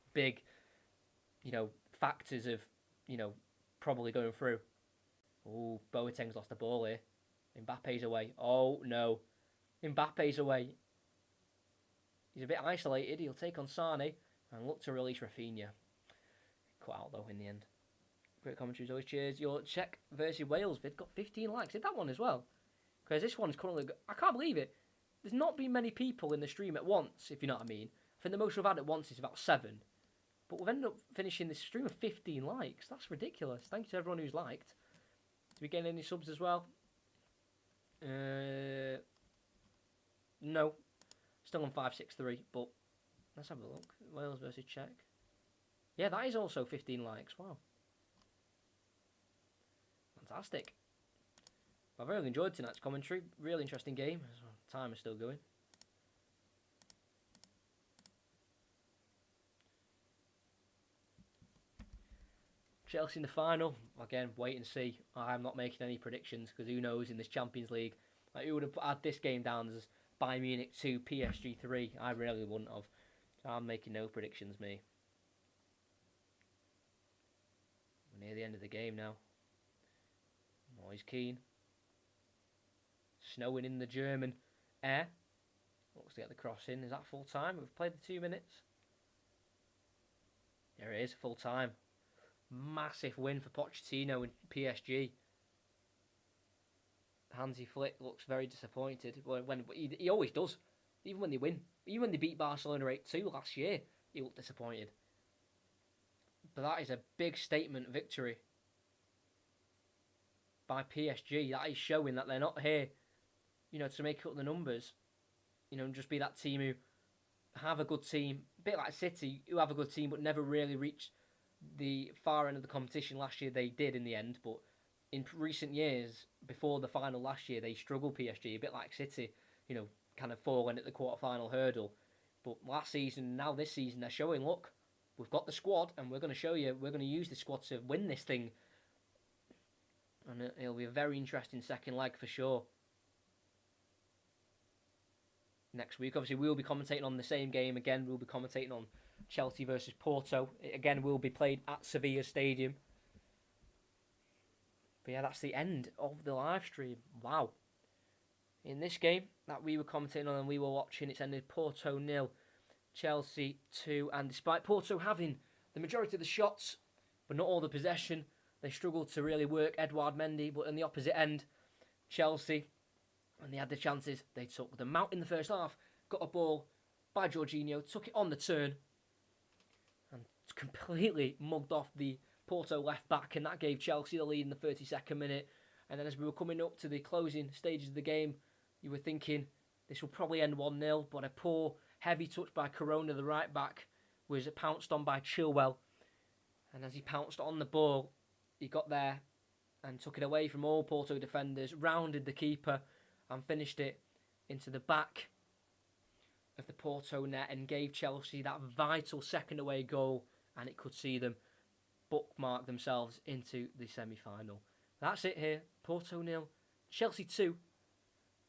factors of, probably going through. Oh, Boateng's lost the ball here. Mbappe's away. Oh, no. Mbappe's away. He's a bit isolated. He'll take on Sane and look to release Rafinha. Cut out, though, in the end. Great commentary as always. Cheers. Your Czech versus Wales vid got 15 likes. Did that one as well? Because this one's currently... I can't believe it. There's not been many people in the stream at once, if you know what I mean. I think the most we've had at once is about 7. But we've ended up finishing this stream with 15 likes. That's ridiculous. Thank you to everyone who's liked. Did we get any subs as well? No. Still on 563, but let's have a look. Wales versus Czech. Yeah, that is also 15 likes. Wow. Fantastic. I've really enjoyed tonight's commentary. Really interesting game. Time is still going. Chelsea in the final. Again, wait and see. I'm not making any predictions because who knows in this Champions League. Like, who would have had this game down as Bayern Munich 2, PSG 3? I really wouldn't have. So I'm making no predictions, me. We're near the end of the game now. Always keen. Snowing in the German air. Looks to get the cross in. Is that full time? We've played the 2 minutes. There it is, full time. Massive win for Pochettino and PSG. Hansi Flick looks very disappointed. When he always does. Even when they win. Even when they beat Barcelona 8-2 last year, he looked disappointed. But that is a big statement victory by PSG. That is showing that they're not here, to make up the numbers. And just be that team who have a good team. A bit like City, who have a good team but never really reached the far end of the competition. Last year they did in the end, but in recent years, before the final last year, they struggled, PSG, a bit like City, kind of falling at the quarter-final hurdle. But last season, now this season, they're showing, look, we've got the squad, and we're going to show you, we're going to use the squad to win this thing. And it'll be a very interesting second leg for sure. Next week, obviously, we'll be commentating on the same game again. We'll be commentating on Chelsea versus Porto. It again will be played at Sevilla Stadium. But yeah, that's the end of the live stream. Wow. In this game that we were commentating on and we were watching, it's ended Porto 0, Chelsea 2. And despite Porto having the majority of the shots, but not all the possession, they struggled to really work Edouard Mendy. But on the opposite end, Chelsea, when they had the chances, they took them out in the first half, got a ball by Jorginho, took it on the turn, and completely mugged off the Porto left back, and that gave Chelsea the lead in the 32nd minute. And then as we were coming up to the closing stages of the game, you were thinking this will probably end 1-0, but a poor, heavy touch by Corona, the right back, was pounced on by Chilwell. And as he pounced on the ball, he got there and took it away from all Porto defenders, rounded the keeper and finished it into the back of the Porto net and gave Chelsea that vital second away goal, and it could see them bookmark themselves into the semi-final. That's it here. Porto 0, Chelsea 2.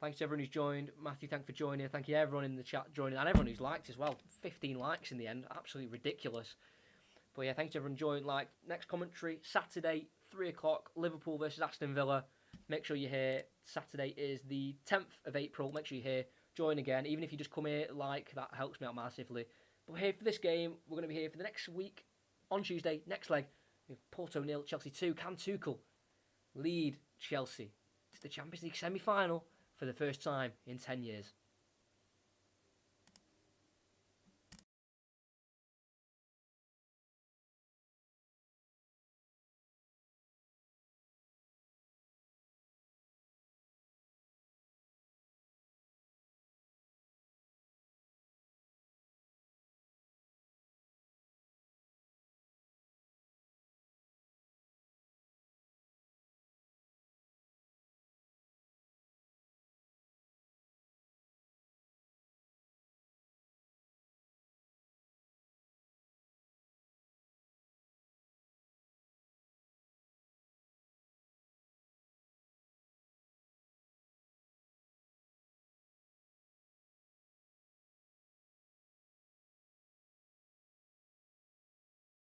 Thanks to everyone who's joined. Matthew, thank you for joining. Thank you everyone in the chat joining, and everyone who's liked as well. 15 likes in the end. Absolutely ridiculous. But yeah, thanks to everyone joining. Like, next commentary, Saturday, 3 o'clock, Liverpool versus Aston Villa. Make sure you're here. Saturday is the 10th of April. Make sure you're here. Join again. Even if you just come here, like, that helps me out massively. But we're here for this game. We're going to be here for the next week. On Tuesday, next leg, Porto 0, Chelsea 2. Can Tuchel lead Chelsea to the Champions League semi-final for the first time in 10 years?